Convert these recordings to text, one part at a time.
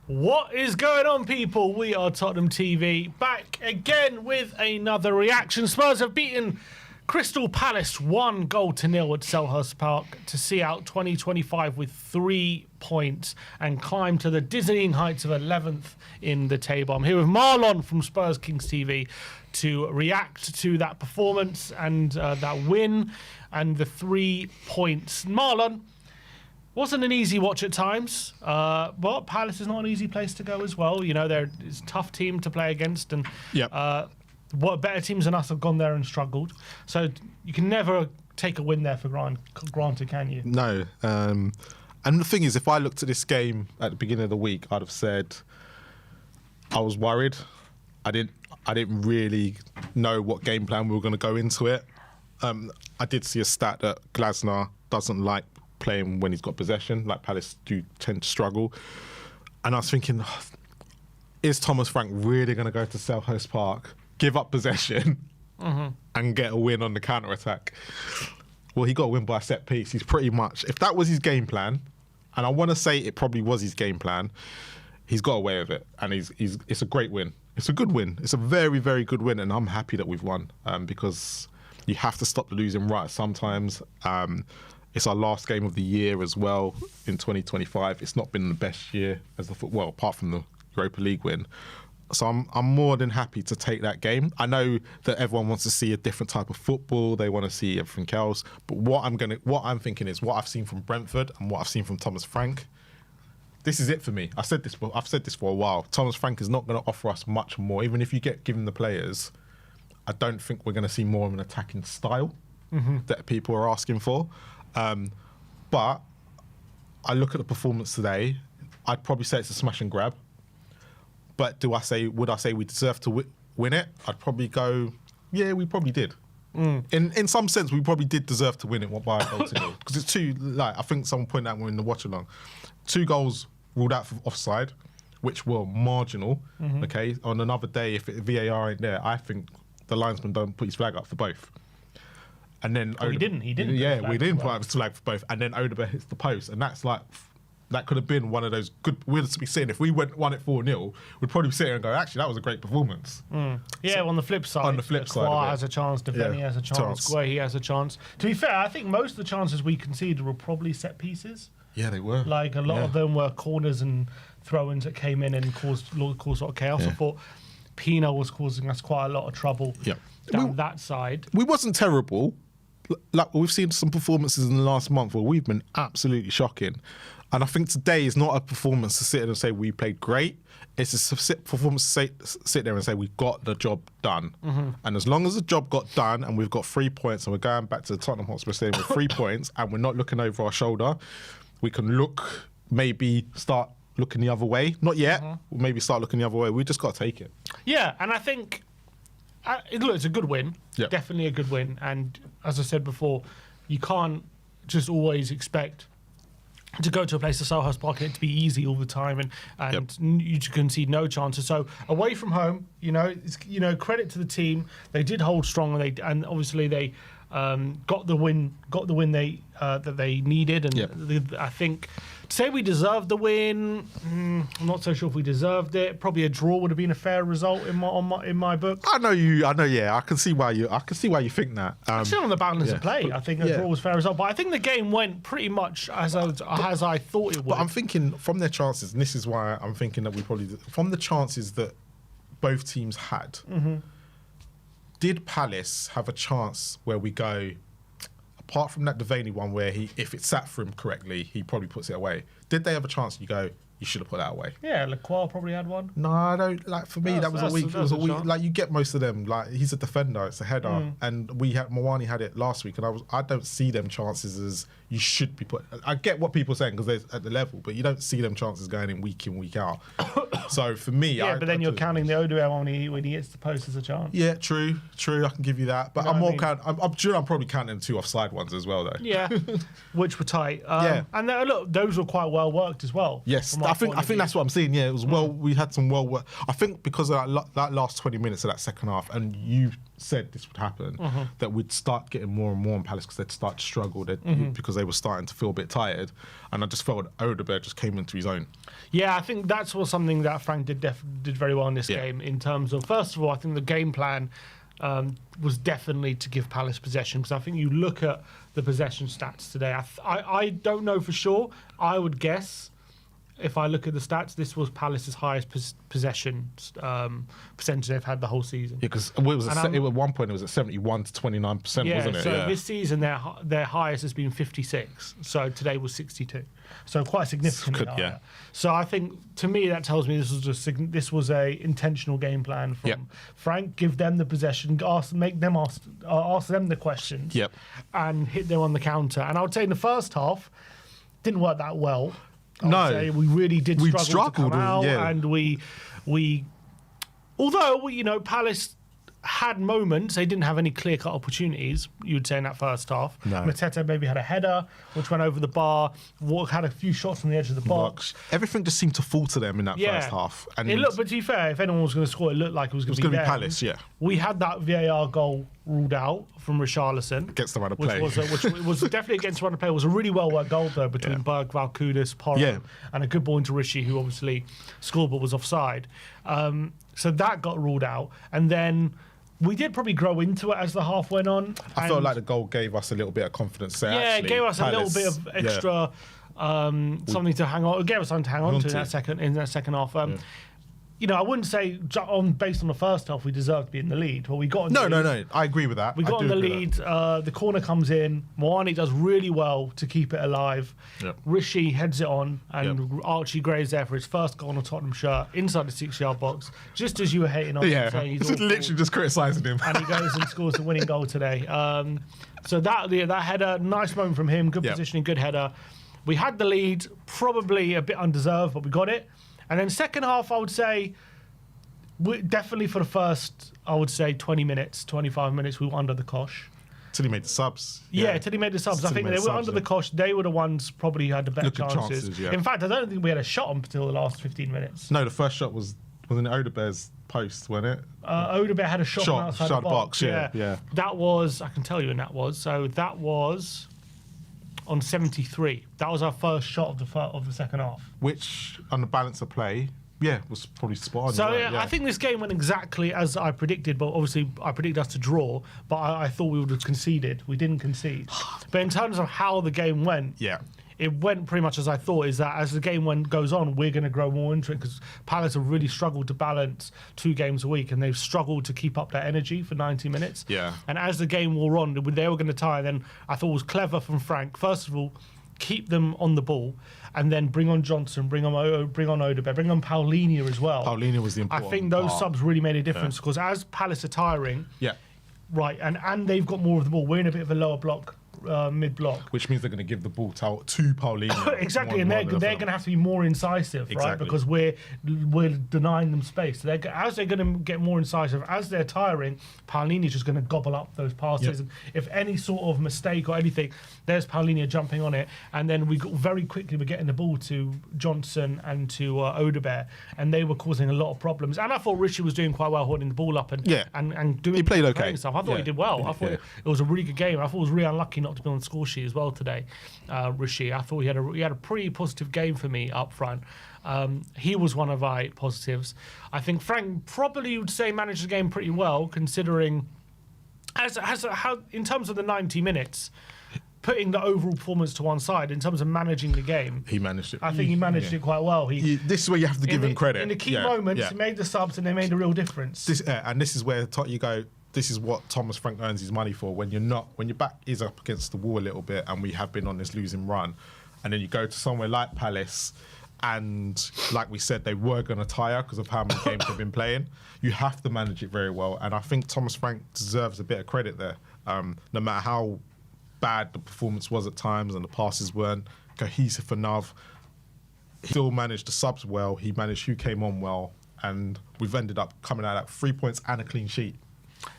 What is going on, people? We are Tottenham TV, back again with another reaction. Spurs have beaten Crystal Palace 1-0 at Selhurst Park to see out 2025 with 3 points and climb to the dizzying heights of 11th in the table. I'm here with Marlon from Spurs Kings TV to react to that performance and that win and the 3 points. Marlon, wasn't an easy watch at times, but Palace is not an easy place to go as well. You know, it's a tough team to play against, and what better teams than us have gone there and struggled. So you can never take a win there for granted, can you? No. And the thing is, if I looked at this game at the beginning of the week, I'd have said I was worried. I didn't really know what game plan we were going to go into it. I did see a stat that Glasner doesn't like playing when he's got possession, like Palace do tend to struggle. And I was thinking, is Thomas Frank really going to go to Selhurst Park, give up possession, and get a win on the counter-attack? Well, he got a win by a set piece. He's pretty much, if that was his game plan, and I want to say it probably was his game plan, he's got away with it. And it's a great win. It's a good win. It's a very, very good win, and I'm happy that we've won because you have to stop the losing right sometimes. It's our last game of the year as well in 2025. It's not been the best year as apart from the Europa League win. So I'm more than happy to take that game. I know that everyone wants to see a different type of football. They want to see everything else. But what I'm thinking is what I've seen from Brentford and what I've seen from Thomas Frank. This is it for me. I've said this for a while. Thomas Frank is not going to offer us much more. Even if you get given the players, I don't think we're going to see more of an attacking style that people are asking for. But I look at the performance today, I'd probably say it's a smash and grab. But would I say we deserve to win it? I'd probably go, yeah, we probably did. In some sense, we probably did deserve to win it by a goal to nil. Because it's I think someone pointed out in the watch along, 2 goals ruled out for offside, which were marginal. Okay, on another day, if VAR ain't there, I think the linesman don't put his flag up for both. And then he didn't. Yeah, we didn't put up his flag for both. And then Odegaard hits the post, and that's like that could have been one of those good. We'd be saying if we won it 4-0, we'd probably sit here and go, actually, that was a great performance. Yeah, so, on the flip side, Kwa has a chance, Devaney has a chance, Guehi has a chance. To be fair, I think most of the chances we conceded were probably set pieces. Yeah, they were. Like a lot of them were corners and throw-ins that came in and caused sort of chaos. I thought Pino was causing us quite a lot of trouble down that side. We wasn't terrible. Like we've seen some performances in the last month where we've been absolutely shocking. And I think today is not a performance to sit there and say we played great. It's a performance to sit there and say we got the job done. And as long as the job got done and we've got 3 points and we're going back to the Tottenham Hotspur Stadium with 3 points and we're not looking over our shoulder, we can start looking the other way. Not yet. We'll maybe start looking the other way. We just got to take it. Yeah, and I think it's a good win. Definitely a good win. And as I said before, you can't just always expect to go to a place like Selhurst Park and it to be easy all the time, and you concede no chances. So away from home, credit to the team. They did hold strong, and obviously they got the win they that they needed. And I think to say we deserved the win, I'm not so sure if we deserved it. Probably a draw would have been a fair result in my book. I know. Yeah, I can see why you think that. Still on the balance of play, I think a draw was a fair result. But I think the game went pretty much as I thought it would. But I'm thinking from their chances, and this is why I'm thinking that we probably from the chances that both teams had. Did Palace have a chance where we go, apart from that Devaney one where if it sat for him correctly, he probably puts it away. Did they have a chance you go, you should have put that away? Yeah, Lacroix probably had one. No, I don't. Like for me, that was a week. It was a week. Like you get most of them. Like he's a defender, it's a header, and Mawani had it last week, and I don't see them chances as you should be put. I get what people are saying because they're at the level, but you don't see them chances going in, week out. So for me, but then you're counting the Odegaard when he hits the post as a chance. Yeah, true. I can give you that, but I'm probably counting 2 offside ones as well, though. Yeah, which were tight. And look, those were quite well worked as well. Yes, I think that's what I'm saying. Yeah, it was we had some work. I think because of that last 20 minutes of that second half, and you said this would happen, that we'd start getting more and more on Palace because they'd start to struggle because they were starting to feel a bit tired. And I just felt Odegaard just came into his own. Yeah, I think that's something that Frank did very well in this game in terms of, first of all, I think the game plan was definitely to give Palace possession, because I think you look at the possession stats today. I don't know for sure. I would guess, if I look at the stats, this was Palace's highest possession percentage they've had the whole season. Yeah, because at one point it was at 71 to 29%, wasn't it? So this season their highest has been 56. So today was 62. So quite significantly higher. Yeah. So I think, to me, that tells me this was a intentional game plan from Frank. Give them the possession, ask them the questions, and hit them on the counter. And I would say in the first half, didn't work that well. We really did struggle to come out, and we although Palace had moments, they didn't have any clear-cut opportunities, you would say, in that first half. No. Mateta maybe had a header which went over the bar, had a few shots on the edge of the box. Everything just seemed to fall to them in that first half. And it looked, but to be fair, if anyone was going to score, it looked like it was going to be Palace. Yeah, we had that VAR goal ruled out from Richarlison against the run of play, which was definitely against the run of play. It was a really well-worked goal though between Berg, Valkudis, Porro, and a good ball into Rishi, who obviously scored but was offside. So that got ruled out, and then we did probably grow into it as the half went on. I felt like the goal gave us a little bit of confidence there. Yeah, it gave us a little bit of extra something to hang on. It gave us something to hang on to in that second half. I wouldn't say based on the first half we deserved to be in the lead, but we got in the lead. No. I agree with that. We got in the lead. The corner comes in. Moani does really well to keep it alive. Yep. Rishi heads it on, and Archie Gray's there for his first goal on a Tottenham shirt inside the 6-yard box, just as you were hating on him, saying he's literally just criticising him. And he goes and scores the winning goal today. So that header, nice moment from him, good positioning, good header. We had the lead, probably a bit undeserved, but we got it. And then second half, I would say, definitely for the first, 20 minutes, 25 minutes, we were under the cosh. Till he made the subs. Yeah, till he made the subs. I think they were under the cosh. They were the ones probably who had the better chances. In fact, I don't think we had a shot until the last 15 minutes. No, the first shot wasn't it Odegaard's post, wasn't it? Odegaard had a shot outside the box. Yeah. That was, I can tell you when that was. So that was on 73. That was our first shot of the second half. Which, on the balance of play, was probably spot on. So I think this game went exactly as I predicted, but obviously I predicted us to draw, but I thought we would have conceded. We didn't concede. But in terms of how the game went, it went pretty much as I thought, is that as the game goes on, we're going to grow more into it, because Palace have really struggled to balance 2 games a week, and they've struggled to keep up that energy for 90 minutes. Yeah. And as the game wore on, they were going to tie, then I thought it was clever from Frank. First of all, keep them on the ball, and then bring on Johnson, bring on Odegaard, bring on Paulinho as well. Paulinho was the important I think those subs really made a difference, because as Palace are tiring, and they've got more of the ball, we're in a bit of a lower block, mid-block. Which means they're going to give the ball to Paulinho. Exactly, and they're going to have to be more incisive, right? Because we're denying them space. So as they're going to get more incisive, as they're tiring, Paulinho's just going to gobble up those passes. And if any sort of mistake or anything, there's Paulinho jumping on it. And then very quickly we're getting the ball to Johnson and to Odegaard, and they were causing a lot of problems. And I thought Rishi was doing quite well holding the ball up and doing. He played okay. Stuff. I thought he did well. I thought it was a really good game. I thought it was really unlucky not to be on the score sheet as well today, Rishi. I thought he had a pretty positive game for me up front. He was one of my positives. I think Frank probably would say managed the game pretty well, considering how in terms of the 90 minutes, putting the overall performance to one side, in terms of managing the game, he managed it. I think he managed it quite well. This is where you have to give him credit. In the key moments, he made the subs and they made a real difference. This is where you go. This is what Thomas Frank earns his money for. When your back is up against the wall a little bit, and we have been on this losing run, and then you go to somewhere like Palace, and like we said, they were going to tire because of how many games they've been playing. You have to manage it very well, and I think Thomas Frank deserves a bit of credit there. No matter how bad the performance was at times and the passes weren't cohesive enough, he still managed the subs well. He managed who came on well, and we've ended up coming out at 3 points and a clean sheet.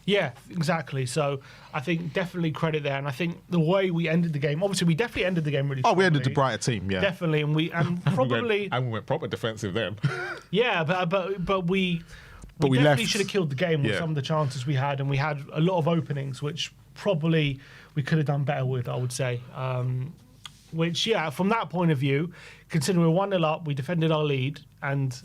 Yeah, exactly. So I think definitely credit there, and I think the way we ended the game. Obviously, we definitely ended the game really. Oh, we ended the strongly. brighter team, yeah. Definitely, and probably we went proper defensive then. yeah, but we we definitely left. should have killed the game with Yeah. some of the chances we had, and we had a lot of openings which probably we could have done better with. I would say. Which, yeah, from that point of view, considering we're 1-0 up, we defended our lead, and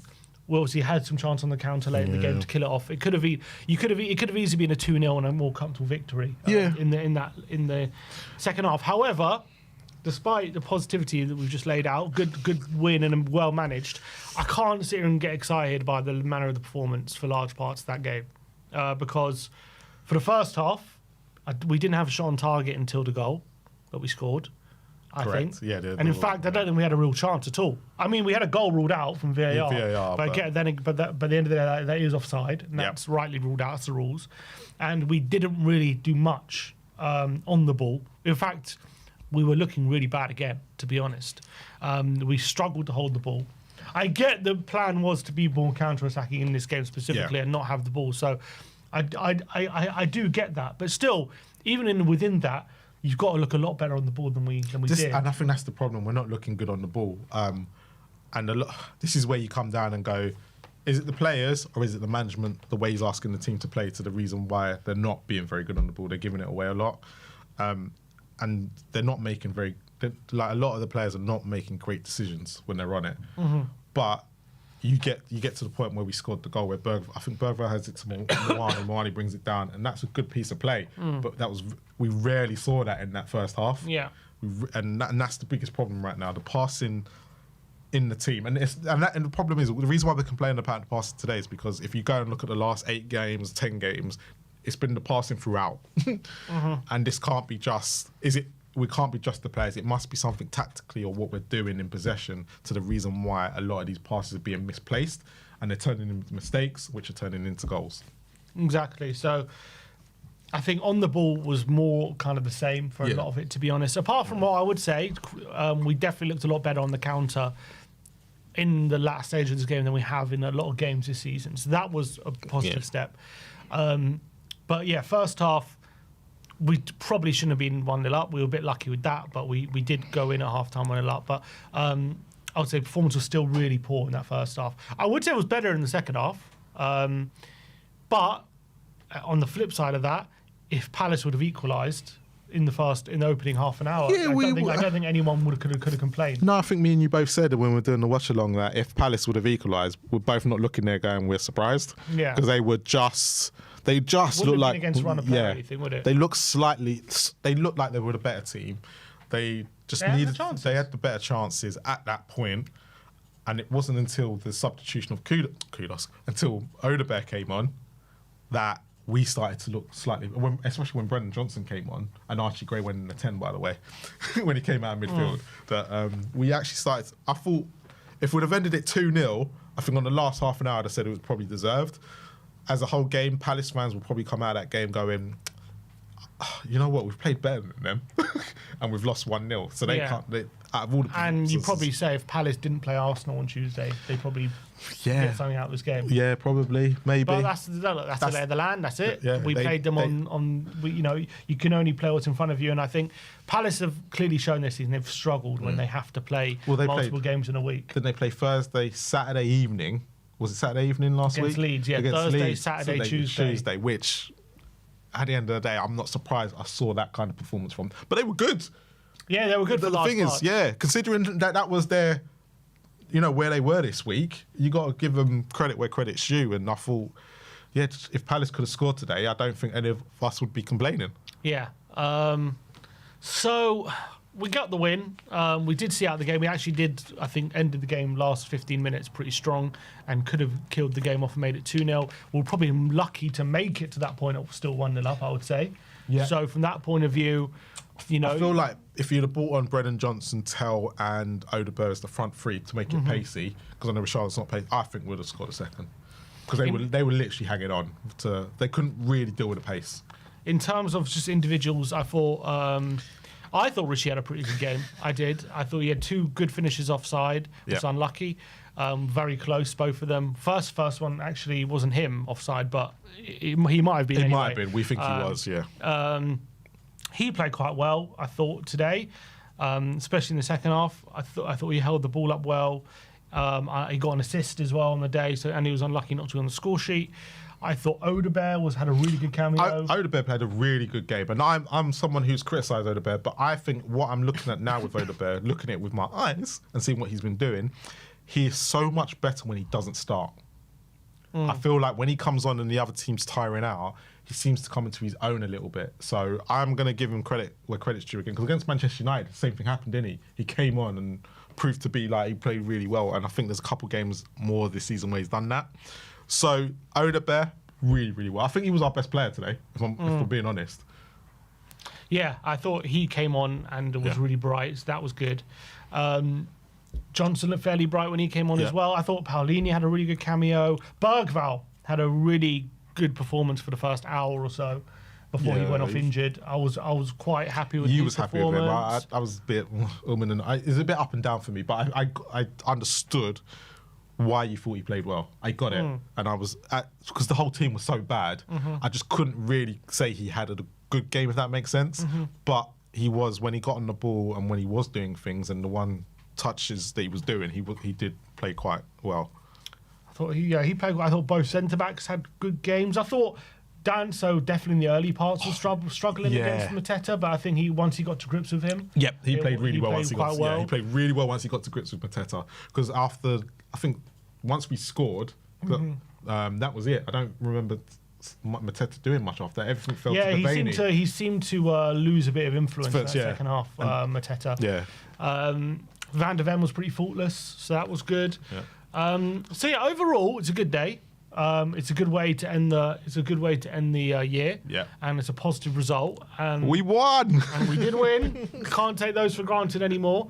we obviously had some chance on the counter late in the game to kill it off. It could have it could have easily been a 2-0 and a more comfortable victory. In the second half. However, despite the positivity that we've just laid out, good win and well managed, I can't sit here and get excited by the manner of the performance for large parts of that game, because for the first half, we didn't have a shot on target until the goal that we scored. I Correct. think. Yeah, and in fact, I don't think we had a real chance at all. I mean, we had a goal ruled out from VAR. But at the end of the day, that is offside, and that's rightly ruled out. That's the rules. And we didn't really do much on the ball. In fact, we were looking really bad again, to be honest. We struggled to hold the ball. I get the plan was to be more counter-attacking in this game specifically and not have the ball. So I do get that. But still, even within that, you've got to look a lot better on the ball than we did. And I think that's the problem. We're not looking good on the ball. This is where you come down and go, is it the players or is it the management, the way he's asking the team to play, to the reason why they're not being very good on the ball? They're giving it away a lot. And they're not making a lot of the players are not making great decisions when they're on it. Mm-hmm. But you get to the point where we scored the goal where I think Bergvall has it to Moani, and Moani brings it down, and that's a good piece of play. But we rarely saw that in that first half. Yeah, and that's the biggest problem right now. The passing in the team, and the problem is the reason why we're complaining about the passing today is because if you go and look at the last 8 games, 10 games, it's been the passing throughout, and this can't be just. We can't be just the players. It must be something tactically or what we're doing in possession to the reason why a lot of these passes are being misplaced and they're turning into mistakes, which are turning into goals. Exactly. So I think on the ball was more kind of the same for a lot of it, to be honest. Apart from what I would say, we definitely looked a lot better on the counter in the last stage of this game than we have in a lot of games this season. So that was a positive step. But yeah, first half, we probably shouldn't have been 1-0 up. We were a bit lucky with that, but we did go in at half-time 1-0 up. But I would say performance was still really poor in that first half. I would say it was better in the second half. But on the flip side of that, if Palace would have equalised in the opening half an hour, I don't think anyone could have complained. No, I think me and you both said when we were doing the watch-along that if Palace would have equalised, we're both not looking there going, we're surprised. Yeah. Because they just look like against run of play or anything, would it? They look like they were the better team. They had the better chances at that point, and it wasn't until the substitution of Kudos until Odebear came on that we started to look slightly, especially when Brendan Johnson came on and Archie Gray went in the 10, by the way, when he came out of midfield. That we actually started. I thought if we'd have ended it 2-0, I think on the last half an hour I'd have said it was probably deserved. As a whole game, Palace fans will probably come out of that game going, you know what, we've played better than them and we've lost 1-0. So they can't, out of all the and you'd probably say if Palace didn't play Arsenal on Tuesday, they probably get something out of this game. Yeah, probably, maybe. But that's the lay of the land, that's it. Yeah, we played them you can only play what's in front of you, and I think Palace have clearly shown this season they've struggled when they have to play multiple games in a week. Didn't they play Thursday, Saturday evening? Was it Saturday evening last week? Against Leeds, yeah. Thursday, Saturday, Tuesday, which at the end of the day, I'm not surprised I saw that kind of performance from them. But they were good. Yeah, they were good for the thing is, considering that was their, where they were this week, you got to give them credit where credit's due. And I thought, if Palace could have scored today, I don't think any of us would be complaining. Yeah. So we got the win. We did see out the game. We actually did, I think, ended the game last 15 minutes pretty strong and could have killed the game off and made it 2-0. We're probably lucky to make it to that point. It was still 1-0 up, I would say. Yeah. So from that point of view, I feel like if you'd have brought on Brendan Johnson, Tell and Odebear as the front three to make it pacey, because I know Richardson's not pacey, I think we'd have scored a second. Because they were literally hanging on. They couldn't really deal with the pace. In terms of just individuals, I thought... I thought Richie had a pretty good game. I did. I thought he had 2 good finishes offside. It was unlucky. Very close, both of them. First one actually wasn't him offside, but he might have been. It anyway. might have been. We think he was, yeah. He played quite well, I thought, today, especially in the second half. I thought he held the ball up well. He got an assist as well on the day, and he was unlucky not to be on the score sheet. I thought Odebear had a really good cameo. Odebear played a really good game, and I'm someone who's criticised Odebear, but I think what I'm looking at now with Odebear, looking at it with my eyes and seeing what he's been doing, he is so much better when he doesn't start. I feel like when he comes on and the other team's tiring out, he seems to come into his own a little bit. So I'm going to give him credit where credit's due again, because against Manchester United, the same thing happened, didn't he? He came on and proved to be like he played really well, and I think there's a couple games more this season where he's done that. So Odebear, really, really well. I think he was our best player today, if I'm being honest. Yeah, I thought he came on and was really bright. So that was good. Johnson looked fairly bright when he came on as well. I thought Paolini had a really good cameo. Bergvall had a really good performance for the first hour or so before he went off injured. I was quite happy with his performance. Happy with him. I was a bit it was a bit up and down for me, but I understood why you thought he played well. I got it, and I was because the whole team was so bad. I just couldn't really say he had a good game, if that makes sense. But he was, when he got on the ball and when he was doing things, and the one touches that he was doing, he did play quite well. I thought he played. I thought both centre backs had good games. I thought Danso definitely in the early parts was struggling against Mateta, but I think once he got to grips with him, he played really well. He played really well once he got to grips with Mateta. Because after, I think once we scored, that was it. I don't remember Mateta doing much after that. Everything fell to Devaney. Yeah, he seemed to lose a bit of influence in that second half. Mateta. Yeah. Van der Ven was pretty faultless, so that was good. Yeah. Overall, it's a good day. It's a good way to end the year. Yeah. And it's a positive result. And we won. And we did win. Can't take those for granted anymore.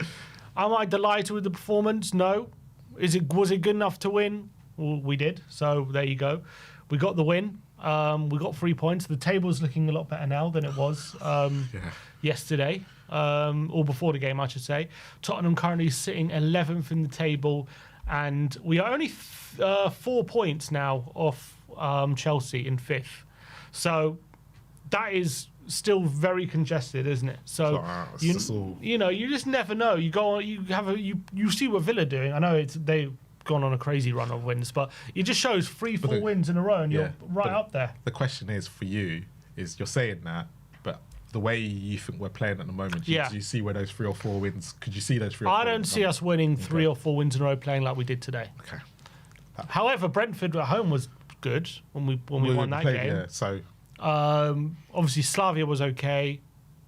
Am I delighted with the performance? No. Was it good enough to win? Well, we did. So there you go. We got the win. We got 3 points. The table's looking a lot better now than it was yesterday. Or before the game, I should say. Tottenham currently sitting 11th in the table, and we are only 4 points now off Chelsea in 5th. So that is still very congested, isn't it? So you just never know. You go on, you see what Villa are doing. I know they've gone on a crazy run of wins, but it just shows 3-4 wins in a row, and you're right up there. The question is for you is you're saying that, but the way you think we're playing at the moment, do you see where those 3 or 4 wins? Could you see those 3 or 4 I don't see us winning 3 or 4 wins in a row playing like we did today. Okay. However, Brentford at home was good when we won that game. Yeah, so obviously Slavia was okay.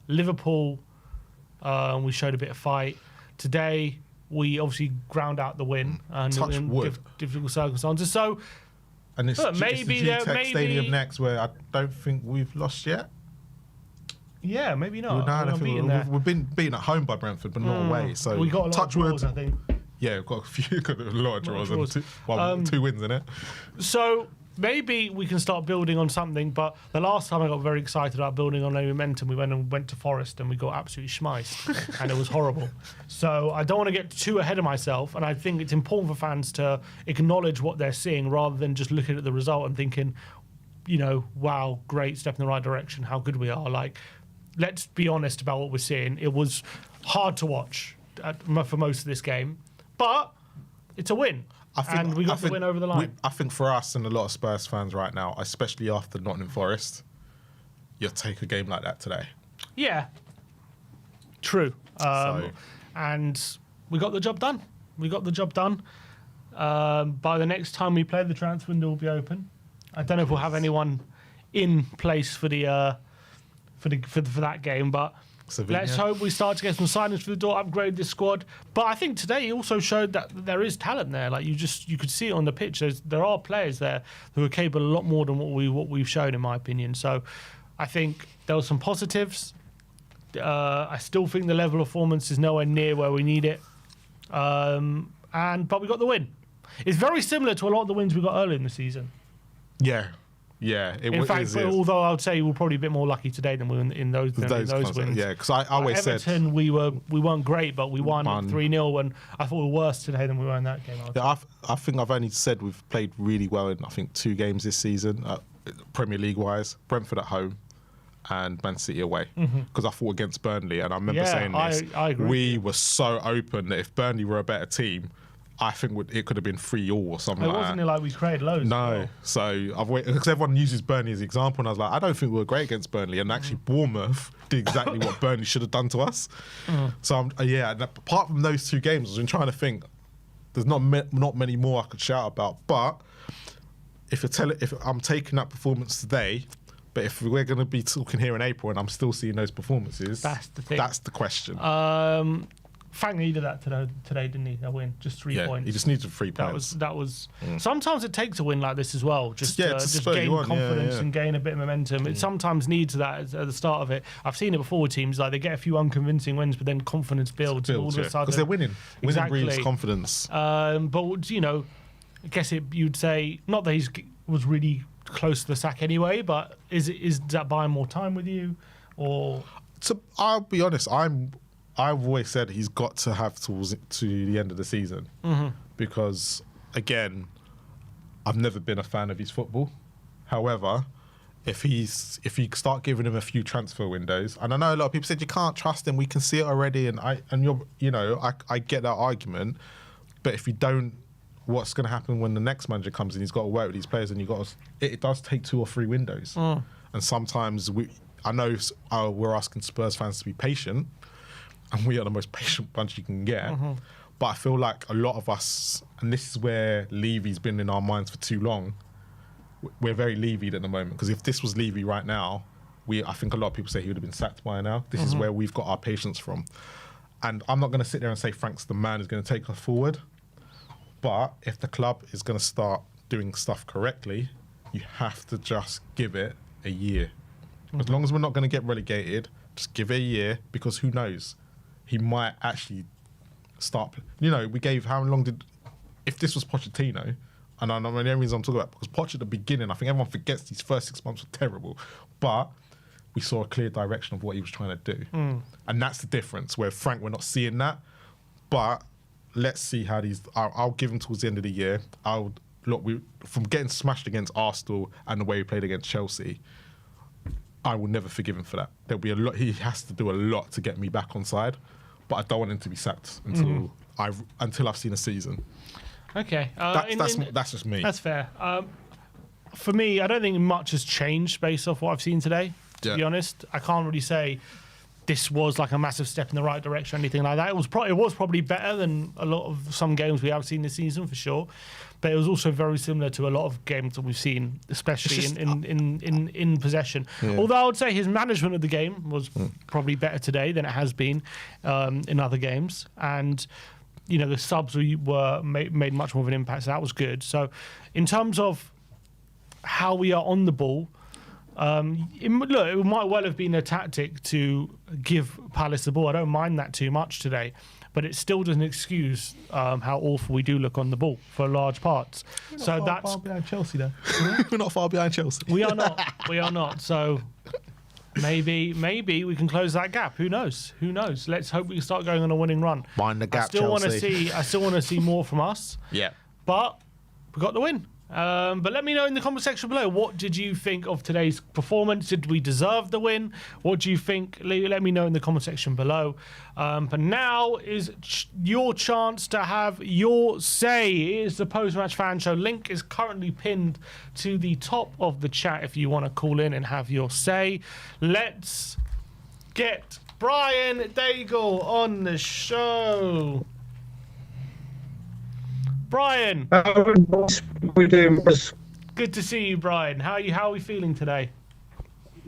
Liverpool, we showed a bit of fight. Today we obviously ground out the win in difficult circumstances. So, and it's maybe the G-Tech Stadium next, where I don't think we've lost yet. Yeah, maybe not. We've been beaten at home by Brentford, but not away. So we got a lot of draws, I think. Yeah, we've got a lot of draws and 2 wins in it. So maybe we can start building on something. But the last time I got very excited about building on a momentum, we went to Forest and we got absolutely schmeiced, and it was horrible. So I don't want to get too ahead of myself, and I think it's important for fans to acknowledge what they're seeing rather than just looking at the result and thinking, wow, great, step in the right direction, how good we are. Like, let's be honest about what we're seeing. It was hard to watch for most of this game, but it's a win. And we got the win over the line. I think for us and a lot of Spurs fans right now, especially after Nottingham Forest, you'll take a game like that today. Yeah, true. And we got the job done. By the next time we play, the transfer window will be open. I don't know if we'll have anyone in place for the for that game, but let's hope we start to get some signings for the door, upgrade this squad. But I think today he also showed that there is talent there. Like you could see it on the pitch. There are players there who are capable a lot more than what we've shown, in my opinion. So I think there were some positives. I still think the level of performance is nowhere near where we need it. But we got the win. It's very similar to a lot of the wins we got earlier in the season. Yeah. Yeah, In fact, although I would say we're probably a bit more lucky today than we were in those wins. Yeah, because I always said Everton, we weren't great, but we won 3-0, and I thought we were worse today than we were in that game. I think I've only said we've played really well in 2 games this season, Premier League wise. Brentford at home and Man City away. Because I fought against Burnley, and I remember saying this. I agree. We were so open that if Burnley were a better team, I think it could have been 3-3 or something like that. It wasn't like we created loads. No. So I've waited, because everyone uses Burnley as an example, and I was like, I don't think we were great against Burnley. And actually, Bournemouth did exactly what Burnley should have done to us. So, apart from those 2 games, I've been trying to think, there's not many more I could shout about. But if I'm taking that performance today, but if we're going to be talking here in April and I'm still seeing those performances, that's the thing. That's the question. Frank needed that today, didn't he? A win, just 3 points. He just needed 3 points. That was. Sometimes it takes a win like this as well, just gain confidence and gain a bit of momentum. It sometimes needs that at the start of it. I've seen it before with teams, like they get a few unconvincing wins, but then confidence builds and all of a sudden, because they're winning. Exactly. Winning breeds confidence. But I guess you'd say not that he was really close to the sack anyway, but is that buying more time with you, or? I'll be honest, I've always said he's got to have to the end of the season, because again, I've never been a fan of his football. However, if you start giving him a few transfer windows, and I know a lot of people said you can't trust him, we can see it already, and I get that argument, but if you don't, what's going to happen when the next manager comes in? He's got to work with these players, and it does take 2 or 3 windows, and sometimes I know we're asking Spurs fans to be patient. And we are the most patient bunch you can get. But I feel like a lot of us, and this is where Levy's been in our minds for too long, we're very Levy'd at the moment. Because if this was Levy right now, I think a lot of people say he would have been sacked by now. This is where we've got our patience from. And I'm not going to sit there and say Frank's the man who's going to take us forward. But if the club is going to start doing stuff correctly, you have to just give it a year. As long as we're not going to get relegated, just give it a year, because who knows? He might actually start. We gave if this was Pochettino, and I know the only reason I'm talking about, because Poch at the beginning, I think everyone forgets these first 6 months were terrible, but we saw a clear direction of what he was trying to do, and that's the difference. Where Frank, we're not seeing that, but let's see how these. I'll give him towards the end of the year. From getting smashed against Arsenal and the way he played against Chelsea, I will never forgive him for that. There'll be a lot. He has to do a lot to get me back on side, but I don't want him to be sacked until I've seen a season. Okay, that's just me. That's fair. For me, I don't think much has changed based off what I've seen today. To be honest, I can't really say this was like a massive step in the right direction or anything like that. It was probably better than a lot of some games we have seen this season for sure. But it was also very similar to a lot of games that we've seen, especially in possession. Yeah. Although I would say his management of the game was probably better today than it has been in other games. And, the subs were made much more of an impact, so that was good. So in terms of how we are on the ball, it might well have been a tactic to give Palace the ball. I don't mind that too much today. But it still doesn't excuse how awful we do look on the ball for large parts. We're not far behind Chelsea, though. We're not far behind Chelsea. We are not. We are not. So maybe we can close that gap. Who knows? Let's hope we can start going on a winning run. Mind the gap, I still want to see more from us. Yeah. But we got the win. But let me know in the comment section below, what did you think of today's performance? Did we deserve the win? What do you think? Let me know in the comment section below. But now is your chance to have your say. It is the post-match fan show. Link is currently pinned to the top of the chat if you want to call in and have your say. Let's get Brian Daigle on the show. Brian. We're doing this. Good to see you, Brian. How are we feeling today?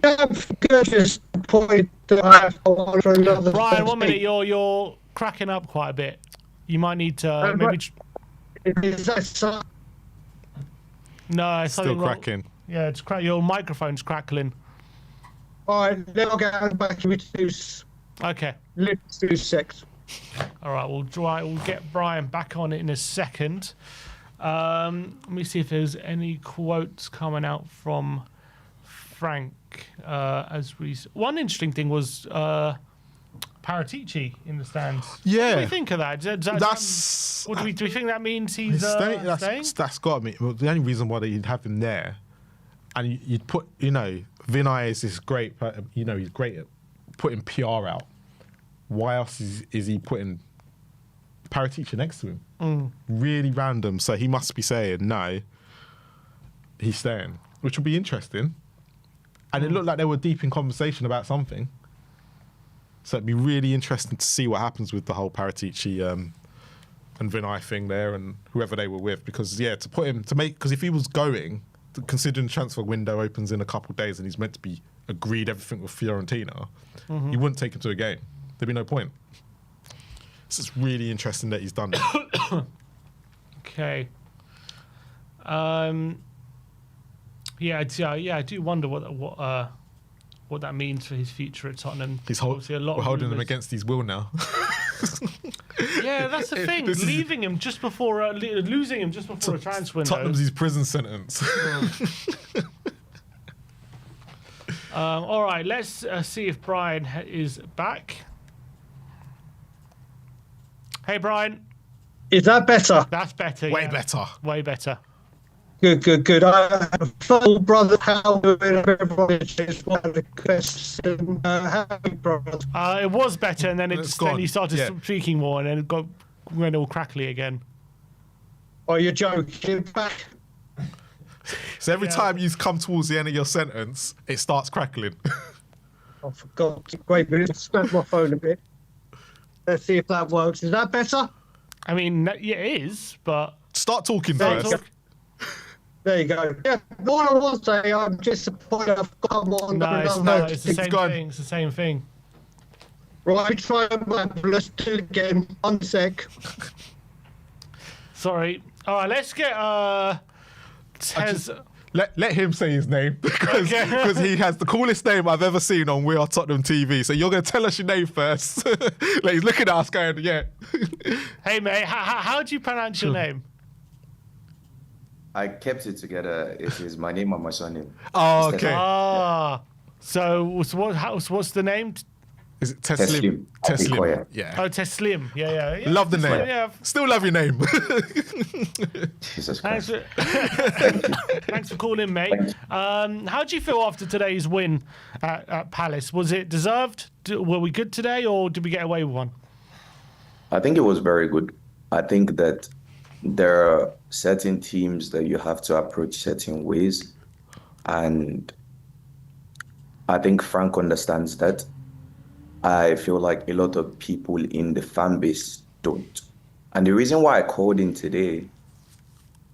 I'm good. Just the point that I have to answer another. Brian, 1 minute. You're cracking up quite a bit. You might need to maybe. Is that so? No, it's still cracking. Yeah, it's your microphone's crackling. All right, then I'll get back to it. Okay. Let's do 6. All right, we'll get Brian back on it in a second. Let me see if there's any quotes coming out from Frank. One interesting thing was Paratici in the stands. Yeah. What do we think of that? Do we think that means he's staying? That's got me. Well, the only reason why you'd have him there, and you'd put, Vinay is this great, he's great at putting PR out. Why else is he putting Paratici next to him? Really random. So he must be saying no, he's staying, which would be interesting. And it looked like they were deep in conversation about something. So it'd be really interesting to see what happens with the whole Paratici and Vinay thing there, and whoever they were with. Because because if he was going, considering the transfer window opens in a couple of days and he's meant to be agreed everything with Fiorentina, you wouldn't take him to a game. There'd be no point. So it's really interesting that he's done that. Okay. I do wonder what that means for his future at Tottenham. We're holding him against his will now. Yeah, that's the thing. Leaving him just before, losing him just before a transfer window. Tottenham's his prison sentence. All right, let's see if Brian is back. Hey, Brian. Is that better? That's better. Way better. Way better. Good. I full brother, how everybody just wanted a question. How brother? It was better, and then then he started Yeah. speaking more, and then it went all crackly again. Oh, you're joking. Back. So every time you come towards the end of your sentence, it starts crackling. I forgot. Wait a minute. Smash my phone a bit. Let's see if that works. Is that better? I mean, yeah, it is, but Start talking Start first. talk- There you go. Yeah, what I was saying, I'm disappointed I've got one. no, it's not. It's the same thing. It's the same thing. Right, try and let's do it again. 1 sec. Sorry. All right, let's get Tez. Let him say his name because he has the coolest name I've ever seen on We Are Tottenham TV. So you're going to tell us your name first. Like he's looking at us going, yeah. Hey, mate, how do you pronounce your name? I kept it together. It is my name and my surname. Oh, okay. So what's the name? Is it Teslim? Teslim. Yeah. Oh, Teslim. Yeah. Love the name. Yeah. Still love your name. Jesus Thanks Christ. Thanks for calling, mate. How do you feel after today's win at Palace? Was it deserved? Were we good today, or did we get away with one? I think it was very good. I think that there are certain teams that you have to approach certain ways. And I think Frank understands that. I feel like a lot of people in the fan base don't. And the reason why I called in today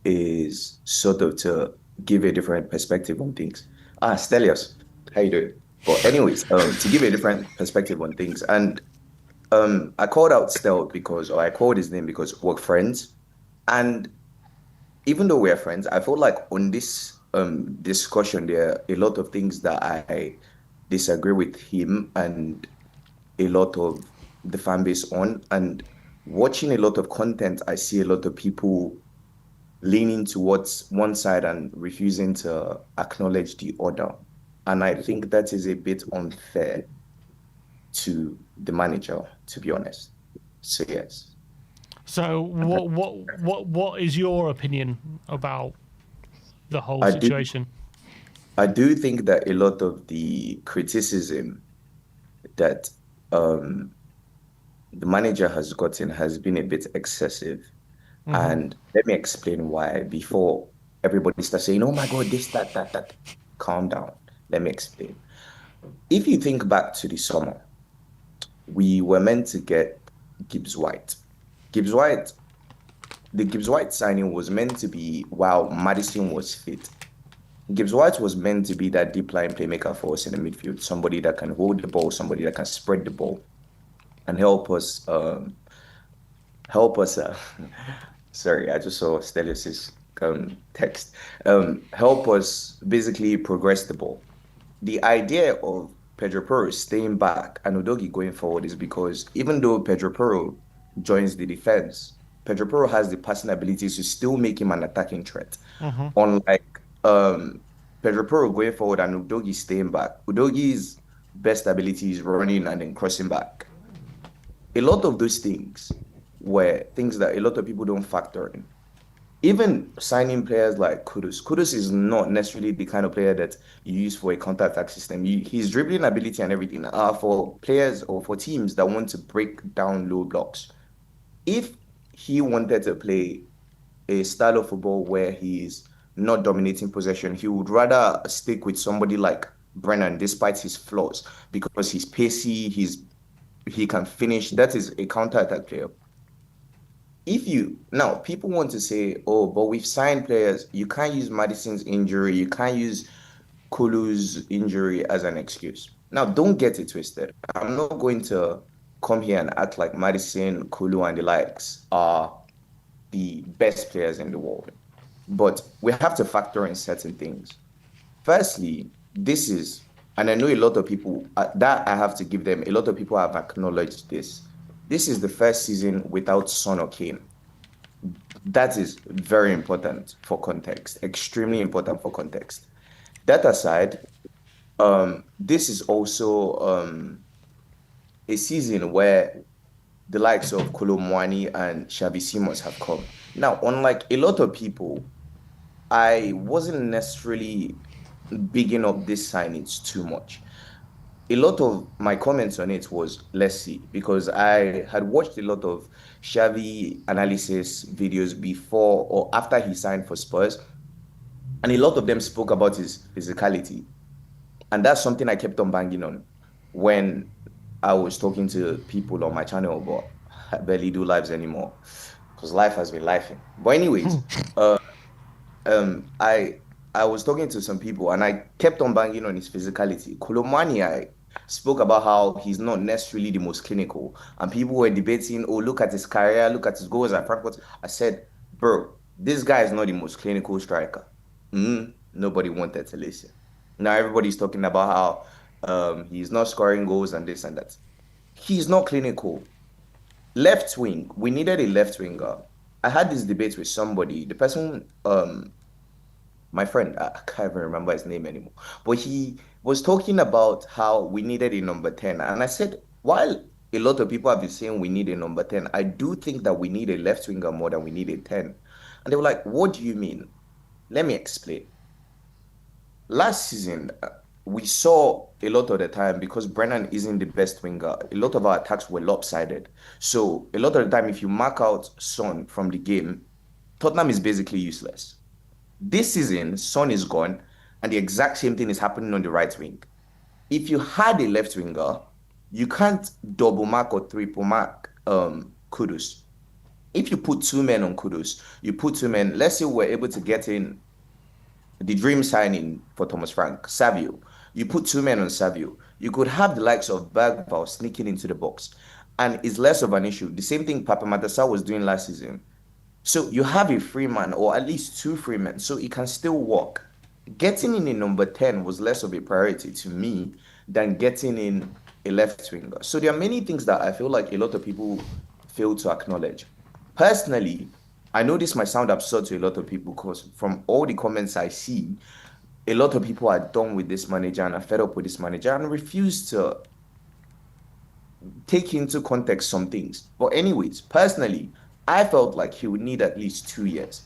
is sort of to give a different perspective on things. Stelios, how you doing? But anyways, to give a different perspective on things. And I called out Stel I called his name because we're friends. And even though we're friends, I feel like on this discussion, there are a lot of things that I disagree with him and a lot of the fan base on. And watching a lot of content, I see a lot of people leaning towards one side and refusing to acknowledge the other. And I think that is a bit unfair to the manager, to be honest. So yes. So what is your opinion about the whole situation? I do think that a lot of the criticism that the manager has gotten has been a bit excessive. And let me explain why before everybody starts saying, oh my God, this, that. Calm down. Let me explain. If you think back to the summer, we were meant to get Gibbs White. The Gibbs White signing was meant to be while Maddison was fit. Gibbs White was meant to be that deep line playmaker for us in the midfield, somebody that can hold the ball, somebody that can spread the ball, and help us. Sorry, I just saw Stelios's text. Help us basically progress the ball. The idea of Pedro Porro staying back and Udogie going forward is because even though Pedro Porro joins the defense, Pedro Porro has the passing abilities to still make him an attacking threat. Unlike Pedro Porro going forward and Udogi staying back. Udogi's best ability is running and then crossing back. A lot of those things were things that a lot of people don't factor in. Even signing players like Kudus. Kudus is not necessarily the kind of player that you use for a counter-attack system. His dribbling ability and everything are for players or for teams that want to break down low blocks. If he wanted to play a style of football where he's not dominating possession, he would rather stick with somebody like Brennan, despite his flaws, because he's pacey, he can finish. That is a counter-attack player. If you now people want to say, oh, but we've signed players, you can't use Madison's injury, you can't use Kulu's injury as an excuse. Now, don't get it twisted. I'm not going to come here and act like Madison, Kulu, and the likes are the best players in the world. But we have to factor in certain things. Firstly, this is, and I know a lot of people, that I have to give them, a lot of people have acknowledged this. This is the first season without Son or Kane. That is very important for context, extremely important for context. That aside, this is also a season where the likes of Kolo Muani and Xavi Simons have come. Now, unlike a lot of people, I wasn't necessarily bigging up this signings too much. A lot of my comments on it was, let's see, because I had watched a lot of Xavi analysis videos before or after he signed for Spurs, and a lot of them spoke about his physicality. And that's something I kept on banging on when I was talking to people on my channel, but I barely do lives anymore because life has been lifing. But anyways, I was talking to some people and I kept on banging on his physicality. Kolomani, I spoke about how he's not necessarily the most clinical, and people were debating, oh, look at his career, look at his goals at Frankfurt. I said, bro, this guy is not the most clinical striker. Nobody wanted to listen. Now everybody's talking about how he's not scoring goals and this and that. He's not clinical. Left wing, we needed a left winger. I had this debate with somebody. The person, my friend, I can't even remember his name anymore, but he was talking about how we needed a number 10. And I said, while a lot of people have been saying we need a number 10, I do think that we need a left winger more than we need a 10. And they were like, what do you mean? Let me explain. Last season, we saw a lot of the time, because Brennan isn't the best winger, a lot of our attacks were lopsided. So a lot of the time, if you mark out Son from the game, Tottenham is basically useless. This season, Son is gone, and the exact same thing is happening on the right wing. If you had a left winger, you can't double mark or triple mark Kudus. If you put two men on Kudus, you put two men, let's say we're able to get in the dream signing for Thomas Frank, Savio. You put two men on Savio. You could have the likes of Bergvall sneaking into the box, and it's less of an issue. The same thing Papa Matassa was doing last season. So you have a free man, or at least two free men, so it can still work. Getting in a number 10 was less of a priority to me than getting in a left winger. So there are many things that I feel like a lot of people fail to acknowledge. Personally, I know this might sound absurd to a lot of people, because from all the comments I see, a lot of people are done with this manager and are fed up with this manager and refuse to take into context some things. But anyways, personally, I felt like he would need at least 2 years,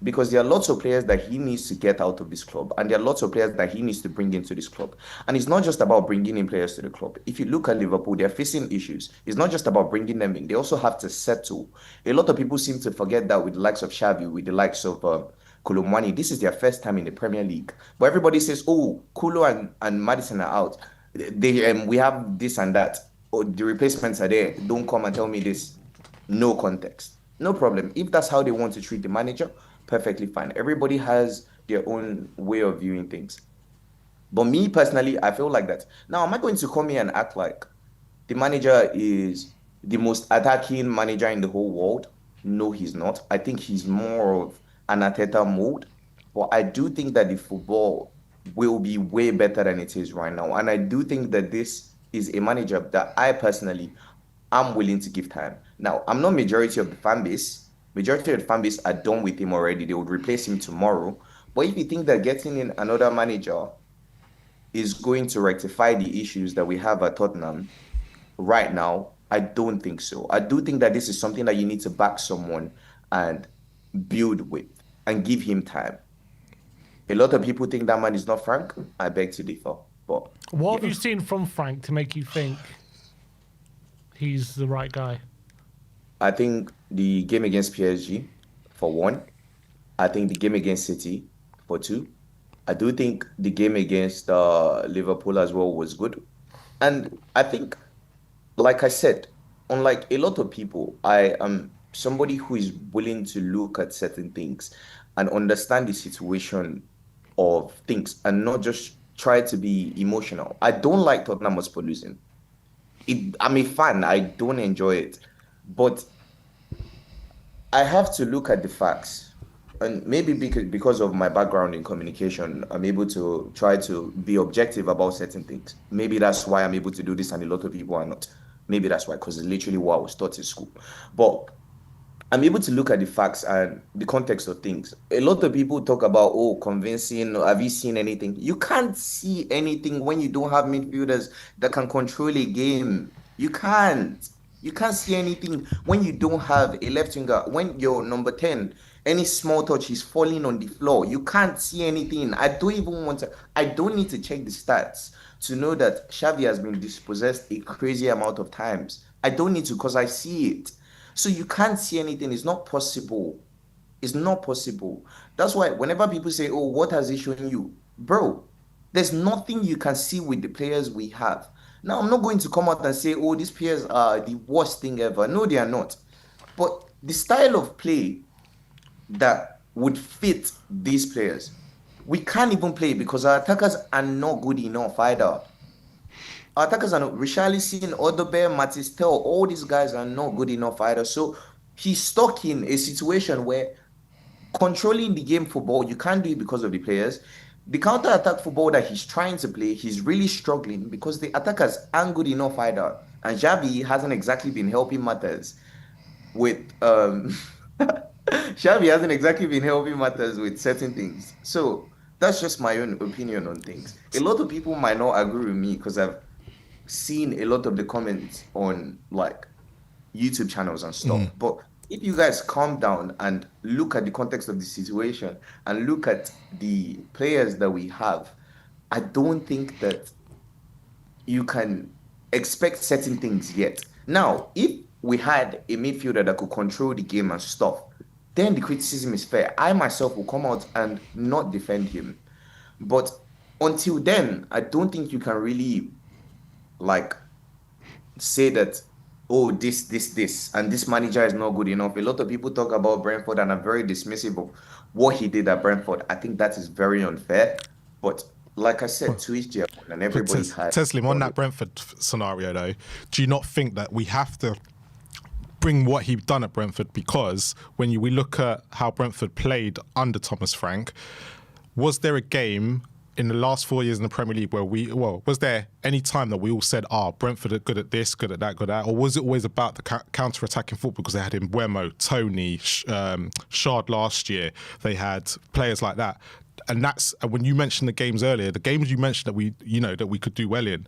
because there are lots of players that he needs to get out of this club, and there are lots of players that he needs to bring into this club. And it's not just about bringing in players to the club. If you look at Liverpool, they're facing issues. It's not just about bringing them in. They also have to settle. A lot of people seem to forget that with the likes of Xavi, with the likes of Kolomani, this is their first time in the Premier League. But everybody says, oh, Kolo and Madison are out. We have this and that. Or the replacements are there. Don't come and tell me this. No context. No problem. If that's how they want to treat the manager, perfectly fine. Everybody has their own way of viewing things. But me personally, I feel like that. Now, am I going to come here and act like the manager is the most attacking manager in the whole world? No, he's not. I think he's more of an Arteta mode. But I do think that the football will be way better than it is right now. And I do think that this is a manager that I personally am willing to give time. Now, I'm not majority of the fan base. majority of the fan base are done with him already. They would replace him tomorrow. But if you think that getting in another manager is going to rectify the issues that we have at Tottenham right now, I don't think so. I do think that this is something that you need to back someone and build with and give him time. A lot of people think that man is not Frank. I beg to differ. But What have you seen from Frank to make you think he's the right guy? I think the game against PSG, for one. I think the game against City, for two. I do think the game against Liverpool as well was good. And I think, like I said, unlike a lot of people, I am somebody who is willing to look at certain things and understand the situation of things and not just try to be emotional. I don't like Tottenham Hotspur losing. I'm a fan. I don't enjoy it. But I have to look at the facts. And maybe because of my background in communication, I'm able to try to be objective about certain things. Maybe that's why I'm able to do this and a lot of people are not. Maybe that's why, because it's literally what I was taught in school. But I'm able to look at the facts and the context of things. A lot of people talk about, oh, convincing, have you seen anything? You can't see anything when you don't have midfielders that can control a game. You can't. You can't see anything when you don't have a left winger. When you're number 10, any small touch is falling on the floor. You can't see anything. I don't need to check the stats to know that Xavi has been dispossessed a crazy amount of times. I don't need to because I see it. So you can't see anything. It's not possible. It's not possible. That's why whenever people say, oh, what has he shown you? Bro, there's nothing you can see with the players we have. Now, I'm not going to come out and say, oh, these players are the worst thing ever. No, they are not. But the style of play that would fit these players, we can't even play because our attackers are not good enough either. Our attackers are not. Richarlison, Odegaard, Matistel, all these guys are not good enough either. So he's stuck in a situation where controlling the game football, you can't do it because of the players. The counter-attack football that he's trying to play, he's really struggling because the attackers aren't good enough either. And Xavi hasn't exactly been helping matters with Xavi hasn't exactly been helping matters with certain things. So that's just my own opinion on things. A lot of people might not agree with me because I've seen a lot of the comments on like YouTube channels and stuff. But if you guys calm down and look at the context of the situation and look at the players that we have, I don't think that you can expect certain things yet. Now, if we had a midfielder that could control the game and stuff, then the criticism is fair. I myself will come out and not defend him. But until then, I don't think you can really like say that, oh, this, and this manager is not good enough. A lot of people talk about Brentford and are very dismissive of what he did at Brentford. I think that is very unfair. But like I said, to each their own, and everybody has. Teslim, on that Brentford scenario, though, do you not think that we have to bring what he's done at Brentford? Because when we look at how Brentford played under Thomas Frank, was there a game in the last 4 years in the Premier League where was there any time that we all said, Brentford are good at this, good at that, good at that? Or was it always about the counter-attacking football because they had Mbeumo, Tony, Shard last year, they had players like that? And that's when you mentioned the games earlier, the games you mentioned that we could do well in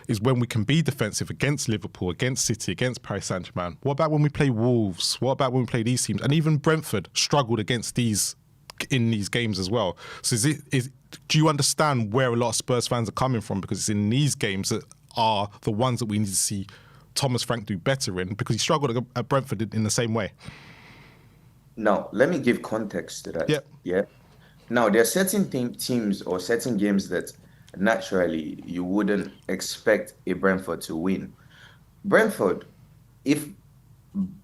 is when we can be defensive against Liverpool, against City, against Paris Saint-Germain. What about when we play Wolves? What about when we play these teams? And even Brentford struggled against these in these games as well. So do you understand where a lot of Spurs fans are coming from? Because it's in these games that are the ones that we need to see Thomas Frank do better in, because he struggled at Brentford in the same way. Now, let me give context to that. Yeah. Now, there are certain teams or certain games that naturally you wouldn't expect a Brentford to win. Brentford, if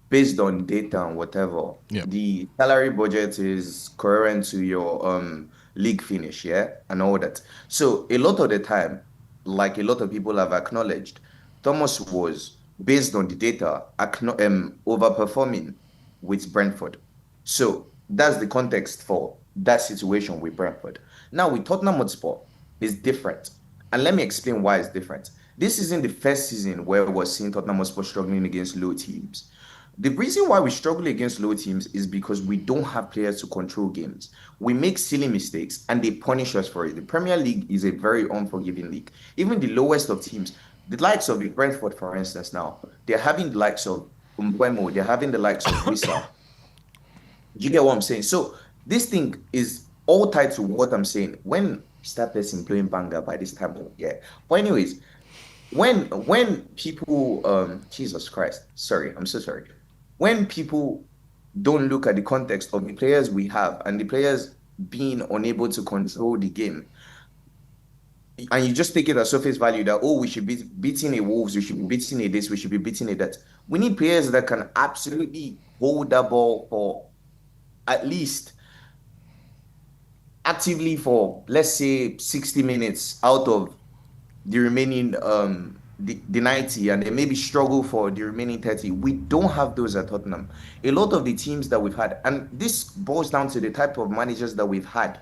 based on data and whatever, the salary budget is coherent to your league finish, and all that. So a lot of the time, like a lot of people have acknowledged, Thomas was, based on the data, overperforming with Brentford. So that's the context for that situation with Brentford. Now with Tottenham Hotspur, it's different. And let me explain why it's different. This isn't the first season where we're seeing Tottenham Hotspur struggling against low teams. The reason why we struggle against low teams is because we don't have players to control games. We make silly mistakes and they punish us for it. The Premier League is a very unforgiving league. Even the lowest of teams, the likes of the Brentford, for instance, now, they're having the likes of Mbeumo, they're having the likes of Wissa. You get what I'm saying? So this thing is all tied to what I'm saying. When start person playing banger by this time, yeah. But anyways, when people Jesus Christ, sorry, I'm so sorry. When people don't look at the context of the players we have and the players being unable to control the game, and you just take it as surface value that, oh, we should be beating a Wolves, we should be beating a this, we should be beating a that. We need players that can absolutely hold that ball for at least actively for, let's say, 60 minutes out of the remaining the 90, and then maybe struggle for the remaining 30. We don't have those at Tottenham. A lot of the teams that we've had, and this boils down to the type of managers that we've had.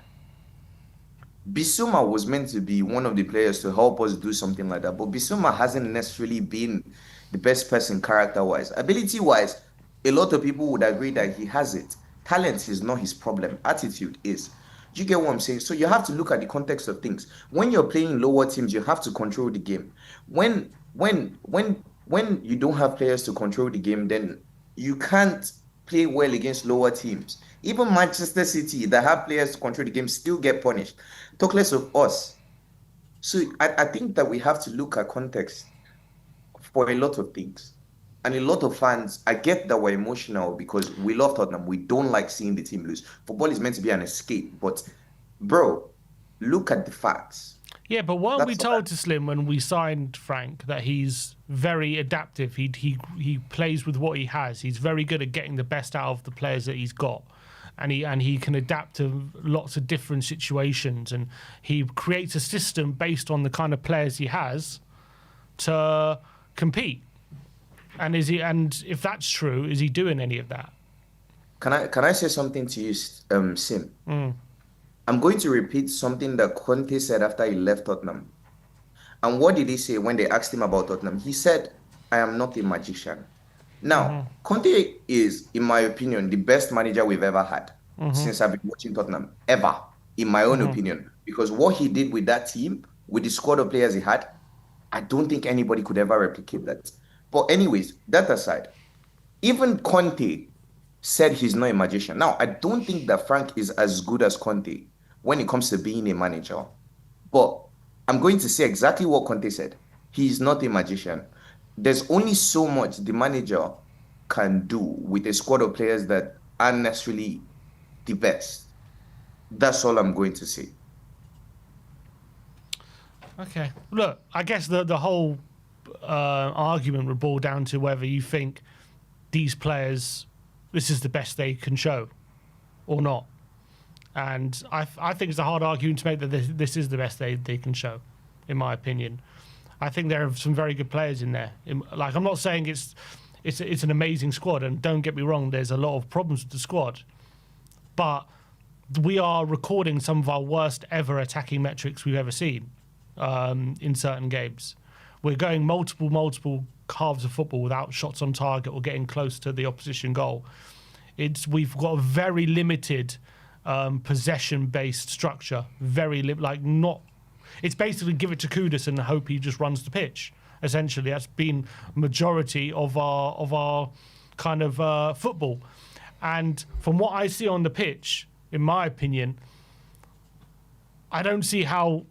Bissouma was meant to be one of the players to help us do something like that, but Bissouma hasn't necessarily been the best person character-wise. Ability-wise, a lot of people would agree that he has it. Talent is not his problem. Attitude is. You get what I'm saying? So you have to look at the context of things. When you're playing lower teams, you have to control the game. When you don't have players to control the game, then you can't play well against lower teams. Even Manchester City that have players to control the game still get punished. Talk less of us. So I think that we have to look at context for a lot of things. And a lot of fans, I get that we're emotional because we love Tottenham. We don't like seeing the team lose. Football is meant to be an escape. But, bro, look at the facts. Yeah, but weren't we told to Slim when we signed Frank that he's very adaptive? He plays with what he has. He's very good at getting the best out of the players that he's got. And he can adapt to lots of different situations. And he creates a system based on the kind of players he has to compete. And if that's true, is he doing any of that? Can I say something to you, Sim? I'm going to repeat something that Conte said after he left Tottenham. And what did he say when they asked him about Tottenham? He said, "I am not a magician." Now, Conte is, in my opinion, the best manager we've ever had since I've been watching Tottenham, ever, in my own opinion. Because what he did with that team, with the squad of players he had, I don't think anybody could ever replicate that. But anyways, that aside, even Conte said he's not a magician. Now, I don't think that Frank is as good as Conte when it comes to being a manager. But I'm going to say exactly what Conte said. He's not a magician. There's only so much the manager can do with a squad of players that aren't necessarily the best. That's all I'm going to say. Okay. Look, I guess the whole argument would boil down to whether you think these players, this is the best they can show or not. And I think it's a hard argument to make that this is the best they can show, in my opinion. I think there are some very good players in there. I'm not saying it's an amazing squad, and don't get me wrong, there's a lot of problems with the squad. But we are recording some of our worst ever attacking metrics we've ever seen in certain games. We're going multiple halves of football without shots on target or getting close to the opposition goal. We've got a very limited possession-based structure. It's basically give it to Kudus and hope he just runs the pitch. Essentially, that's been majority of our kind of football. And from what I see on the pitch, in my opinion, I don't see how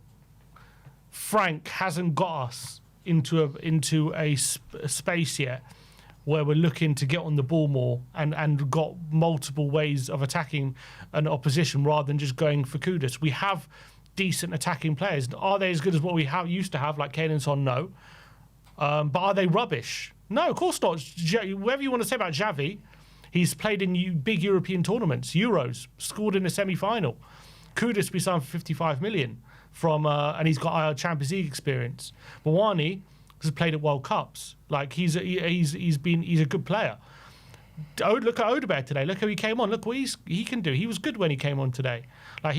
Frank hasn't got us into a space yet where we're looking to get on the ball more and got multiple ways of attacking an opposition rather than just going for Kudus. We have decent attacking players. Are they as good as what we used to have, like Kane and Son? No. But are they rubbish? No, of course not. Whatever you want to say about Xavi, he's played in big European tournaments, Euros, scored in a semi-final. Kudus we signed for 55 million and he's got a Champions League experience. Mawani has played at World Cups. Like he's a good player. Look at Odegaard today. Look how he came on. Look what he can do. He was good when he came on today. Like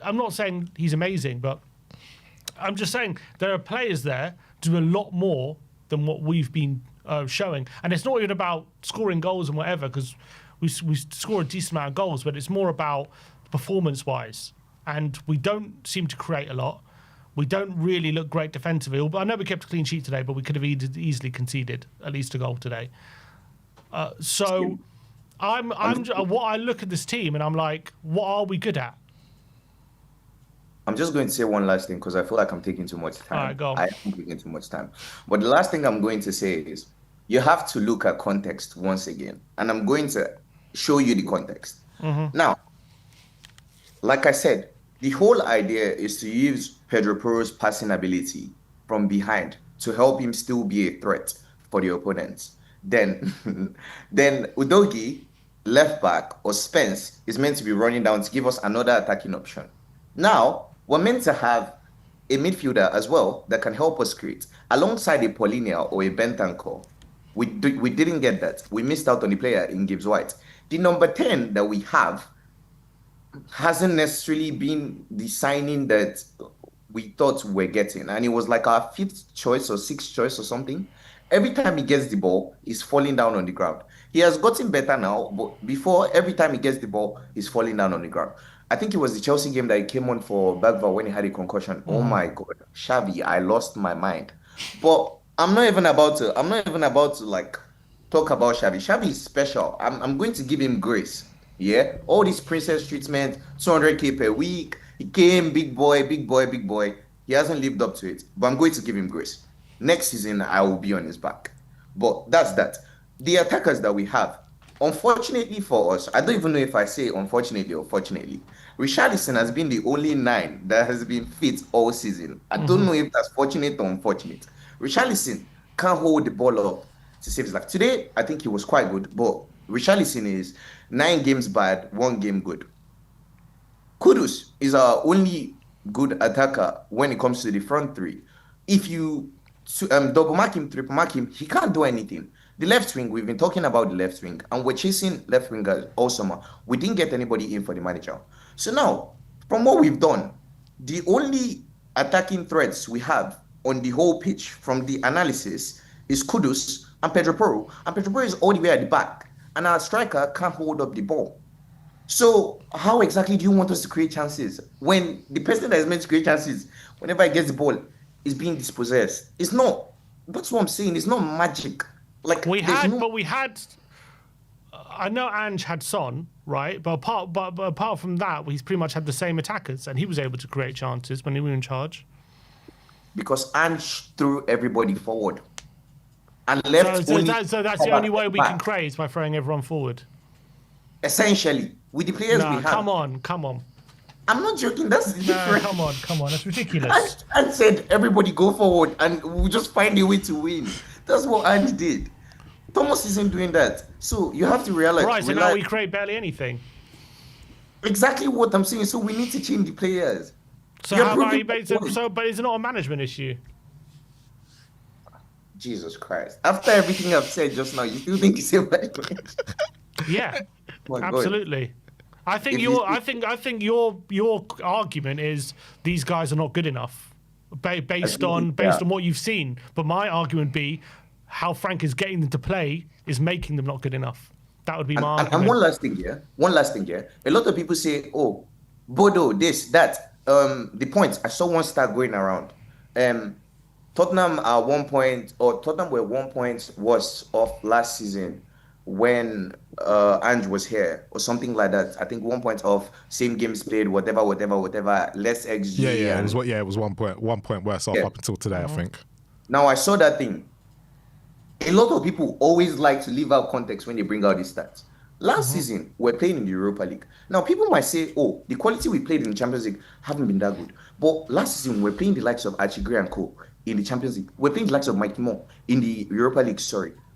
I'm not saying he's amazing, but I'm just saying there are players there to do a lot more than what we've been showing. And it's not even about scoring goals and whatever, because we score a decent amount of goals, but it's more about performance-wise. And we don't seem to create a lot. We don't really look great defensively. But I know we kept a clean sheet today, but we could have easily conceded at least a goal today. So what I look at this team and I'm like, what are we good at? I'm just going to say one last thing because I feel like I'm taking too much time. All right, go. I am taking too much time. But the last thing I'm going to say is you have to look at context once again. And I'm going to show you the context. Now, like I said, the whole idea is to use Pedro Porro's passing ability from behind to help him still be a threat for the opponents. Then Udogie, left back, or Spence is meant to be running down to give us another attacking option. Now, we're meant to have a midfielder as well that can help us create, alongside a Paulinho or a Bentancur. We didn't get that. We missed out on the player in Gibbs White. The number 10 that we have hasn't necessarily been the signing that we thought we were getting. And it was like our 5th choice or 6th choice or something. Every time he gets the ball, he's falling down on the ground. He has gotten better now, but before, every time he gets the ball, he's falling down on the ground. I think it was the Chelsea game that he came on for Bagva when he had a concussion. Oh my God, Xavi, I lost my mind. But I'm not even about to like talk about Xavi. Xavi is special. I'm going to give him grace. Yeah, all this princess treatment, 200k per week. He came, big boy. He hasn't lived up to it, but I'm going to give him grace. Next season, I will be on his back. But that's that. The attackers that we have, unfortunately for us, I don't even know if I say unfortunately or fortunately, Richarlison has been the only 9 that has been fit all season. I don't know if that's fortunate or unfortunate. Richarlison can't hold the ball up to save his life. Today, I think he was quite good, but Richarlison is 9 games bad, 1 game good. Kudus is our only good attacker when it comes to the front 3. If you double mark him, triple mark him, he can't do anything. The left wing, we've been talking about the left wing, and we're chasing left wingers all summer. We didn't get anybody in for the manager. So now, from what we've done, the only attacking threats we have on the whole pitch from the analysis is Kudus and Pedro Porro. And Pedro Porro is all the way at the back, and our striker can't hold up the ball. So how exactly do you want us to create chances when the person that is meant to create chances, whenever he gets the ball, is being dispossessed? It's not. That's what I'm saying. It's not magic. Like we had. I know Ange had Son, right? But apart from that, he's pretty much had the same attackers, and he was able to create chances when he was in charge. Because Ange threw everybody forward and left. So that's the only way we can create is by throwing everyone forward. Essentially, with the players we have. Come on. I'm not joking. That's different. Come on. That's ridiculous. Ange said everybody go forward, and we'll just find a way to win. That's what Ange did. Thomas isn't doing that. So you have to realize. Right, so now we create barely anything. Exactly what I'm saying. So we need to change the players. So but is it not a management issue? Jesus Christ. After everything I've said just now, you still think it's a management? Yeah. Absolutely. I think your argument is these guys are not good enough based on what you've seen. But my argument would be how Frank is getting them to play is making them not good enough. That would be my argument. And one last thing here. A lot of people say, oh, Bodo, this, that. The points, I saw one stat going around. Tottenham were 1 point worse off last season when Ange was here or something like that. I think 1 point off, same games played, whatever, less XG. Yeah, it was 1 point worse off up until today, I think. Now I saw that thing. A lot of people always like to leave out context when they bring out these stats. Last season, we're playing in the Europa League. Now, people might say, oh, the quality we played in the Champions League haven't been that good. But last season, we're playing the likes of Achigre and Co. in the Champions League. We're playing the likes of Mike Moore in the Europa League,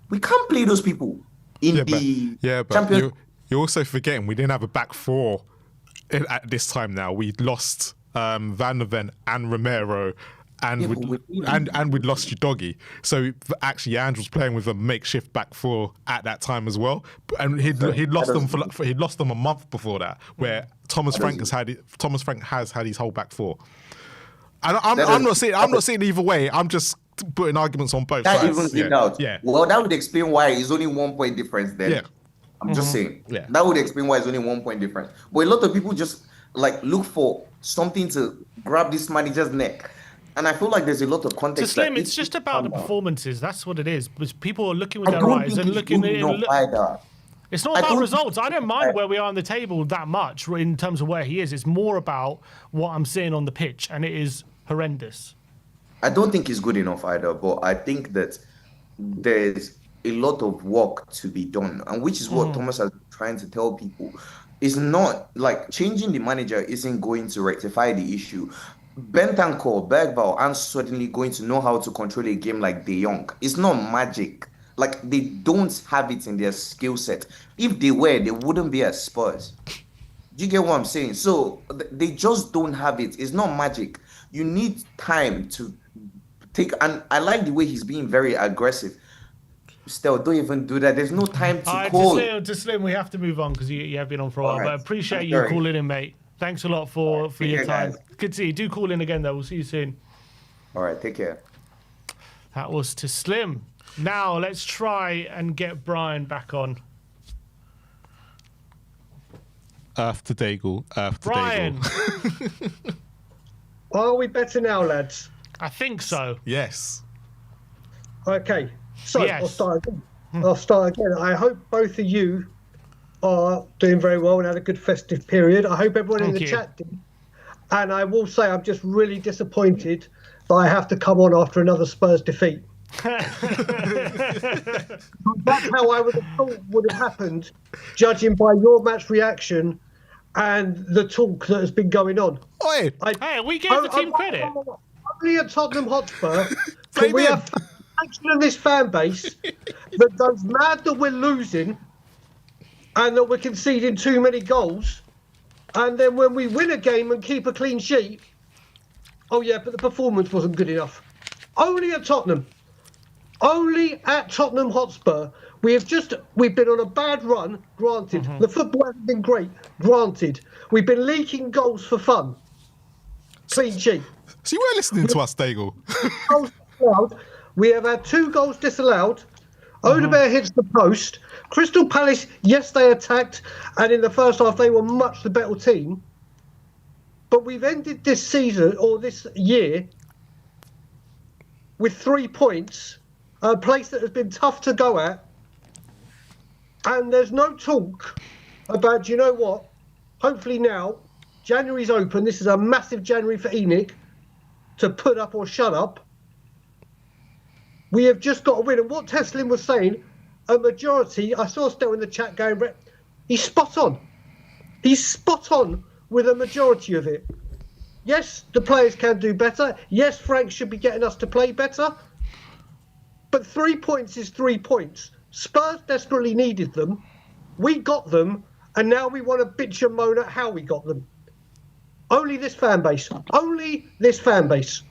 We can't play those people in the Champions League. You're also forgetting we didn't have a back 4 at this time now. We lost Van der Ven and Romero. And we'd lost Udogie. So actually, Ange was playing with a makeshift back 4 at that time as well. And he'd lost them a month before that, where Thomas Frank has had his whole back 4. And I'm not saying either way. I'm just putting arguments on both That sides. evens it out. Yeah. Well, that would explain why it's only 1 point difference then. Yeah. I'm just saying. Yeah. That would explain why it's only 1 point difference. But a lot of people just like look for something to grab this manager's neck. And I feel like there's a lot of To context. Slim, that it's just about the performances. That's what it is. Because people are looking with I their don't eyes think and it's looking. good enough either. It's not I about don't results. I don't mind I- where we are on the table that much in terms of where he is. It's more about what I'm seeing on the pitch, and it is horrendous. I don't think it's good enough either, but I think that there's a lot of work to be done, and which is what Thomas has been trying to tell people. It's not like changing the manager isn't going to rectify the issue. Bentancur, Bergvall aren't suddenly going to know how to control a game like De Jong. It's not magic. Like they don't have it in their skill set. If they were, they wouldn't be at Spurs. Do you get what I'm saying? So they just don't have it. It's not magic. You need time to take. And I like the way he's being very aggressive. Still, don't even do that. There's no time to call. To Slim, we have to move on because you have been on for a while. All right. But I appreciate I'm you sorry. calling in, mate. Thanks a lot for your care, time. guys. Good to see you. Do call in again, though. We'll see you soon. All right, take care. That was to Slim. Now let's try and get Brian back on. Earth to Daigle. Earth to Brian, Daigle. Are we better now, lads? I think so. Yes. Okay, so Yes. I'll start again. I hope both of you are doing very well and had a good festive period. I hope everyone in Thank the you. chat did. And I will say I'm just really disappointed that I have to come on after another Spurs defeat. That's how I would have thought would have happened, judging by your match reaction and the talk that has been going on. Oi! Hey, we gave the team credit. Only at Tottenham Hotspur, Blame but we him. have faction in this fan base that goes mad that we're losing and that we're conceding too many goals. And then when we win a game and keep a clean sheet, oh yeah, but the performance wasn't good enough. Only at Tottenham. Only at Tottenham Hotspur. We've been on a bad run, granted. The football hasn't been great, granted. We've been leaking goals for fun. Clean sheet. So you weren't listening to us, Daigle. Goals disallowed. We have had 2 goals disallowed. Odegaard hits the post. Crystal Palace, yes, they attacked, and in the first half they were much the better team. But we've ended this season, or this year, with 3 points, a place that has been tough to go at, and there's no talk about, do you know what, hopefully now, January's open, this is a massive January for Enoch, to put up or shut up. We have just got to win. And what Teslin was saying, a majority, I saw still in the chat going, he's spot on. He's spot on with a majority of it. Yes, the players can do better. Yes, Frank should be getting us to play better. But 3 points is 3 points. Spurs desperately needed them. We got them. And now we want to bitch and moan at how we got them. Only this fan base. Only this fan base.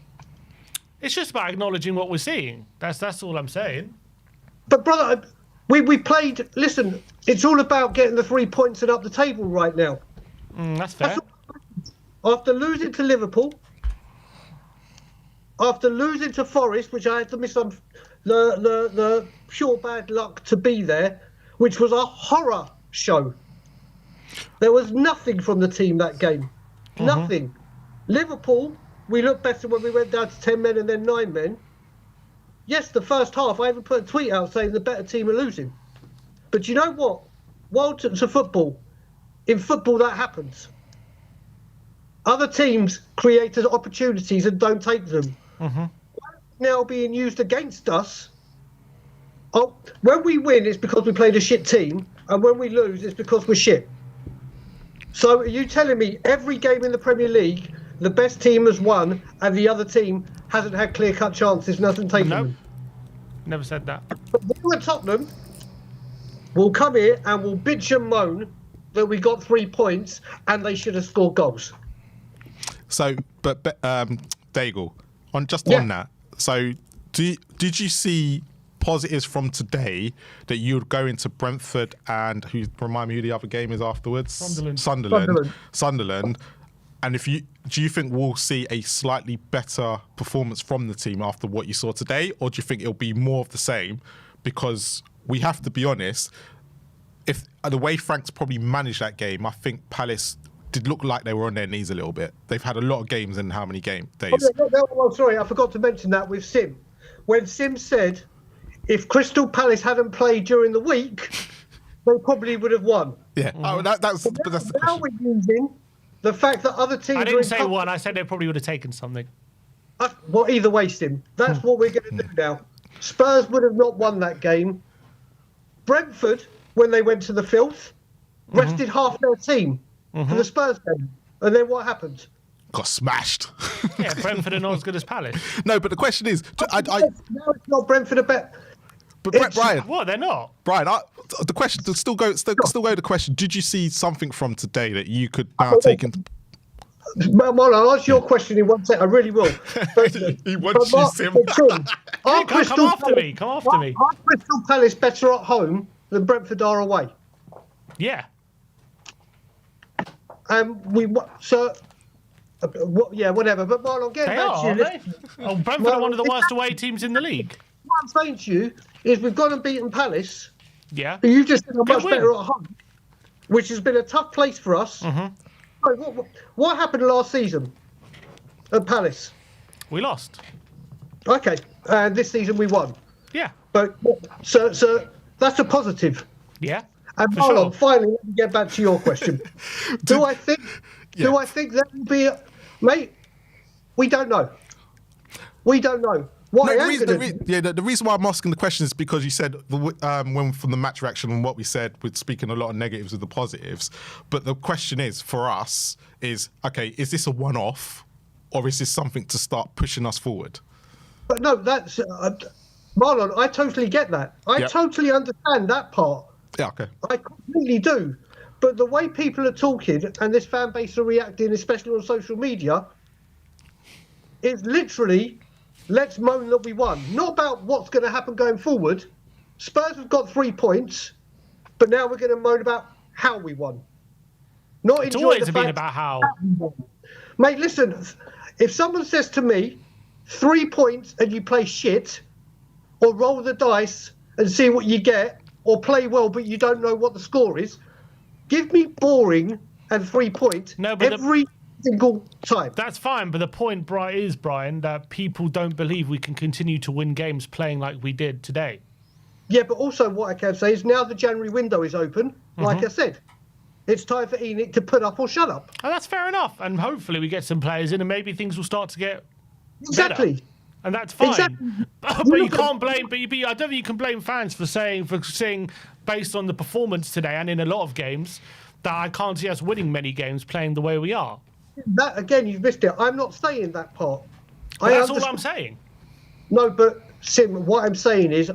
It's just about acknowledging what we're seeing. That's all I'm saying. But brother, we played. Listen, it's all about getting the 3 points and up the table right now. That's fair. After losing to Liverpool, after losing to Forest, which I had to miss the pure bad luck to be there, which was a horror show. There was nothing from the team that game. Nothing. Liverpool, we looked better when we went down to 10 men and then 9 men. Yes, the first half, I even put a tweet out saying the better team are losing. But you know what? World to football. In football, that happens. Other teams create opportunities and don't take them. Now being used against us. Oh, when we win, it's because we played a shit team. And when we lose, it's because we're shit. So are you telling me every game in the Premier League, the best team has won and the other team hasn't had clear-cut chances and hasn't taken them? Never said that. But we at Tottenham will come here and will bitch and moan that we got 3 points and they should have scored goals. So, but Daigle, on that. So, did you see positives from today that you would go into Brentford and remind me who the other game is afterwards? Sunderland. Sunderland, And do you think we'll see a slightly better performance from the team after what you saw today, or do you think it'll be more of the same? Because we have to be honest, if the way Frank's probably managed that game, I think Palace did look like they were on their knees a little bit. They've had a lot of games in how many days? Sorry, I forgot to mention that with Sim. When Sim said if Crystal Palace hadn't played during the week, they probably would have won. Yeah. Oh, that's the now question. we're using the fact that other teams. I didn't say one. I said they probably would have taken something. Well, either way, Sim, that's what we're going to do now. Spurs would have not won that game. Brentford, when they went to the filth, rested half their team for the Spurs game. And then what happened? Got smashed. Yeah, Brentford are not as good as Palace. No, but the question is, Now it's not Brentford a bet. but Brian, What? They're not. Brian, the question still go to the question. Did you see something from today that you could now take into? Well, I'll answer your question in 1 second. I really will. He wants you, Sim. Come after me. Come after me. Are Crystal Palace better at home than Brentford are away? Yeah. Yeah, whatever. But Marlon, getting They back are, to you. aren't they? Oh, Brentford are one of the worst away teams in the league. What I'm saying to you is we've gone and beaten Palace. Yeah. But you just think are much win. better at home, which has been a tough place for us. What happened last season at Palace? We lost. Okay, and this season we won. Yeah. But so that's a positive. Yeah. And For Marlon, sure. finally, let me get back to your question. Do I think that will be mate? We don't know. We don't know. The reason why I'm asking the question is because you said when from the match reaction and what we said, we're speaking a lot of negatives with the positives. But the question is for us is is this a one-off, or is this something to start pushing us forward? But no, that's Marlon. I totally get that. I totally understand that part. Yeah. Okay. I completely do. But the way people are talking and this fan base are reacting, especially on social media, is literally, let's moan that we won. Not about what's going to happen going forward. Spurs have got 3 points, but now we're going to moan about how we won. It's always been about how. Mate, listen, if someone says to me, 3 points and you play shit, or roll the dice and see what you get, or play well but you don't know what the score is, give me boring and 3 points every single time. That's fine, but the point, Brian, that people don't believe we can continue to win games playing like we did today. Yeah, but also what I can say is now the January window is open, like I said. It's time for Enoch to put up or shut up. And that's fair enough. And hopefully we get some players in and maybe things will start to get Exactly. better. And that's fine. Exactly. But you can't blame. But I don't think you can blame fans for saying based on the performance today and in a lot of games that I can't see us winning many games playing the way we are. That again, you've missed it. I'm not saying that part. That's all I'm saying. No, but Sim, what I'm saying is,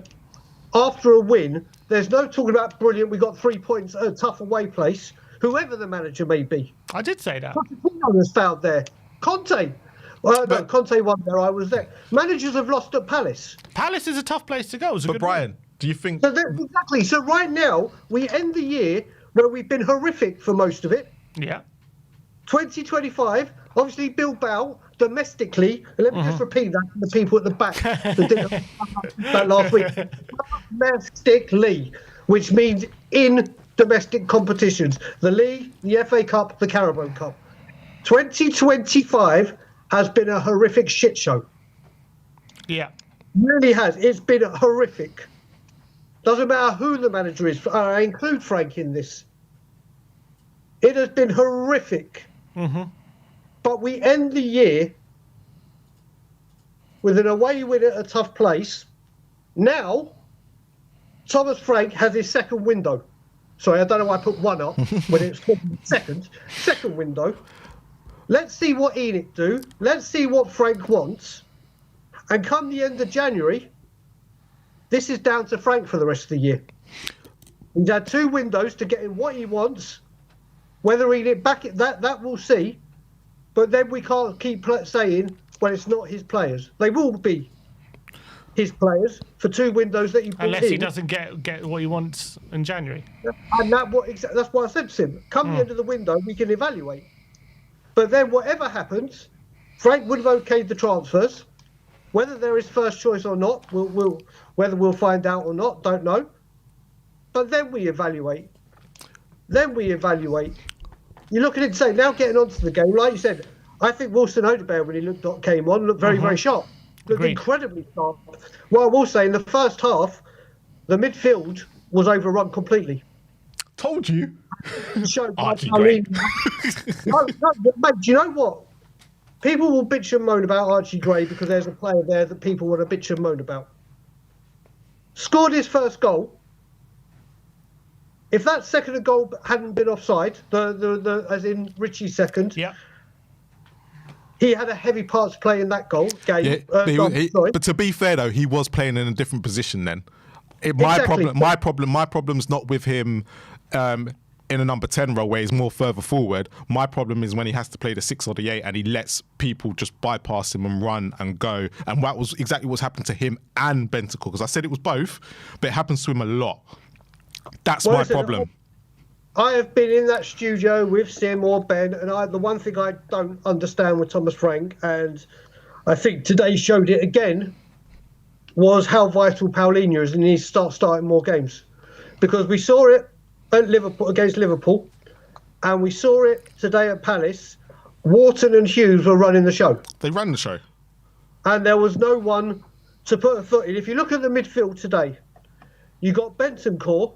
after a win, there's no talking about brilliant. We got 3 points at a tough away place. Whoever the manager may be. I did say that. Pochettino was fouled there. Conte. Well, no, Conte won there. I was there. Managers have lost at Palace. Palace is a tough place to go. But Brian, do you think? So exactly. So right now we end the year where we've been horrific for most of it. Yeah. 2025, obviously Bilbao domestically. And let me just repeat that for the people at the back that didn't that last week. Domestically, which means in domestic competitions, the league, the FA Cup, the Carabao Cup. 2025 has been a horrific shit show. Yeah. Really has. It's been horrific. Doesn't matter who the manager is. I include Frank in this. It has been horrific. But we end the year with an away win at a tough place. Now, Thomas Frank has his second window. Sorry, I don't know why I put one up when it's second window. Let's see what Enoch do. Let's see what Frank wants. And come the end of January, this is down to Frank for the rest of the year. He's had 2 windows to get him what he wants. Whether Enoch back it, that we'll see. But then we can't keep saying, well, it's not his players. They will be his players for 2 windows that he brought Unless he doesn't get what he wants in January. And that's what I said to him. Come the end of the window, we can evaluate. But then whatever happens, Frank would have okayed the transfers. Whether they're his first choice or not, whether we'll find out or not, don't know. But then we evaluate. You look at it and say, now getting onto the game, like you said, I think Wilson Odegaard, when he came on, looked very, very sharp. Looked Agreed. incredibly sharp. What I will say, in the first half, the midfield was overrun completely. Told you. Archie Gray. No, mate, do you know what? People will bitch and moan about Archie Gray because there's a player there that people want to bitch and moan about. Scored his first goal. If that second goal hadn't been offside, as in Richie's second, Yeah. he had a heavy part to play in that game. But to be fair though, he was playing in a different position then. My problem's not with him in a number 10 role where he's more further forward. My problem is when he has to play the 6 or the 8 and he lets people just bypass him and run and go. And that was exactly what's happened to him and Bentancur, because I said it was both, but it happens to him a lot. That's my problem. I have been in that studio with Sim or Ben, and the one thing I don't understand with Thomas Frank, and I think today showed it again, was how vital Paulinho is, and he needs to starting more games. Because we saw it at Liverpool against Liverpool, and we saw it today at Palace. Wharton and Hughes were running the show. They ran the show. And there was no one to put a foot in. If you look at the midfield today, you got Bentancur,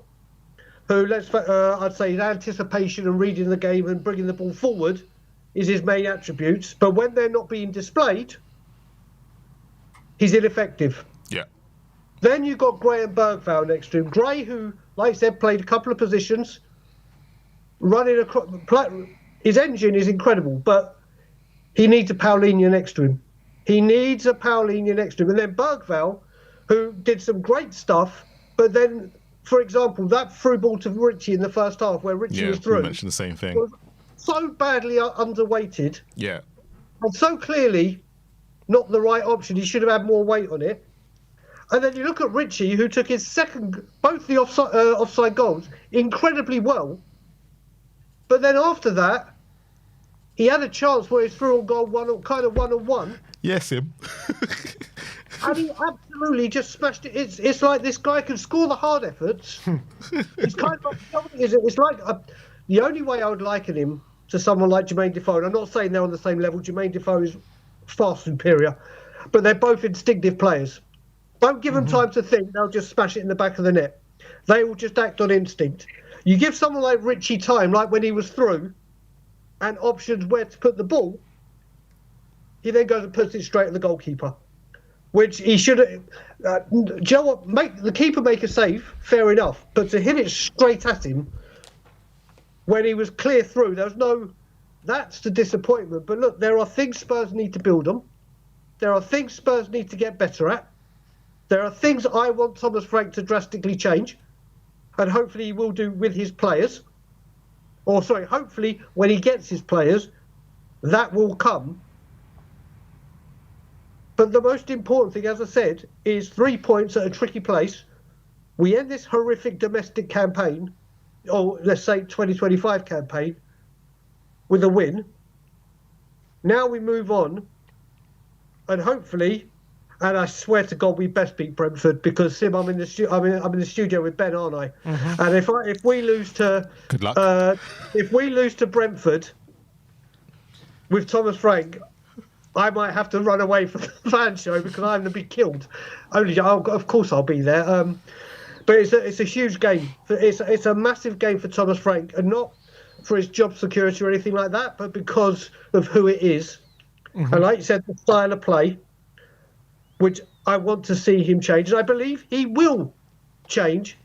who, I'd say his anticipation and reading the game and bringing the ball forward is his main attributes. But when they're not being displayed, he's ineffective. Yeah. Then you've got Gray and Bergvall next to him. Gray, who, like I said, played a couple of positions, running across. His engine is incredible, but he needs a Paulinho next to him. And then Bergvall, who did some great stuff, but then, for example, that through ball to Richie in the first half where Richie was through. You mentioned the same thing. Was so badly underweighted. Yeah. And so clearly not the right option. He should have had more weight on it. And then you look at Richie, who took his both the offside goals incredibly well. But then after that, he had a chance where he threw a goal one-on-one. Yes, him. And he absolutely just smashed it. It's like this guy can score the hard efforts. It's kind of it's like the only way I would liken him to someone like Jermaine Defoe. And I'm not saying they're on the same level. Jermaine Defoe is far superior, but they're both instinctive players. Don't give them time to think; they'll just smash it in the back of the net. They will just act on instinct. You give someone like Richie time, like when he was through, and options where to put the ball, he then goes and puts it straight at the goalkeeper. Which he should have. Do you know what? Make the keeper make a save, fair enough. But to hit it straight at him when he was clear through, there was no. That's the disappointment. But look, there are things Spurs need to build on. There are things Spurs need to get better at. There are things I want Thomas Frank to drastically change, and hopefully he will do with his players. Or sorry, hopefully when he gets his players, that will come. But the most important thing, as I said, is 3 points at a tricky place. We end this horrific domestic campaign, or let's say 2025 campaign, with a win. Now we move on, and hopefully, and I swear to God, we best beat Brentford because Sim, I'm in the studio with Ben, aren't I? Mm-hmm. And if we lose to good luck. If we lose to Brentford with Thomas Frank, I might have to run away from the fan show because I'm going to be killed. Of course I'll be there. But it's a huge game. It's a massive game for Thomas Frank, and not for his job security or anything like that, but because of who it is. Mm-hmm. And like you said, the style of play, which I want to see him change. And I believe he will change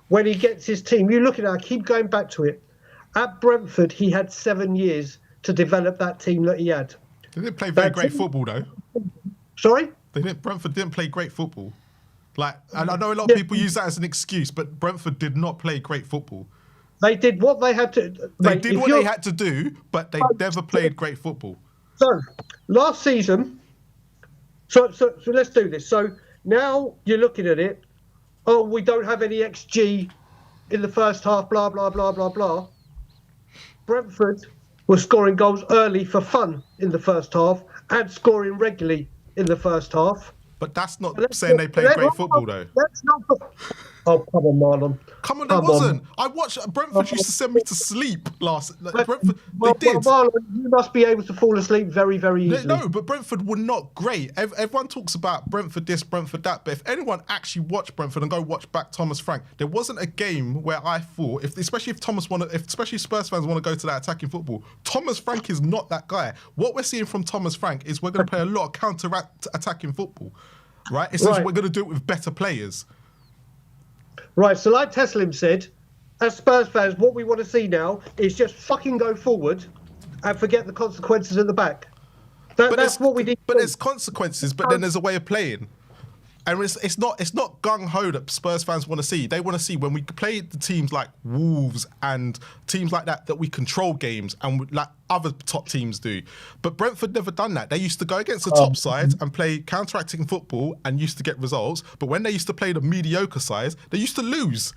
when he gets his team. You look at it, I keep going back to it. At Brentford, he had 7 years to develop that team that he had. They didn't play very great football, though. Sorry? Brentford didn't play great football. And I know a lot of people use that as an excuse, but Brentford did not play great football. They did what they had to. They did what they had to do, but they never played great football. So, last season. So let's do this. So now you're looking at it. Oh, we don't have any XG in the first half. Blah blah blah blah blah. Brentford was scoring goals early for fun in the first half and scoring regularly in the first half. But that's not saying they played great football, though. That's not. Oh, come on, Marlon. Come on, there wasn't. I watched Brentford used to send me to sleep last. Brentford, they did. Marlon, you must be able to fall asleep very, very easily. No, but Brentford were not great. Everyone talks about Brentford this, Brentford that, but if anyone actually watched Brentford and go watch back Thomas Frank, there wasn't a game where I thought, especially Spurs fans want to go to that attacking football, Thomas Frank is not that guy. What we're seeing from Thomas Frank is we're going to play a lot of counter-attacking football, right? It's just we're going to do it with better players. Right, so like Teslim said, as Spurs fans, what we want to see now is just fucking go forward and forget the consequences at the back. That's what we need. But there's consequences, but then there's a way of playing. And it's not gung-ho that Spurs fans want to see. They want to see when we play the teams like Wolves and teams like that we control games and like other top teams do. But Brentford never done that. They used to go against the top sides and play counter-acting football and used to get results. But when they used to play the mediocre sides, they used to lose.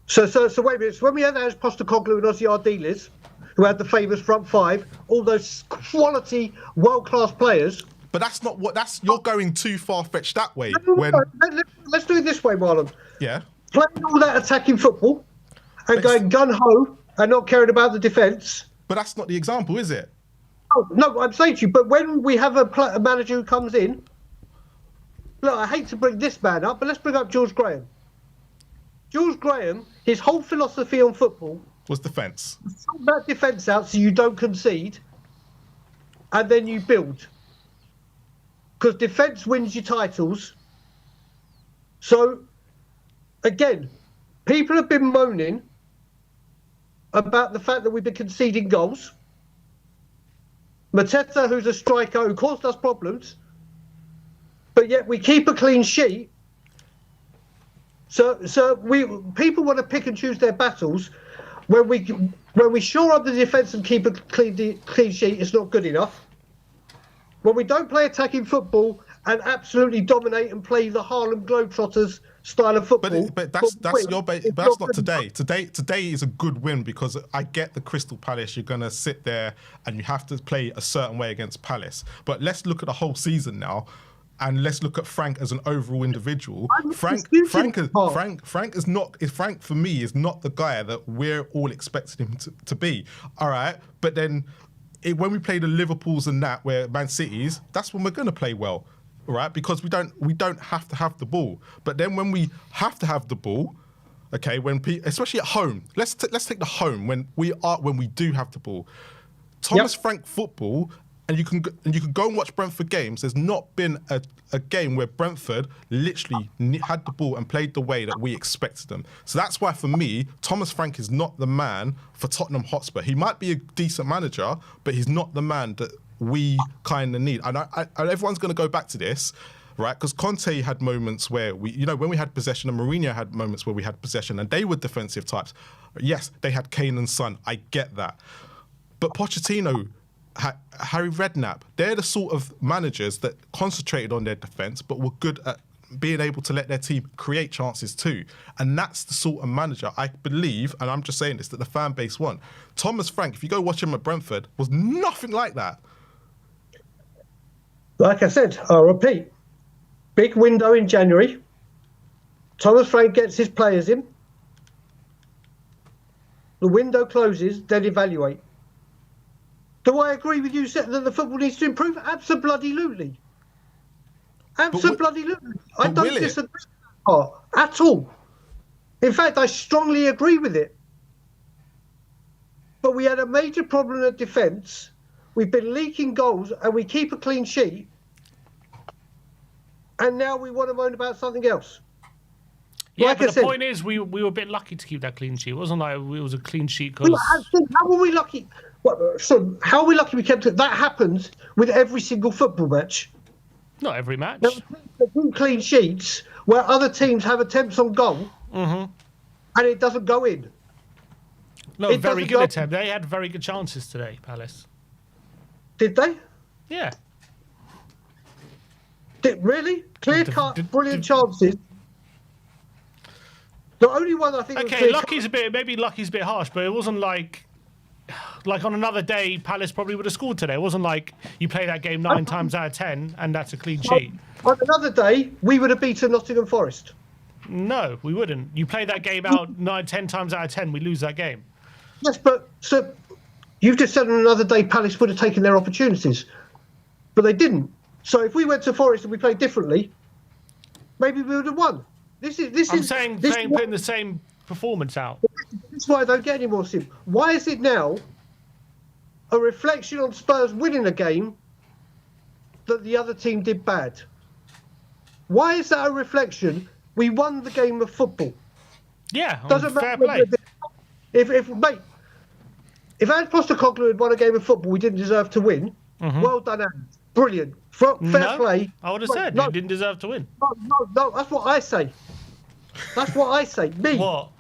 So wait a minute. So when we had Ange Postecoglou and Ossie Ardiles, who had the famous front five, all those quality world-class players. But you're going too far-fetched that way. Let's do it this way, Marlon. Yeah. Playing all that attacking football and going gun-ho and not caring about the defence. But that's not the example, is it? Oh, no, I'm saying to you, but when we have a manager who comes in, look, I hate to bring this man up, but let's bring up George Graham. George Graham, his whole philosophy on football was defence. Sort that defence out so you don't concede, and then you build. Because defence wins you titles. So, again, people have been moaning about the fact that we've been conceding goals. Mateta, who's a striker, who caused us problems, but yet we keep a clean sheet. So people want to pick and choose their battles. When we shore up the defence and keep a clean sheet, it's not good enough. When we don't play attacking football and absolutely dominate and play the Harlem Globetrotters style of football, but that's not today. Today is a good win because I get the Crystal Palace. You're gonna sit there and you have to play a certain way against Palace. But let's look at the whole season now, and let's look at Frank as an overall individual. Frank for me is not the guy that we're all expecting him to be. All right, but then. When we play the Liverpools and that, where Man City's, that's when we're going to play well, right? Because we don't have to have the ball. But then when we have to have the ball, okay, especially at home, let's take the home when we do have the ball. Thomas Frank football, and you can go and watch Brentford games. There's not been a game where Brentford literally had the ball and played the way that we expected them. So that's why, for me, Thomas Frank is not the man for Tottenham Hotspur. He might be a decent manager, but he's not the man that we kind of need. And everyone's going to go back to this, right? Because Conte had moments where when we had possession, and Mourinho had moments where we had possession, and they were defensive types. Yes, they had Kane and Son. I get that. But Pochettino, Harry Redknapp, they're the sort of managers that concentrated on their defence but were good at being able to let their team create chances too. And that's the sort of manager I believe, and I'm just saying this, that the fan base want. Thomas Frank, if you go watch him at Brentford, was nothing like that. Like I said, I'll repeat. Big window in January. Thomas Frank gets his players in. The window closes, then evaluate. Do I agree with you that the football needs to improve? Absolutely. Absolutely. I don't disagree with that part at all. In fact, I strongly agree with it. But we had a major problem at defence. We've been leaking goals and we keep a clean sheet. And now we want to moan about something else. Yeah, like but the point is, we were a bit lucky to keep that clean sheet. It wasn't like it was a clean sheet because... How were we lucky? So how are we lucky we kept it? That happens with every single football match. Not every match. There are clean sheets where other teams have attempts on goal and it doesn't go in. No, very good attempt. They had very good chances today, Palace. Did they? Yeah. Really? Clear-cut, brilliant chances. The only one I think... Okay, maybe lucky's a bit harsh, but it wasn't like... like on another day, Palace probably would have scored today. It wasn't like you play that game 9 times out of 10 and that's a clean sheet. On another day, we would have beaten Nottingham Forest. No, we wouldn't. You play that game out 9, 10 times out of 10, we lose that game. Yes, but so you've just said on another day Palace would have taken their opportunities, but they didn't. So if we went to Forest and we played differently, maybe we would have won. I'm saying putting the same performance out. That's why I don't get any more sim. Why is it now a reflection on Spurs winning a game that the other team did bad? Why is that a reflection? We won the game of football. Yeah, Doesn't fair matter play. If Ange Postecoglou had won a game of football we didn't deserve to win, well done, Ange. Brilliant. Fair play. I would have said no, you didn't deserve to win. No, that's what I say. That's what I say. Me. What?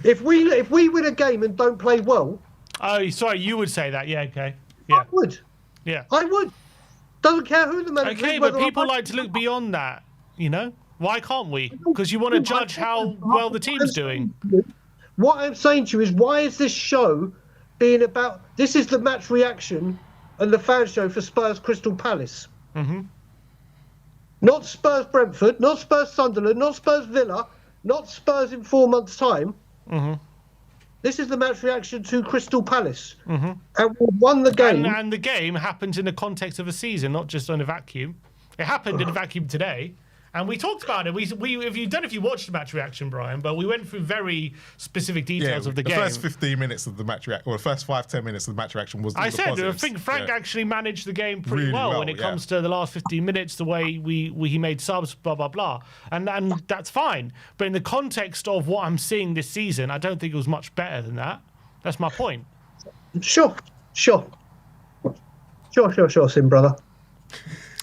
If we win a game and don't play well, Oh, sorry, you would say that. Yeah, okay. Yeah, I would. yeah. I would. Doesn't care who the manager Okay, is. but whether people I- like to look beyond that, you know? Why can't we? Because you want to judge how well the team's doing. What I'm saying to you is, why is this show being about? This is the match reaction and the fan show for Spurs Crystal Palace. Not Spurs Brentford, not Spurs Sunderland, not Spurs Villa, not Spurs in 4 months' time. This is the match reaction to Crystal Palace. And we won the game. And the game happens in the context of a season, not just on a vacuum. It happened in a vacuum today. And we talked about it. If you watched the match reaction, Brian, but we went through very specific details of the game. The first 15 minutes of the match reaction, or the first 5-10 minutes of the match reaction was. I the said, I positives. think Frank actually managed the game pretty Really well, when it yeah. comes to the last 15 minutes, the way he made subs, blah, blah, blah. And that's fine. But in the context of what I'm seeing this season, I don't think it was much better than that. That's my point. Sure, Sim, brother.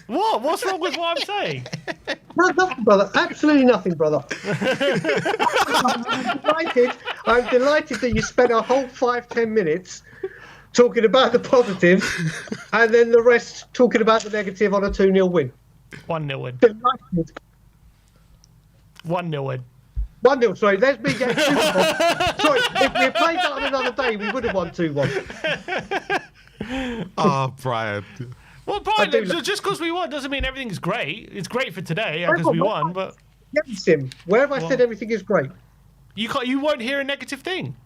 What? What's wrong with what I'm saying? No, nothing, brother. Absolutely nothing, brother. I'm delighted that you spent a whole 5-10 minutes talking about the positives and then the rest talking about the negative on a 2-0 win. 1-0 win. Delighted. 1-0 win. 1-0, sorry. There's me getting 2-1. Sorry, if we had played that on another day, we would have won 2-1. Oh, Brian. Well, Brian, just because we won doesn't mean everything's great. It's great for today because we won, but Yes, Sim. Where have I said everything is great? you won't hear a negative thing.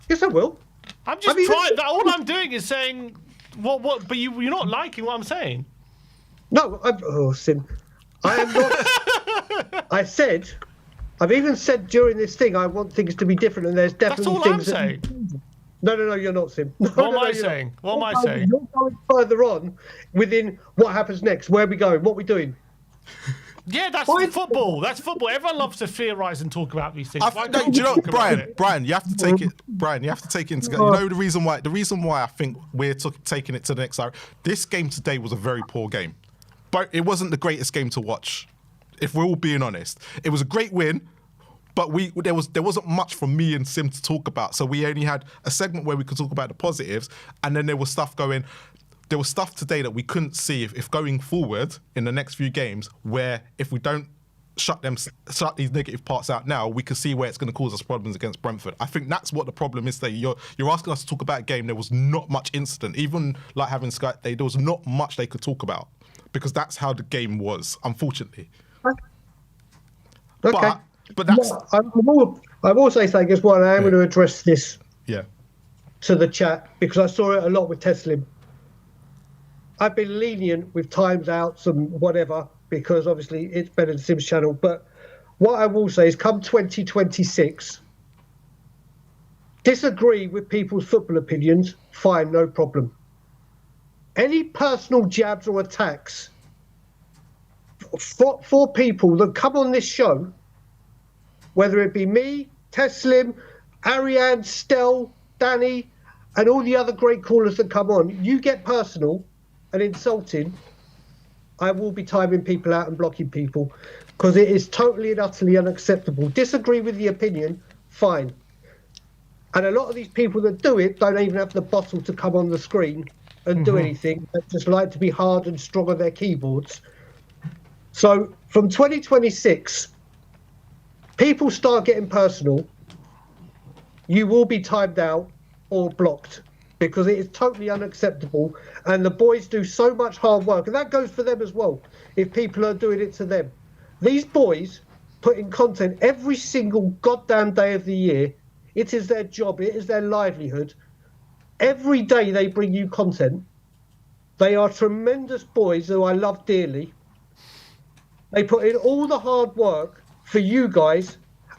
Yes, I will. I'm just I mean, trying. All I'm doing is saying what. But you're not liking what I'm saying. No, Sim. I am not. I've even said during this thing, I want things to be different, and there's That's definitely all things. I'm saying. No, you're not, Sim. No, What am I you're not. saying? What am I saying? You're going further on within what happens next. Where are we going? What are we doing? Yeah, that's Fine. football. That's football. Everyone loves to theorize and talk about these things. Why No, can't do you we know, talk about Brian? it? Brian, you have to take it. Brian, you have to take it into. You know the reason why. The reason why I think we're taking it to the next level. This game today was a very poor game, but it wasn't the greatest game to watch. If we're all being honest, it was a great win, but there wasn't much from me and Sim to talk about. So we only had a segment where we could talk about the positives, and then there was stuff going. There was stuff today that we couldn't see if going forward in the next few games, where if we don't shut these negative parts out now, we can see where it's going to cause us problems against Brentford. I think that's what the problem is today. You're asking us to talk about a game. There was not much incident. Even like having Sky, there was not much they could talk about because that's how the game was, unfortunately. Okay. But that's I will say something as well. I am going to address this yeah. to the chat because I saw it a lot with Teslim. I've been lenient with times outs and whatever because obviously it's better than Sim's channel. But what I will say is come 2026, disagree with people's football opinions, fine, no problem. Any personal jabs or attacks for people that come on this show, whether it be me, Teslim, Ariane, Stel, Danny, and all the other great callers that come on, you get personal and insulting, I will be timing people out and blocking people because it is totally and utterly unacceptable. Disagree with the opinion, fine. And a lot of these people that do it don't even have the bottle to come on the screen and do anything. They just like to be hard and strong on their keyboards. So from 2026, people start getting personal, you will be timed out or blocked, because it is totally unacceptable. And the boys do so much hard work, and that goes for them as well, if people are doing it to them. These boys put in content every single goddamn day of the year. It is their job. It is their livelihood. Every day they bring you content. They are tremendous boys who I love dearly. They put in all the hard work for you guys,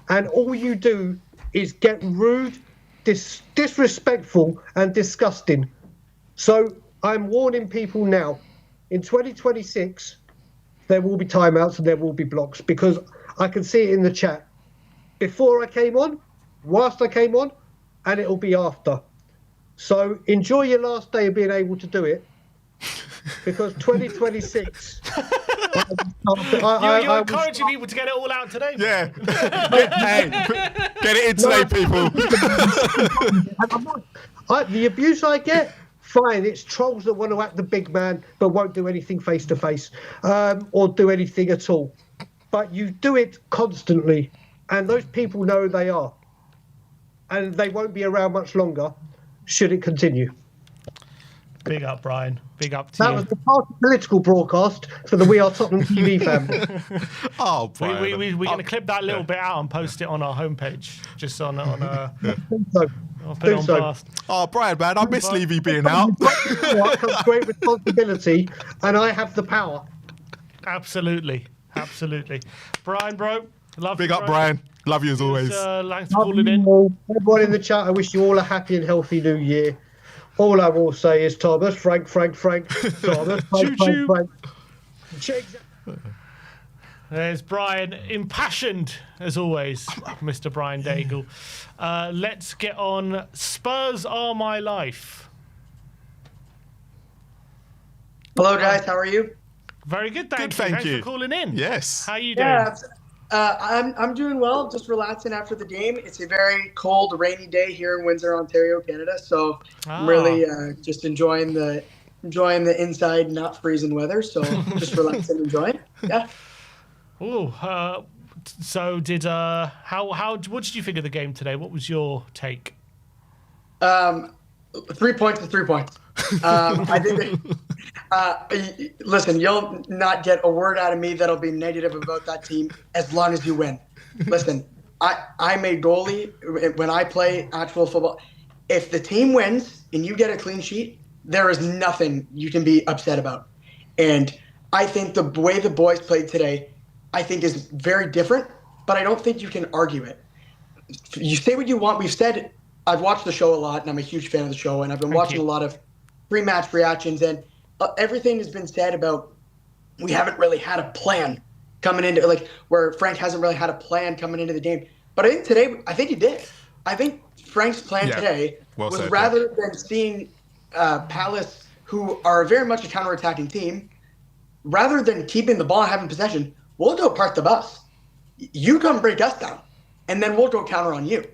and all you do is get rude, disrespectful, and disgusting. So I'm warning people now. In 2026, there will be timeouts and there will be blocks, because I can see it in the chat. Before I came on, whilst I came on, and it'll be after. So enjoy your last day of being able to do it, because 2026. You're encouraging people to get it all out today. Yeah. Get it in today, people. The abuse I get, fine. It's trolls that want to act the big man but won't do anything face to face, or do anything at all. But you do it constantly, and those people know who they are, and they won't be around much longer should it continue. Big up, Brian. Big up to That you. was the party political broadcast for the We Are Tottenham TV family. Oh, Brian. We're going to clip that little bit out and post it on our homepage. Just on So, I'll put it on blast. Oh, Brian, man, I miss Levy being out. comes great responsibility, and I have the power. Absolutely. Absolutely. Brian, bro. Love Big you, up, bro. Brian. Love you as always. Thanks for calling in. Everyone in the chat, I wish you all a happy and healthy new year. All I will say is Thomas, Frank, Thomas, Frank. There's Brian, impassioned as always, Mr. Brian Daigle. Let's get on. Spurs are my life. Hello, guys. How are you? Very good, thank you. Thank Thanks you. for calling in. Yes. How you doing? Yeah, I'm doing well. Just relaxing after the game. It's a very cold, rainy day here in Windsor, Ontario, Canada. So I'm really just enjoying the inside, not freezing weather. So just relaxing, and enjoying. Yeah. Oh, so did what did you think of the game today? What was your take? 3 points to 3 points. I think. Listen, you'll not get a word out of me that'll be negative about that team as long as you win. Listen, I'm a goalie when I play actual football. If the team wins and you get a clean sheet, there is nothing you can be upset about. And I think the way the boys played today, I think is very different, but I don't think you can argue it. You say what you want. I've watched the show a lot, and I'm a huge fan of the show, and I've been watching a lot of pre-match reactions, and everything has been said about we haven't really had a plan coming into, like, where Frank hasn't really had a plan coming into the game. But I think today, he did. I think Frank's plan today was rather than seeing Palace, who are very much a counter-attacking team, rather than keeping the ball and having possession, we'll go park the bus. You come break us down, and then we'll go counter on you.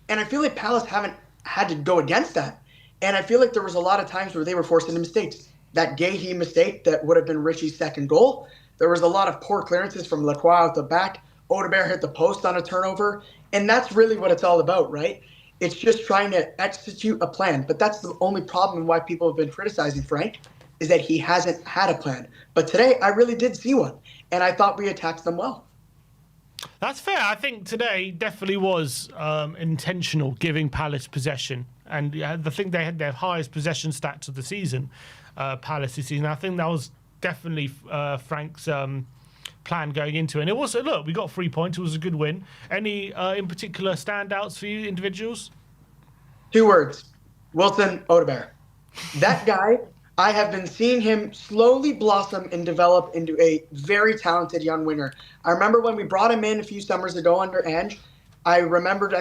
And I feel like Palace haven't had to go against that. And I feel like there was a lot of times where they were forced into mistakes. That Gahey mistake that would have been Richie's second goal. There was a lot of poor clearances from Lacroix out the back. Odegaard hit the post on a turnover. And that's really what it's all about, right? It's just trying to execute a plan. But that's the only problem why people have been criticizing Frank, is that he hasn't had a plan. But today, I really did see one. And I thought we attacked them well. That's fair. I think today definitely was intentional, giving Palace possession. And I think they had their highest possession stats of the season, Palace this season. I think that was definitely Frank's plan going into it. And it was, look, we got 3 points. It was a good win. Any in particular standouts for you, individuals? 2 words. Wilson Odegaard. That guy, I have been seeing him slowly blossom and develop into a very talented young winger. I remember when we brought him in a few summers ago under Ange, I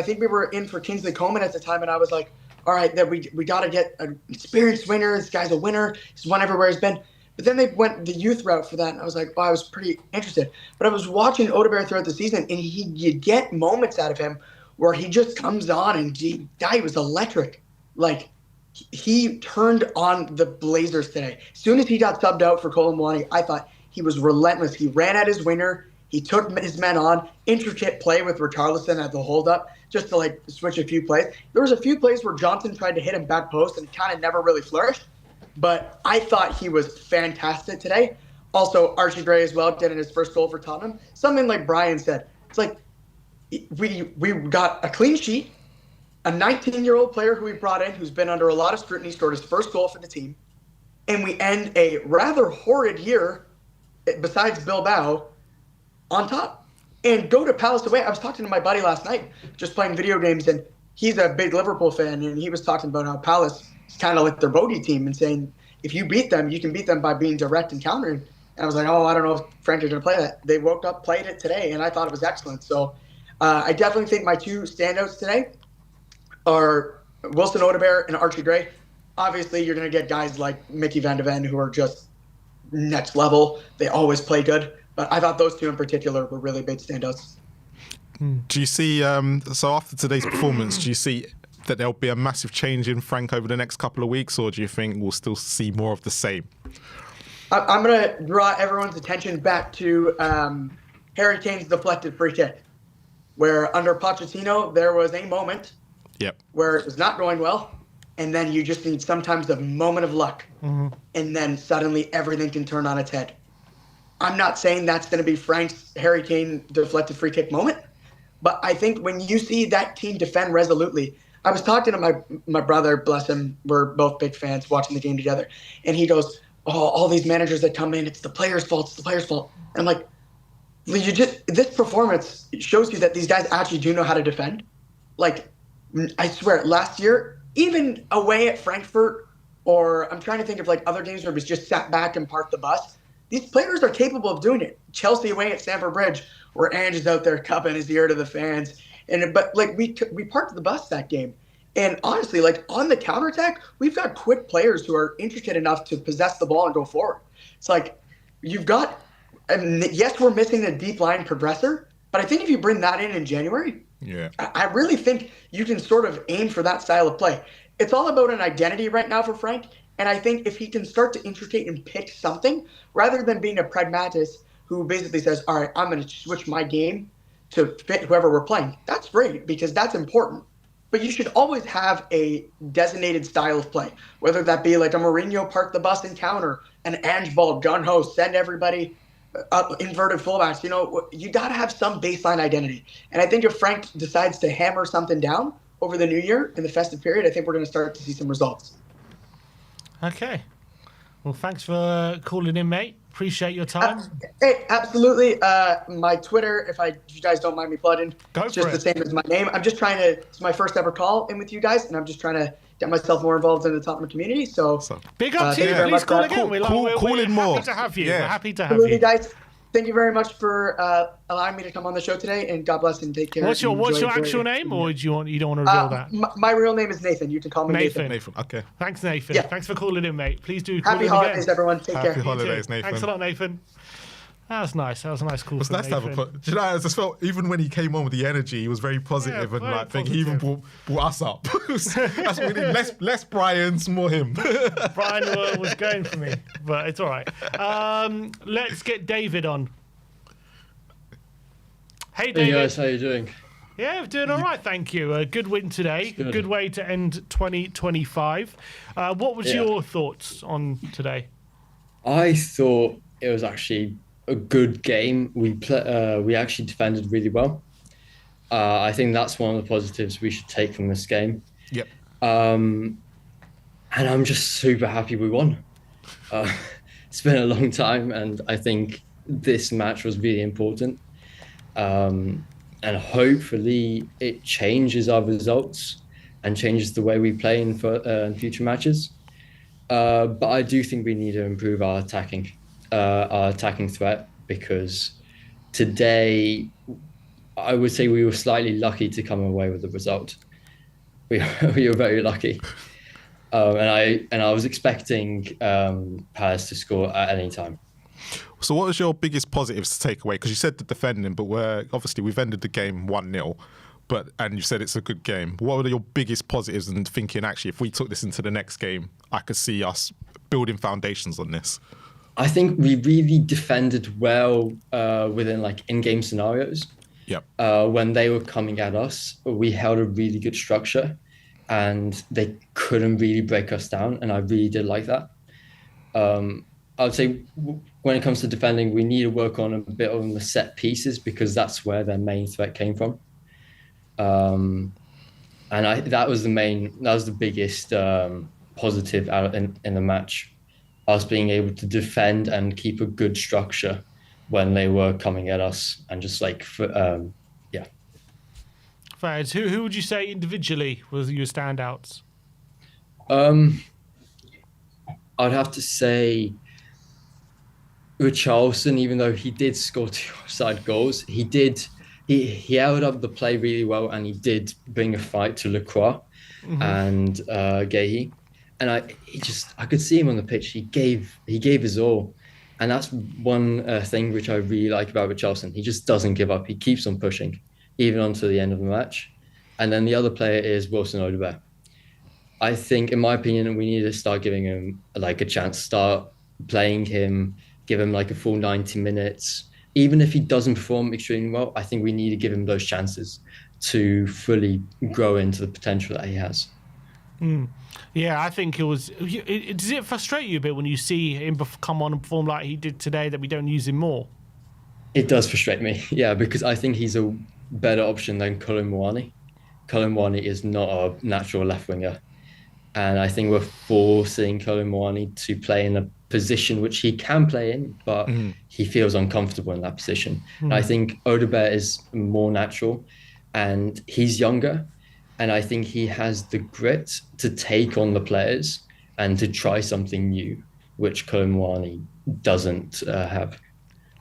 think we were in for Kingsley Coman at the time, and I was like, all right, that we got to get an experienced winger. This guy's a winner. He's won everywhere he's been. But then they went the youth route for that, and I was like, I was pretty interested. But I was watching Odegaard throughout the season, and you get moments out of him where he just comes on, and he was electric. Like, he turned on the Blazers today. As soon as he got subbed out for Colin Maloney, I thought he was relentless. He ran at his winger. He took his men on, intricate play with Richarlison at the hold-up, just to like switch a few plays. There was a few plays where Johnson tried to hit him back post and kind of never really flourished. But I thought he was fantastic today. Also, Archie Gray as well, getting his first goal for Tottenham. Something like Brian said, it's like we got a clean sheet, a 19-year-old player who we brought in who's been under a lot of scrutiny, scored his first goal for the team, and we end a rather horrid year, besides Bilbao, on top. And go to Palace away. I was talking to my buddy last night, just playing video games, and he's a big Liverpool fan, and he was talking about how Palace is kind of like their bogey team and saying, if you beat them, you can beat them by being direct and countering. And I was like, I don't know if Frank is going to play that. They woke up, played it today, and I thought it was excellent. So I definitely think my two standouts today are Wilson Odegaard and Archie Gray. Obviously, you're going to get guys like Mickey Van de Ven who are just next level. They always play good. But I thought those two in particular were really big standouts. Do you see, so after today's performance, do you see that there'll be a massive change in Frank over the next couple of weeks, or do you think we'll still see more of the same? I'm going to draw everyone's attention back to Harry Kane's deflected free kick, where under Pochettino, there was a moment where it was not going well, and then you just need sometimes a moment of luck, and then suddenly everything can turn on its head. I'm not saying that's going to be Frank's Harry Kane deflected free kick moment, but I think when you see that team defend resolutely, I was talking to my brother, bless him, we're both big fans watching the game together, and he goes, all these managers that come in, it's the players' fault, it's the players' fault. And I'm like, this performance shows you that these guys actually do know how to defend. Like, I swear, last year, even away at Frankfurt, or I'm trying to think of like other games where it was just sat back and parked the bus, these players are capable of doing it. Chelsea away at Stamford Bridge, where Ange is out there cupping his ear to the fans. But like we parked the bus that game. And honestly, like on the counterattack, we've got quick players who are intricate enough to possess the ball and go forward. It's like you've got, yes, we're missing a deep line progressor, but I think if you bring that in January, I really think you can sort of aim for that style of play. It's all about an identity right now for Frank. And I think if he can start to intricate and pick something, rather than being a pragmatist who basically says, all right, I'm going to switch my game to fit whoever we're playing, that's great because that's important. But you should always have a designated style of play, whether that be like a Mourinho park the bus and counter, an Ange ball, gun ho, send everybody up, inverted fullbacks. You know, you got to have some baseline identity. And I think if Frank decides to hammer something down over the new year in the festive period, I think we're going to start to see some results. Okay. Well, thanks for calling in, mate. Appreciate your time. Hey, absolutely. My Twitter, if you guys don't mind me plugging, it's just the same as my name. I'm just trying to, it's my first ever call in with you guys, and I'm just trying to get myself more involved in the Tottenham community. So big up to you. Please call again. We're happy to have you. Yeah. We're happy to have you. Guys, thank you very much for allowing me to come on the show today, and God bless and take care. What's your actual name, or you don't want to reveal that? My real name is Nathan. You can call me Nathan. Nathan, okay. Thanks, Nathan. Yeah. Thanks for calling in, mate. Please do call Happy in holidays, again. everyone. Take care. Happy holidays, Nathan. Thanks a lot, Nathan. That was nice. That was a nice call. It's nice to have a do you know, I just felt even when he came on with the energy, he was very positive and like think he even brought us up. That's what we need. Less Brian's, more him. Brian was going for me, but it's all right. Let's get David on. Hey, David. Hey guys, how you doing? Yeah, we're doing all right, thank you. A good win today. Good way to end 2025. What was your thoughts on today? I thought it was actually a good game. We actually defended really well. I think that's one of the positives we should take from this game. Yep. And I'm just super happy we won. It's been a long time, and I think this match was really important. And hopefully it changes our results and changes the way we play in future matches. But I do think we need to improve our attacking threat, because today I would say we were slightly lucky to come away with the result. We were very lucky. And I was expecting Palace to score at any time. So what was your biggest positives to take away? Because you said the defending, but we've ended the game 1-0. And you said it's a good game. What were your biggest positives in thinking, actually, if we took this into the next game, I could see us building foundations on this? I think we really defended well within like in-game scenarios. Yep. When they were coming at us, we held a really good structure, and they couldn't really break us down. And I really did like that. I would say when it comes to defending, we need to work on a bit on the set pieces because that's where their main threat came from. And that was the biggest positive out in the match. Us being able to defend and keep a good structure when they were coming at us, and just like yeah. Fairs, who would you say individually was your standouts? I'd have to say Richarlison, even though he did score 2 offside goals, he held up the play really well, and he did bring a fight to Lacroix and Guéhi. And I could see him on the pitch. He gave his all, and that's one thing which I really like about Richarlison. He just doesn't give up. He keeps on pushing, even onto the end of the match. And then the other player is Wilson Odobert. I think, in my opinion, we need to start giving him like a chance. Start playing him, give him like a full 90 minutes. Even if he doesn't perform extremely well, I think we need to give him those chances to fully grow into the potential that he has. Yeah, I think it was. Does it frustrate you a bit when you see him come on and perform like he did today, that we don't use him more? It does frustrate me, yeah, because I think he's a better option than Colin Mwani. Colin Mwani is not a natural left winger, and I think we're forcing Colin Mwani to play in a position which he can play in, but he feels uncomfortable in that position. And I think Odobert is more natural, and he's younger. And I think he has the grit to take on the players and to try something new, which Colin Mwani doesn't have.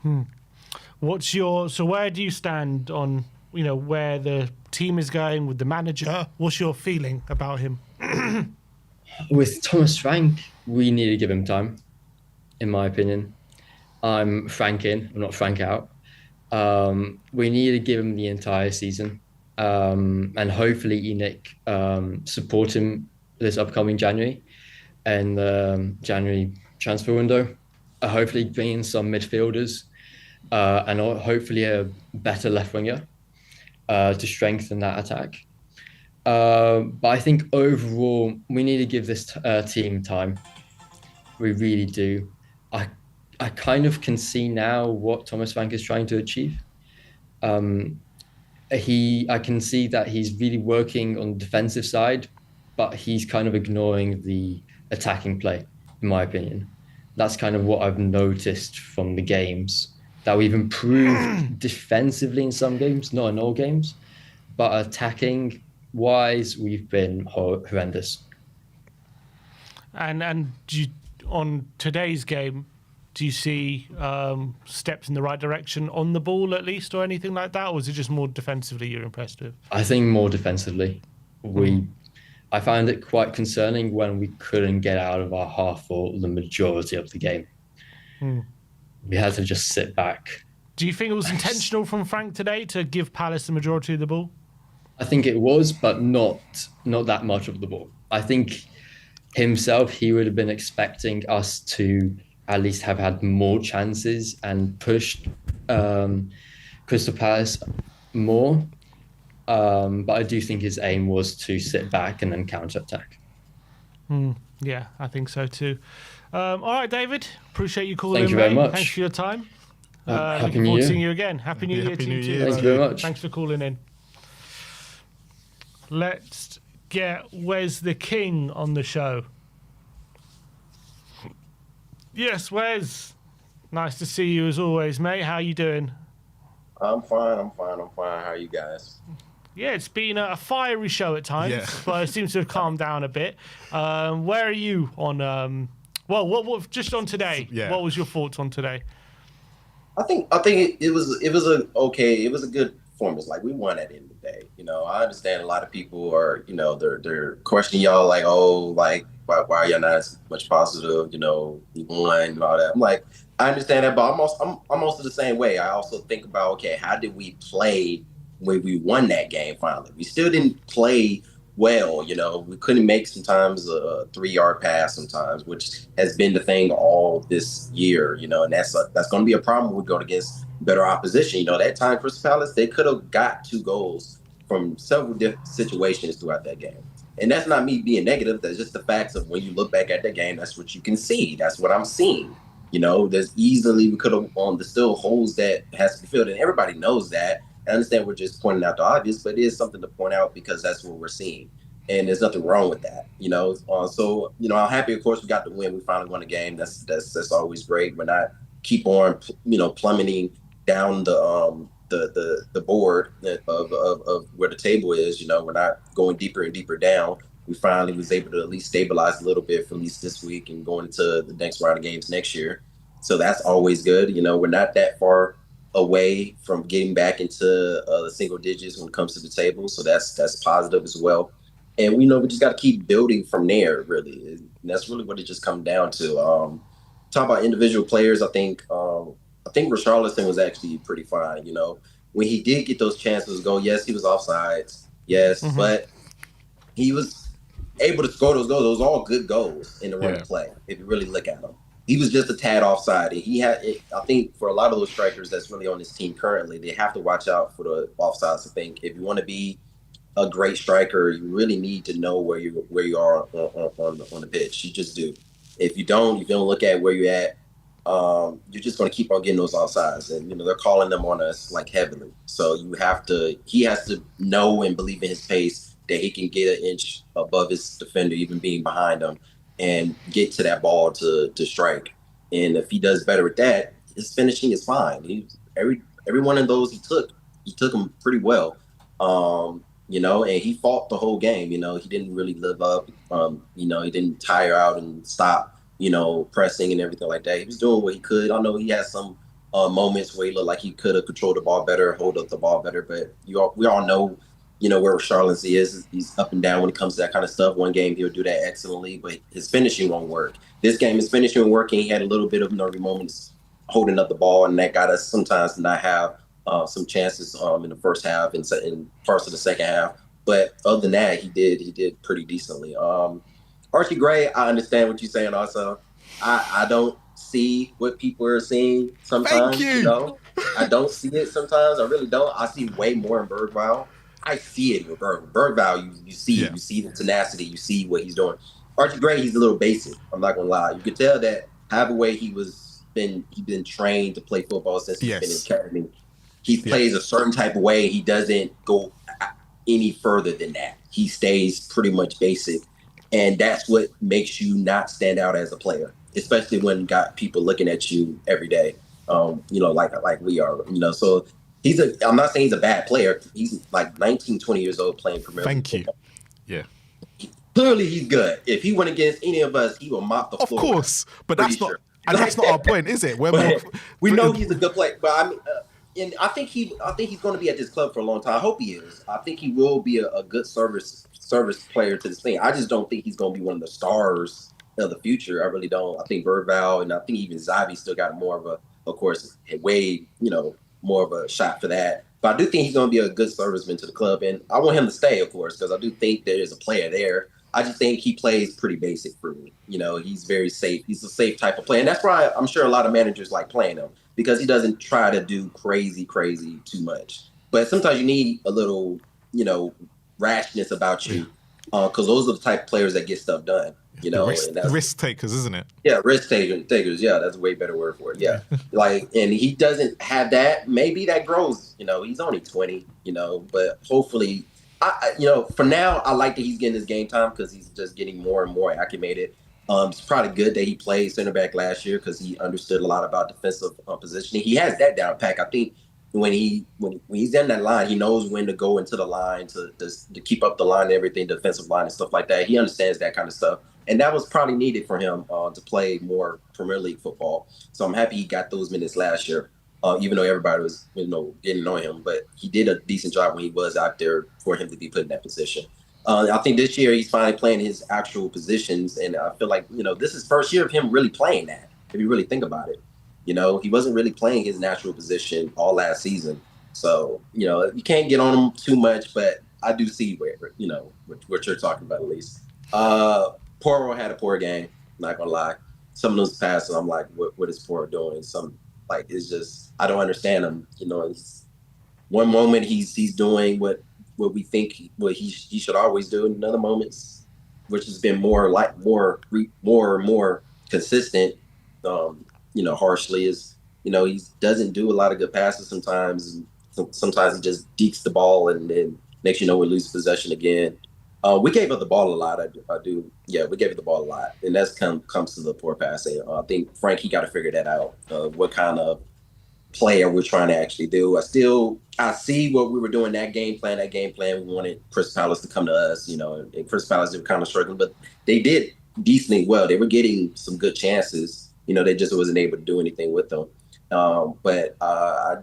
So where do you stand on, where the team is going with the manager? What's your feeling about him? With Thomas Frank, we need to give him time, in my opinion. I'm Frank in, I'm not Frank out. We need to give him the entire season. And hopefully Enoch support him this upcoming January and January transfer window. Hopefully bring in some midfielders and hopefully a better left winger to strengthen that attack. But I think overall we need to give this team time. We really do. I kind of can see now what Thomas Frank is trying to achieve. I can see that he's really working on the defensive side, but he's kind of ignoring the attacking play, in my opinion. That's kind of what I've noticed from the games, that we've improved defensively in some games, not in all games, but attacking wise, we've been horrendous. And on today's game, do you see steps in the right direction on the ball at least, or anything like that? Or was it just more defensively you're impressed with? I think more defensively. I found it quite concerning when we couldn't get out of our half for the majority of the game. We had to just sit back. Do you think it was intentional from Frank today to give Palace the majority of the ball? I think it was, but not that much of the ball. I think himself, he would have been expecting us to at least have had more chances and pushed Crystal Palace more. But I do think his aim was to sit back and then counter-attack. Yeah, I think so too. All right, David, appreciate you calling in. Thank you very much. Thanks for your time. Happy New Year. Seeing you again. Happy New Year to you too. Thank you very much. Thanks for calling in. Let's get Wes the King on the show. Yes, Wes. Nice to see you as always, mate. How you doing? I'm fine. How are you guys? Yeah, it's been a fiery show at times, but it seems to have calmed down a bit. Where are you on? What just on today? Yeah. What was your thoughts on today? I think it was a good performance. Like, we won at the end of the day. I understand a lot of people are they're questioning y'all, like, oh, like, why are y'all not as much positive? We won and all that. I'm like, I understand that, but I'm almost the same way. I also think about, okay, how did we play when we won that game finally? We still didn't play well. We couldn't make sometimes a 3-yard pass sometimes, which has been the thing all this year. And that's going to be a problem when we go against better opposition. That time Crystal Palace, they could have got 2 goals from several different situations throughout that game. And that's not me being negative. That's just the facts of when you look back at the game, that's what you can see. That's what I'm seeing. There's easily we could have there's still holes that has to be filled, and everybody knows that. I understand we're just pointing out the obvious, but it is something to point out because that's what we're seeing, and there's nothing wrong with that. So I'm happy. Of course, we got the win. We finally won a game. That's always great. We're not keep on plummeting down the board of where the table is. We're not going deeper and deeper down. We finally was able to at least stabilize a little bit for at least this week and going into the next round of games next year. So that's always good. We're not that far away from getting back into the single digits when it comes to the table. So that's positive as well. And we just got to keep building from there, really. And that's really what it just comes down to. Talk about individual players. I think Richarlison was actually pretty fine. When he did get those chances to go, yes, he was offsides. Yes, but he was able to score those goals. Those are all good goals in the run of play, if you really look at them. He was just a tad offside. And I think for a lot of those strikers that's really on this team currently, they have to watch out for the offsides. I think if you want to be a great striker, you really need to know where you are on the pitch. You just do. If you don't look at where you're at, you're just going to keep on getting those offsides. And, they're calling them on us like heavily. So he has to know and believe in his pace that he can get an inch above his defender, even being behind him, and get to that ball to strike. And if he does better at that, his finishing is fine. Every one of those he took them pretty well. And he fought the whole game. He didn't really live up. He didn't tire out and stop, pressing and everything like that. He was doing what he could. I know he had some moments where he looked like he could have controlled the ball better, hold up the ball better, but we all know where Richarlison is. He's up and down when it comes to that kind of stuff. One game he'll do that excellently, but his finishing won't work. This game, his finishing won't work, and he had a little bit of nervy moments holding up the ball, and that got us sometimes to not have some chances in the first half and parts of the second half. But other than that, he did pretty decently. Archie Gray, I understand what you're saying also. I don't see what people are seeing sometimes. Thank you. I don't see it sometimes. I really don't. I see way more in Bergwijn. I see it with Bergwijn. You see it. You see the tenacity. You see what he's doing. Archie Gray, he's a little basic. I'm not gonna lie. You can tell that however way he's been trained to play football since he's been in academy. He plays a certain type of way. He doesn't go any further than that. He stays pretty much basic, and that's what makes you not stand out as a player, especially when you got people looking at you every day. Like we are. So. I'm not saying he's a bad player. He's like 19, 20 years old playing Premier League. Thank you. Yeah. Clearly, he's good. If he went against any of us, he will mop the floor. Of course, but that's not our point, is it? We know he's a good player, but I mean, and I think he's going to be at this club for a long time. I hope he is. I think he will be a good service player to this thing. I just don't think he's going to be one of the stars of the future. I really don't. I think Bergwijn and I think even Xavi still got more of more of a shot for that. But I do think he's going to be a good serviceman to the club. And I want him to stay, of course, because I do think there is a player there. I just think he plays pretty basic for me. He's very safe. He's a safe type of player. And that's why I'm sure a lot of managers like playing him, because he doesn't try to do crazy too much. But sometimes you need a little, rashness about you, because those are the type of players that get stuff done. Risk takers, isn't it? Yeah, risk takers. Yeah, that's a way better word for it. Yeah, and he doesn't have that. Maybe that grows. He's only 20. But hopefully, for now, I like that he's getting his game time because he's just getting more and more acclimated. It's probably good that he played center back last year because he understood a lot about defensive positioning. He has that down pack. I think when he's in that line, he knows when to go into the line to keep up the line and everything, defensive line and stuff like that. He understands that kind of stuff. And that was probably needed for him to play more Premier League football. So I'm happy he got those minutes last year, even though everybody was, getting on him. But he did a decent job when he was out there for him to be put in that position. I think this year he's finally playing his actual positions. And I feel like, this is first year of him really playing that, if you really think about it. He wasn't really playing his natural position all last season. So, you can't get on him too much, but I do see where what you're talking about at least. Poro had a poor game. Not gonna lie. Some of those passes, I'm like, what is Poro doing? Some like it's just I don't understand him. One moment he's doing what we think he should always do. In other moments, which has been more consistent. Harshly is he doesn't do a lot of good passes sometimes. And sometimes he just dekes the ball and then makes we lose possession again. We gave up the ball a lot. I do. Yeah, we gave up the ball a lot, and that's comes to the poor passing. I think Frank he got to figure that out. What kind of player we're trying to actually do. I see what we were doing that game plan. We wanted Crystal Palace to come to us, and Crystal Palace they were kind of struggling, but they did decently well. They were getting some good chances. They just wasn't able to do anything with them. But I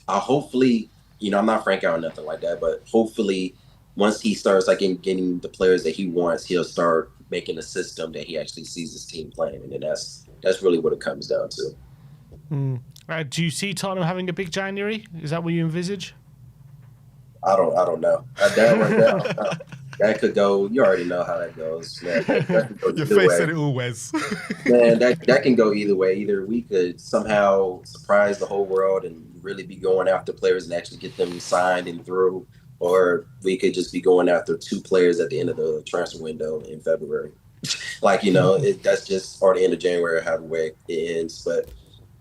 hopefully, I'm not Frank out or nothing like that, but hopefully once he starts getting the players that he wants, he'll start making a system that he actually sees his team playing. And then that's really what it comes down to. Do you see Tottenham having a big January? Is that what you envisage? I don't know. That right now, that could go. You already know how that goes, man. That could go Your either face way. said it all, Wes. Man, that can go either way. Either we could somehow surprise the whole world and really be going after players and actually get them signed and through, or we could just be going after 2 players at the end of the transfer window in February. That's just or the end of January, how the way it ends. But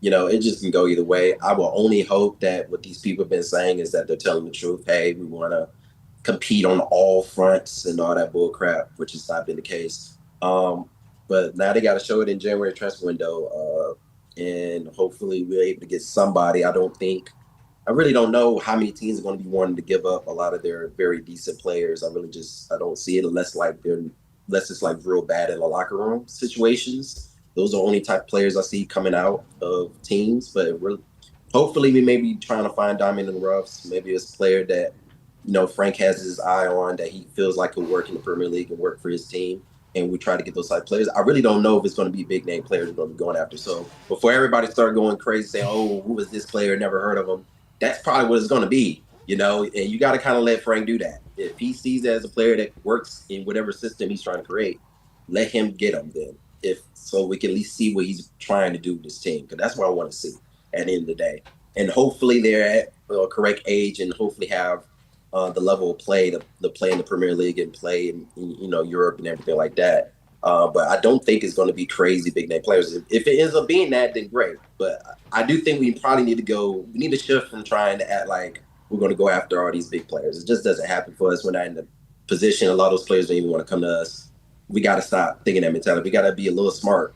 it just can go either way. I will only hope that what these people have been saying is that they're telling the truth. Hey, we want to compete on all fronts and all that bull crap, which has not been the case. But now they got to show it in January transfer window. And hopefully we're able to get somebody. I really don't know how many teams are going to be wanting to give up a lot of their very decent players. I don't see it unless it's like real bad in the locker room situations. Those are the only type of players I see coming out of teams. But hopefully we may be trying to find diamond in the roughs. Maybe it's a player that, Frank has his eye on that he feels like he'll work in the Premier League and work for his team. And we try to get those type of players. I really don't know if it's going to be big name players we're going to be going after. So before everybody start going crazy saying, oh, who was this player? Never heard of him. That's probably what it's going to be, and you got to kind of let Frank do that. If he sees it as a player that works in whatever system he's trying to create, let him get him then. So we can at least see what he's trying to do with this team, because that's what I want to see at the end of the day. And hopefully they're at a correct age and hopefully have the level of play to play in the Premier League and play in Europe and everything like that. But I don't think it's going to be crazy big name players. If it ends up being that, then great. But I do think we probably need to shift from trying to act like we're going to go after all these big players. It just doesn't happen for us. We're not in the position. A lot of those players don't even want to come to us. We got to stop thinking that mentality. We got to be a little smart.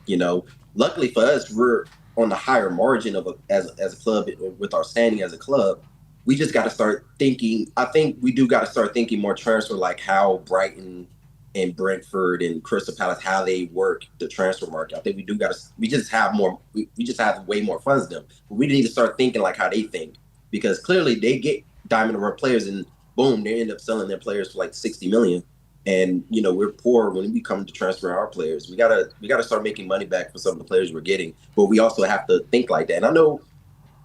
Luckily for us, we're on the higher margin as a club with our standing as a club. We just got to start thinking. I think we do got to start thinking more transfer, like how Brighton and Brentford and Crystal Palace, how they work the transfer market. I think we just have way more funds than them. But we need to start thinking like how they think, because clearly they get diamond in the rough players and boom, they end up selling their players for like 60 million. And we're poor when we come to transfer our players. We gotta start making money back for some of the players we're getting, but we also have to think like that. And I know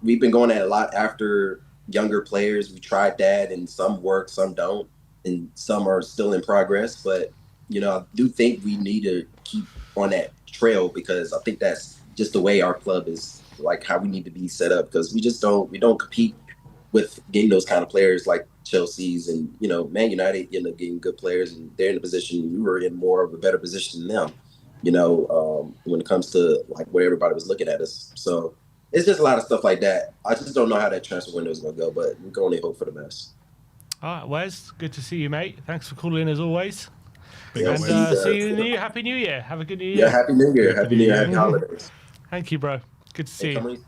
we've been going at it a lot after younger players. We tried that, and some work, some don't, and some are still in progress. But I do think we need to keep on that trail, because I think that's just the way our club is, like how we need to be set up. Because we don't compete with getting those kind of players like Chelsea's and Man United end up getting good players, and they're in a position we were in more of a better position than them. When it comes to like where everybody was looking at us. So it's just a lot of stuff like that. I just don't know how that transfer window is going to go, but we can only hope for the best. All right, Wes, good to see you, mate. Thanks for calling in as always. Yeah, And see you in the Happy New Year. Have a good New Year. Yeah, Happy New Year. Happy New Year. Happy holidays. Thank you, bro. Good to see you.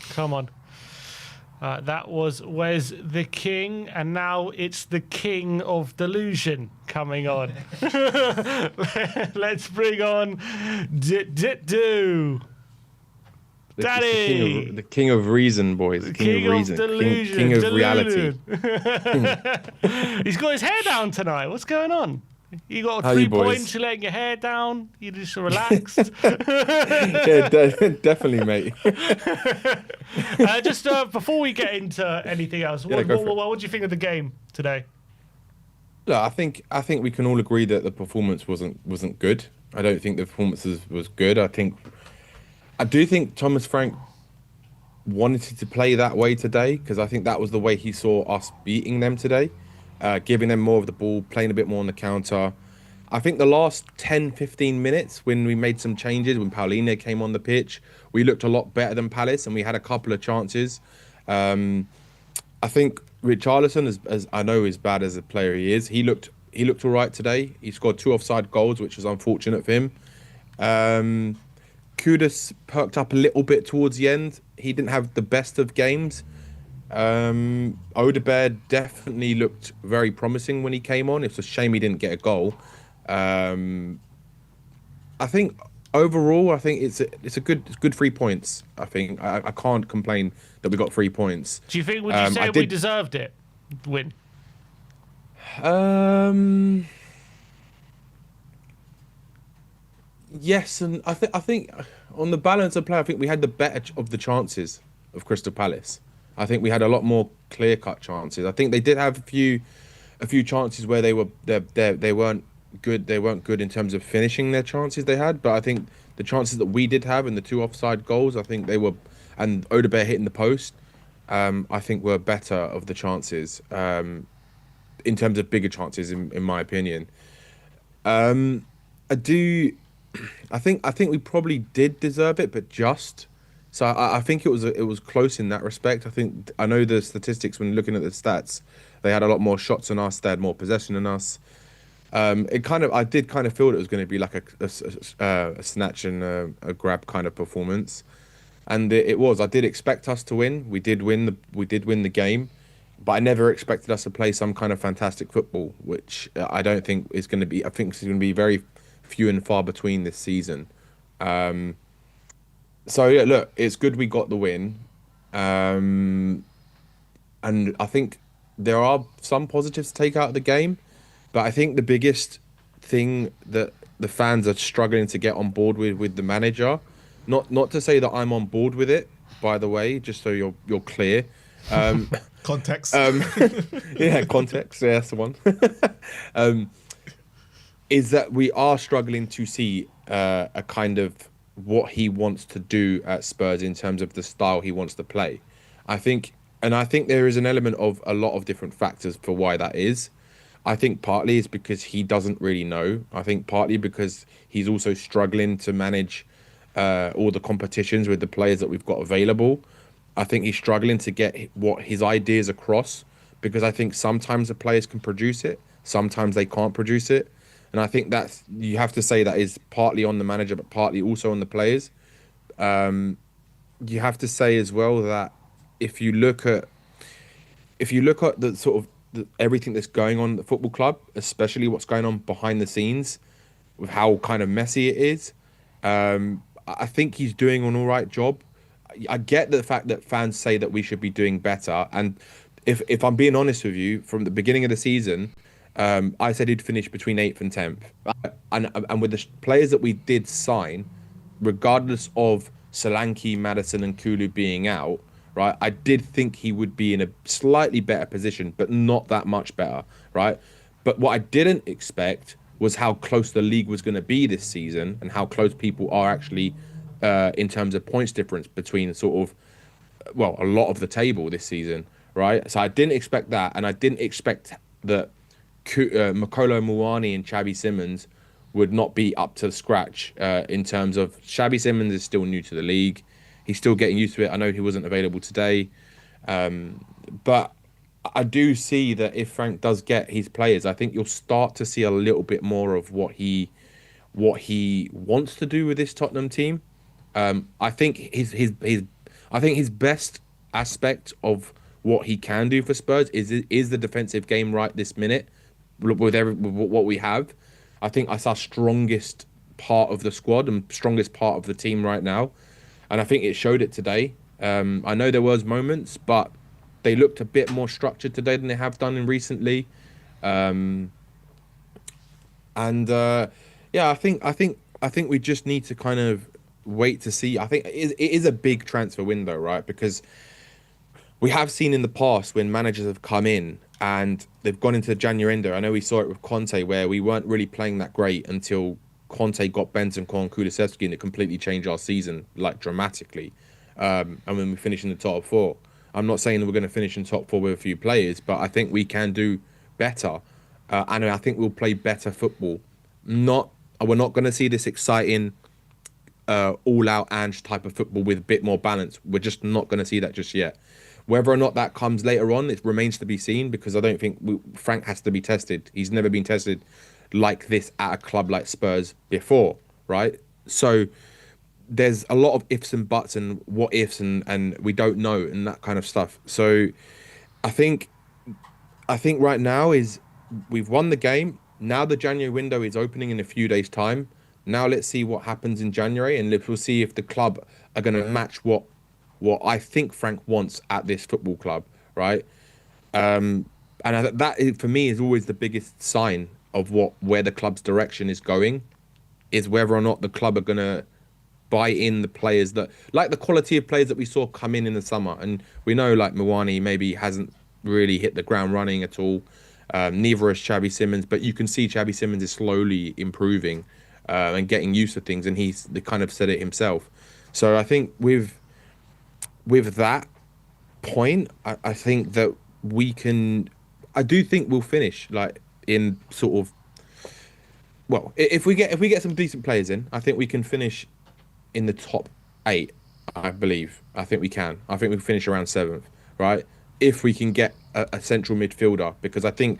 Come on. That was Wes the King, and now it's the King of Delusion coming on. Let's bring on Daddy. The king of reason, boys. The king of reason. Delusion. King of reality. He's got his hair down tonight. What's going on? You got 3 points, you're letting your hair down, you're just relaxed. Yeah, definitely, mate. Just before we get into anything else, what do you think of the game today? Look, I think we can all agree that the performance wasn't good. I don't think the performance was good. I do think Thomas Frank wanted to play that way today because I think that was the way he saw us beating them today, giving them more of the ball, playing a bit more on the counter. I think the last 10, 15 minutes when we made some changes, when Paulinho came on the pitch, we looked a lot better than Palace and we had a couple of chances. I think Richarlison, as I know as bad as a player he is, he looked all right today. He scored 2 offside goals, which was unfortunate for him. Kudus perked up a little bit towards the end. He didn't have the best of games. Odegaard definitely looked very promising when he came on. It's a shame he didn't get a goal. I think overall, I think it's a good 3 points. I think I can't complain that we got 3 points. Do you think? Would you say we deserved it? Win. Yes, and I think on the balance of play, I think we had the better of the chances of Crystal Palace. I think we had a lot more clear-cut chances. I think they did have a few chances where they weren't good. They weren't good in terms of finishing their chances they had. But I think the chances that we did have and the 2 offside goals, I think they were, and Odegaard hitting the post, I think were better of the chances in terms of bigger chances, in my opinion. I think we probably did deserve it, but just. So I think it was close in that respect. I know the statistics when looking at the stats, they had a lot more shots than us. They had more possession than us. I did kind of feel it was going to be like a snatch and a grab kind of performance, and it was. I did expect us to win. We did win the game, but I never expected us to play some kind of fantastic football, which I don't think is going to be. I think it's going to be very few and far between this season. So yeah, look, it's good we got the win, and I think there are some positives to take out of the game, but I think the biggest thing that the fans are struggling to get on board with the manager, not to say that I'm on board with it, by the way, just so you're clear. Context. Yeah, context. Yeah, that's the one. Is that we are struggling to see a kind of what he wants to do at Spurs in terms of the style he wants to play. I think there is an element of a lot of different factors for why that is. I think partly is because he doesn't really know. I think partly because he's also struggling to manage all the competitions with the players that we've got available. I think he's struggling to get what his ideas across, because I think sometimes the players can produce it, sometimes they can't produce it. And I think you have to say that is partly on the manager, but partly also on the players. You have to say as well that if you look at the sort of everything that's going on at the football club, especially what's going on behind the scenes, with how kind of messy it is, I think he's doing an all right job. I get the fact that fans say that we should be doing better, and if I'm being honest with you, from the beginning of the season, I said he'd finish between 8th and 10th. And with the players that we did sign, regardless of Solanke, Maddison and Kulu being out, right, I did think he would be in a slightly better position, but not that much better, right? But what I didn't expect was how close the league was going to be this season and how close people are actually in terms of points difference between sort of, well, a lot of the table this season, right? So I didn't expect that, and I didn't expect that Makolo Muani and Xabi Simons would not be up to scratch in terms of Xabi Simons is still new to the league. He's still getting used to it. I know he wasn't available today. But I do see that if Frank does get his players, I think you'll start to see a little bit more of what he wants to do with this Tottenham team. I think his best aspect of what he can do for Spurs is the defensive game right this minute. With what we have, I think that's our strongest part of the squad and strongest part of the team right now, and I think it showed it today. I know there was moments, but they looked a bit more structured today than they have done in recently. Yeah, I think we just need to kind of wait to see. I think it is a big transfer window, right? Because we have seen in the past when managers have come in and they've gone into the January window. I know we saw it with Conte, where we weren't really playing that great until Conte got Bentancur and Kulusevski, and it completely changed our season like dramatically. And when we finished in the top four, I'm not saying that we're going to finish in top four with a few players, but I think we can do better, and I think we'll play better football. We're not going to see this exciting, all-out Ange type of football with a bit more balance. We're just not going to see that just yet. Whether or not that comes later on, it remains to be seen, because I don't think Frank has to be tested. He's never been tested like this at a club like Spurs before, right? So there's a lot of ifs and buts and what ifs and we don't know and that kind of stuff. So I think right now is we've won the game. Now the January window is opening in a few days' time. Now let's see what happens in January, and we'll see if the club are going to match what I think Frank wants at this football club, right? And that for me is always the biggest sign of where the club's direction is going, is whether or not the club are going to buy in the players that, like the quality of players that we saw come in the summer. And we know like Mwani maybe hasn't really hit the ground running at all. Neither has Xavi Simons, but you can see Xavi Simons is slowly improving and getting used to things, and he's kind of said it himself. So I think with that point, I think that I do think we'll finish like in sort of, well, if we get some decent players in, I think we can finish in the top 8. I believe. I think we can. I think we finish around 7th, right? If we can get a central midfielder, because I think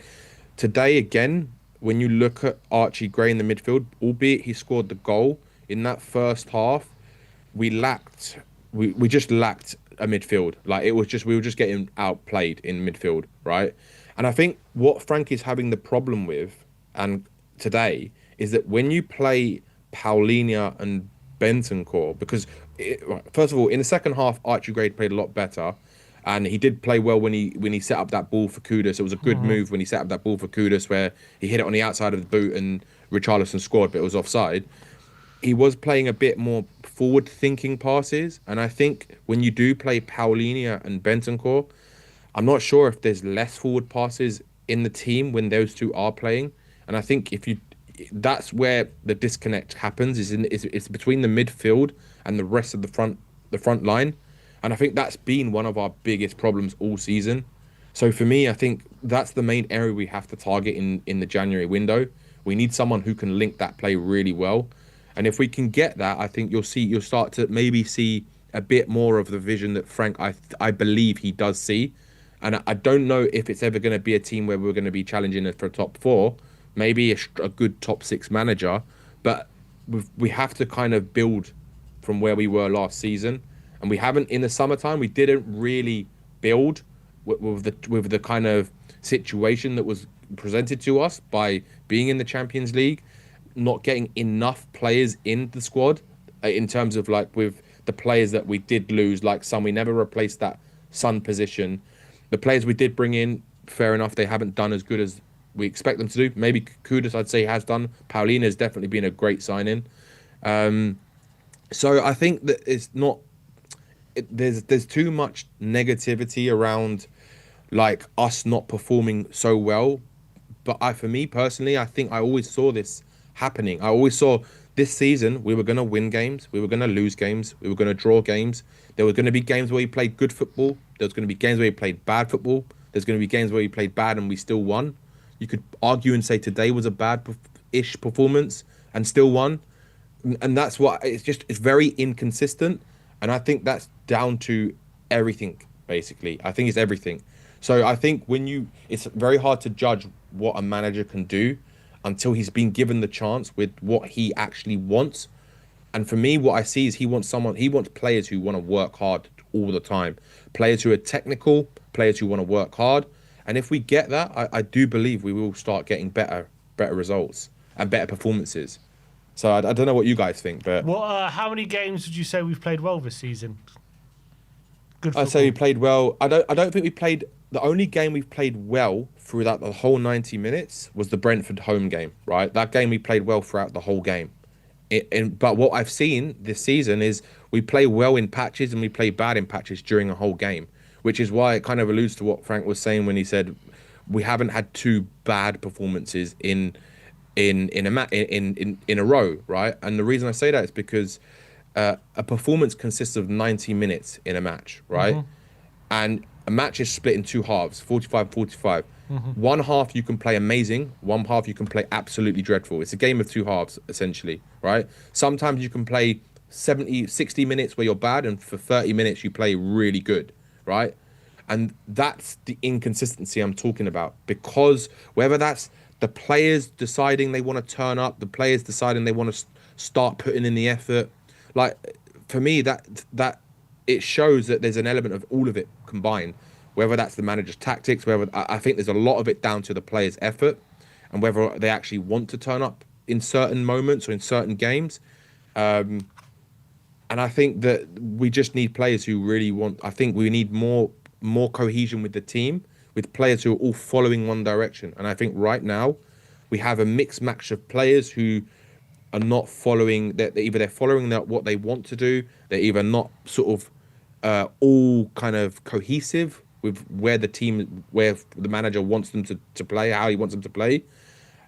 today again, when you look at Archie Gray in the midfield, albeit he scored the goal in that first half, we just lacked a midfield. Like we were just getting outplayed in midfield, right? And I think what Frank is having the problem with, and today, is that when you play Paulinho and Bentancur, because first of all, in the second half, Archie Gray played a lot better, and he did play well when he set up that ball for Kudus. It was a good move when he set up that ball for Kudus, where he hit it on the outside of the boot and Richarlison scored, but it was offside. He was playing a bit more forward-thinking passes, and I think when you do play Paulinho and Bentancur, I'm not sure if there's less forward passes in the team when those two are playing. And I think that's where the disconnect happens, it's between the midfield and the rest of the front line. And I think that's been one of our biggest problems all season. So for me, I think that's the main area we have to target in the January window. We need someone who can link that play really well. And if we can get that, I think you'll start to maybe see a bit more of the vision that Frank, I believe he does see. And I don't know if it's ever going to be a team where we're going to be challenging it for a top 4, maybe a good top 6 manager, but we have to kind of build from where we were last season. And we haven't, in the summertime, we didn't really build with the kind of situation that was presented to us by being in the Champions League, not getting enough players in the squad in terms of like with the players that we did lose, like we never replaced that Sun position. The players we did bring in, fair enough, they haven't done as good as we expect them to do. Maybe Kudus, I'd say, has done. Paulinho has definitely been a great sign-in. So I think that it's not... There's too much negativity around like us not performing so well. But for me personally, I think I always saw this happening. I always saw this season we were going to win games, we were going to lose games, we were going to draw games. There were going to be games where we played good football. There was going to be games where we played bad football. There's going to be games where we played bad and we still won. You could argue and say today was a bad-ish performance and still won. And that's what it's very inconsistent. And I think that's down to everything, basically. I think it's everything. So I think it's very hard to judge what a manager can do until he's been given the chance with what he actually wants. And for me, what I see is he wants players who want to work hard all the time. Players who are technical, players who want to work hard. And if we get that, I do believe we will start getting better results and better performances. So I don't know what you guys think, but... How many games would you say we've played well this season? Good I'd say we played well. I don't think we played... The only game we've played well throughout the whole 90 minutes was the Brentford home game, right? That game we played well throughout the whole game. But what I've seen this season is we play well in patches and we play bad in patches during a whole game, which is why it kind of alludes to what Frank was saying when he said we haven't had two bad performances in a row, right? And the reason I say that is because a performance consists of 90 minutes in a match, right? And a match is split in two halves, 45-45. One half you can play amazing, one half you can play absolutely dreadful. It's a game of two halves, essentially, right? Sometimes you can play 60 minutes where you're bad, and for 30 minutes you play really good, right? And that's the inconsistency I'm talking about, because whether that's the players deciding they want to turn up, the players deciding they want to start putting in the effort, like, for me, that it shows that there's an element of all of it combined, whether that's the manager's tactics, whether I think there's a lot of it down to the players' effort and whether they actually want to turn up in certain moments or in certain games. And I think that we just need players who really want. I think we need more cohesion with the team, with players who are all following one direction. And I think right now we have a mixed match of players who are not following. That either they're following what they want to do, they're either not sort of all kind of cohesive with where the manager wants them to play, how he wants them to play.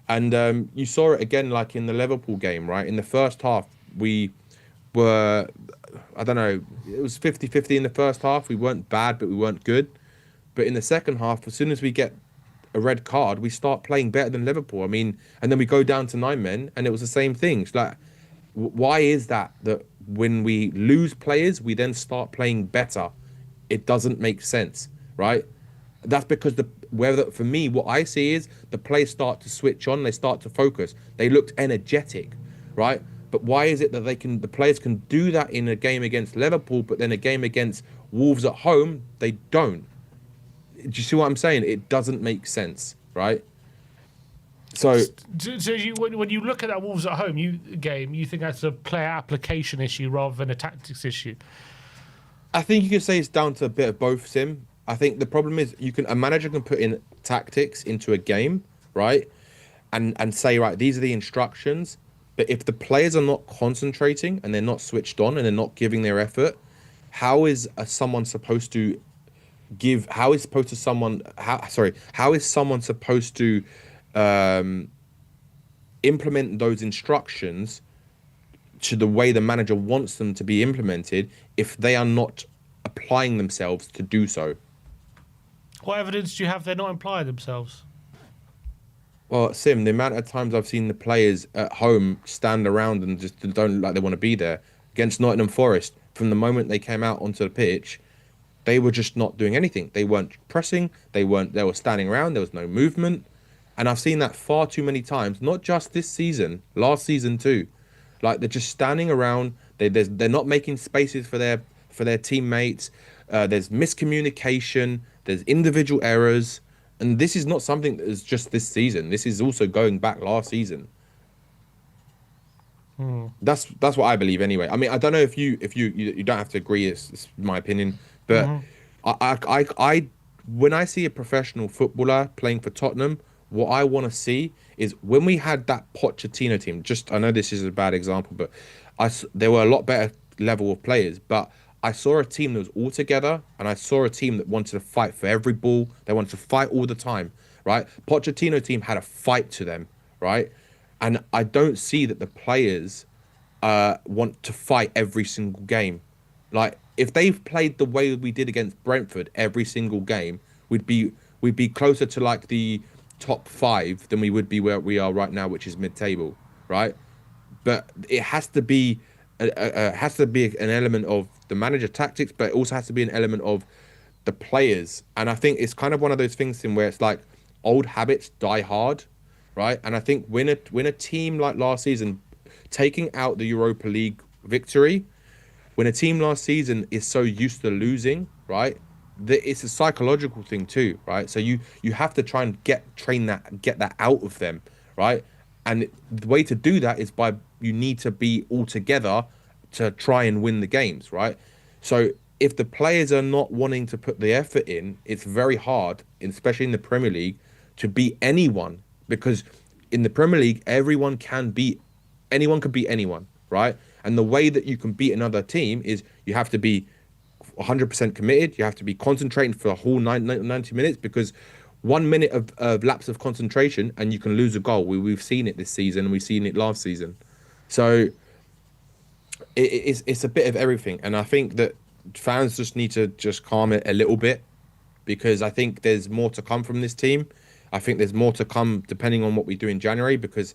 And you saw it again, like in the Liverpool game, right? In the first half, we were, I don't know, it was 50-50 in the first half. We weren't bad, but we weren't good. But in the second half, as soon as we get a red card, we start playing better than Liverpool. I mean, and then we go down to 9 men, and it was the same thing. It's like, why is that when we lose players, we then start playing better? It doesn't make sense, right? That's because for me, what I see is the players start to switch on, they start to focus. They looked energetic, right? But why is it that the players can do that in a game against Liverpool, but then a game against Wolves at home, they don't? Do you see what I'm saying? It doesn't make sense, right? So when you look at that Wolves at home game, you think that's a player application issue rather than a tactics issue? I think you can say it's down to a bit of both, Sim. I think the problem is a manager can put in tactics into a game, right? And say, right, these are the instructions. But if the players are not concentrating and they're not switched on and they're not giving their effort, how is someone supposed to implement those instructions to the way the manager wants them to be implemented if they are not applying themselves to do so? What evidence do you have they're not applying themselves? Well, Sim, the amount of times I've seen the players at home stand around and just don't look like they want to be there. Against Nottingham Forest, from the moment they came out onto the pitch, they were just not doing anything. They weren't pressing. They were standing around. There was no movement. And I've seen that far too many times, not just this season, last season too. Like, they're just standing around. They're not making spaces for their teammates. There's miscommunication. There's individual errors. And this is not something that is just this season. This is also going back last season. That's what I believe anyway. I mean, I don't know if you don't have to agree. It's my opinion, but I when I see a professional footballer playing for Tottenham, what I want to see is when we had that Pochettino team. I know this is a bad example, but there were a lot better level of players, but I saw a team that was all together, and I saw a team that wanted to fight for every ball. They wanted to fight all the time, right? Pochettino team had a fight to them, right? And I don't see that the players want to fight every single game. Like, if they've played the way we did against Brentford every single game, we'd be closer to like the top 5 than we would be where we are right now, which is mid-table, right? But it has to be an element of the manager tactics, but it also has to be an element of the players. And I think it's kind of one of those things in where it's like old habits die hard, right? And I think when a team like last season, taking out the Europa League victory, when a team last season is so used to losing, right, it's a psychological thing too, right? So you have to try and get that out of them, right? And the way to do that is you need to be all together to try and win the games, right? So if the players are not wanting to put the effort in, it's very hard, especially in the Premier League, to beat anyone, because in the Premier League, anyone can beat anyone, right? And the way that you can beat another team is you have to be 100% committed. You have to be concentrating for the whole 90 minutes, because 1 minute of lapse of concentration and you can lose a goal. We've seen it this season and we've seen it last season. So it's a bit of everything. And I think that fans just need to just calm it a little bit, because I think there's more to come from this team. I think there's more to come depending on what we do in January, because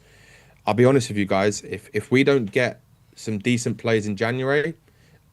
I'll be honest with you guys, if we don't get some decent players in January,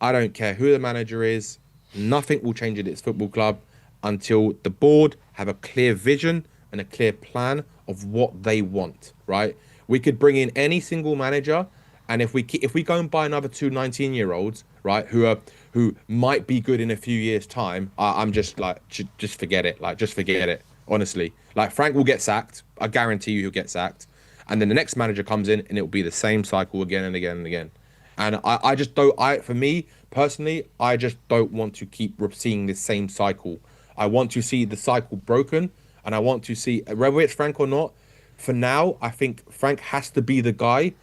I don't care who the manager is, nothing will change at this football club until the board have a clear vision and a clear plan of what they want, right? We could bring in any single manager, and if we go and buy another two 19-year-olds, right, who might be good in a few years' time, I'm just like, just forget it. Like, just forget it, honestly. Like, Frank will get sacked. I guarantee you he'll get sacked. And then the next manager comes in and it'll be the same cycle again and again and again. And I just don't, for me personally, I just don't want to keep seeing this same cycle. I want to see the cycle broken, and I want to see, whether it's Frank or not, for now, I think Frank has to be the guy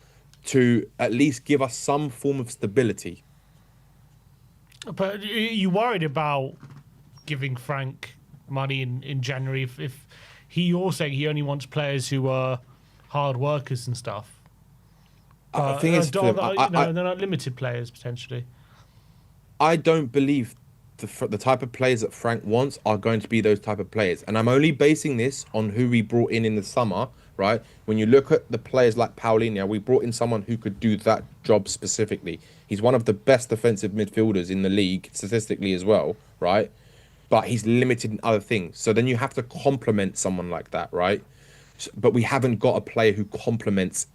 to at least give us some form of stability. But are you worried about giving Frank money in January if you're saying he only wants players who are hard workers and stuff? The thing is, they're not limited players potentially. I don't believe the type of players that Frank wants are going to be those type of players. And I'm only basing this on who we brought in the summer, right? When you look at the players like Paulinho, we brought in someone who could do that job specifically. He's one of the best defensive midfielders in the league, statistically as well, right? But he's limited in other things. So then you have to complement someone like that, right? But we haven't got a player who complements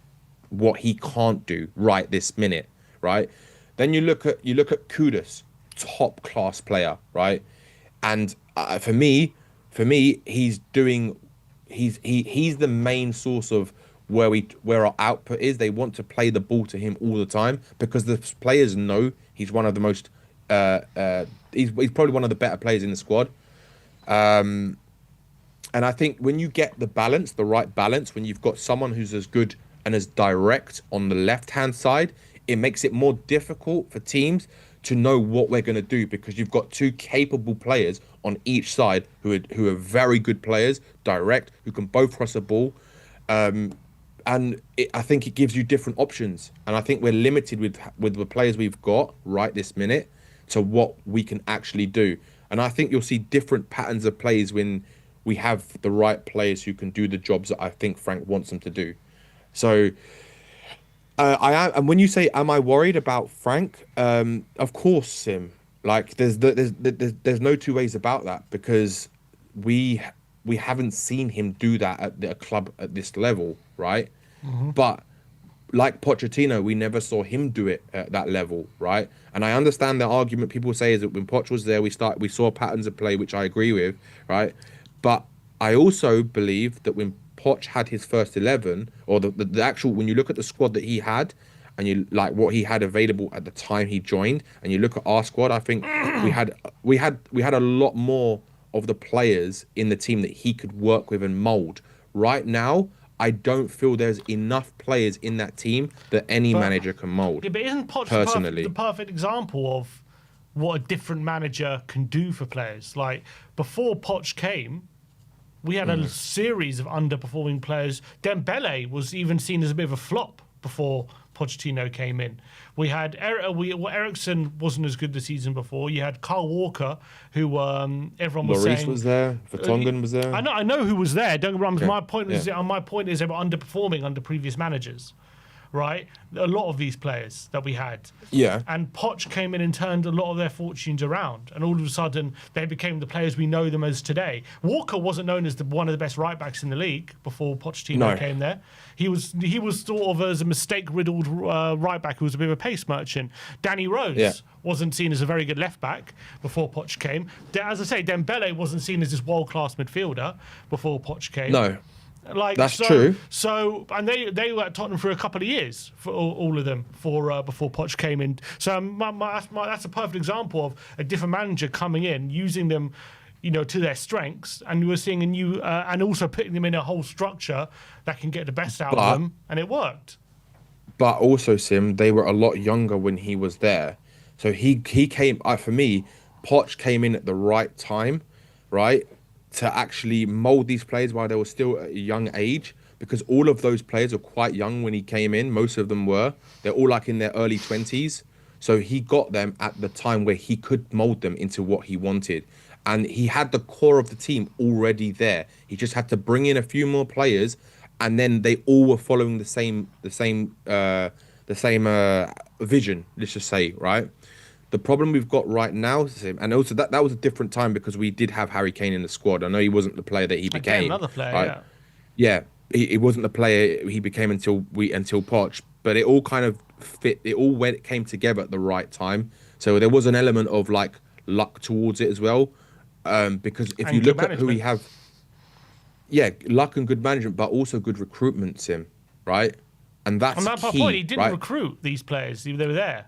what he can't do right this minute, right? Then you look at Kudus, top class player, right? And for me, he's the main source of where our output is. They want to play the ball to him all the time because the players know he's one of the most. He's probably one of the better players in the squad. And I think when you get the right balance, when you've got someone who's as good and as direct on the left-hand side, it makes it more difficult for teams to know what we're going to do, because you've got two capable players on each side who are very good players, direct, who can both cross the ball. I think it gives you different options. And I think we're limited with the players we've got right this minute to what we can actually do. And I think you'll see different patterns of plays when we have the right players who can do the jobs that I think Frank wants them to do. So I am, and when you say, "Am I worried about Frank?" Of course, Sim. Like, there's no two ways about that, because we haven't seen him do that at a club at this level, right? Mm-hmm. But like Pochettino, we never saw him do it at that level, right? And I understand the argument people say is that when Poch was there, we saw patterns of play, which I agree with, right? But I also believe that when Poch had his first 11, or the actual, when you look at the squad that he had, and you like what he had available at the time he joined, and you look at our squad, I think we had a lot more of the players in the team that he could work with and mold. Right now, I don't feel there's enough players in that team that any manager can mold. Yeah, but isn't Poch the perfect example of what a different manager can do for players? Like, before Poch came, we had a series of underperforming players. Dembele was even seen as a bit of a flop before Pochettino came in. We had Eriksen wasn't as good the season before. You had Kyle Walker, who everyone was saying was there. Vertonghen was there. I know who was there. Don't get me wrong. Okay. My point is they were underperforming under previous managers, right? A lot of these players that we had. Yeah. And Poch came in and turned a lot of their fortunes around, and all of a sudden they became the players we know them as today. Walker wasn't known as one of the best right backs in the league before Pochettino came there. He was sort of as a mistake-riddled right back who was a bit of a pace merchant. Danny Rose wasn't seen as a very good left back before Poch came. As I say, Dembele wasn't seen as this world-class midfielder before Poch came. No. That's true. So, and they were at Tottenham for a couple of years, for all of them, before Poch came in. So that's a perfect example of a different manager coming in, using them, to their strengths, and we're seeing a new, and also putting them in a whole structure that can get the best out of them, and it worked. But also, Sim, they were a lot younger when he was there, so he came. For me, Poch came in at the right time, right? to actually mold these players while they were still at a young age, because all of those players are quite young when he came in. Most of them were. They're all like in their early 20s. So he got them at the time where he could mold them into what he wanted. And he had the core of the team already there. He just had to bring in a few more players, and then they all were following the same vision, let's just say, right? The problem we've got right now, and also that was a different time because we did have Harry Kane in the squad. I know he wasn't the player that he became. Again, another player, right? Yeah, he wasn't the player he became until Poch. But it all kind of fit. It all came together at the right time. So there was an element of like luck towards it as well, because if And you good look at who we management. have, luck and good management, but also good recruitment, Sim, right? And that's On that key, point, he didn't right? recruit these players. They were there.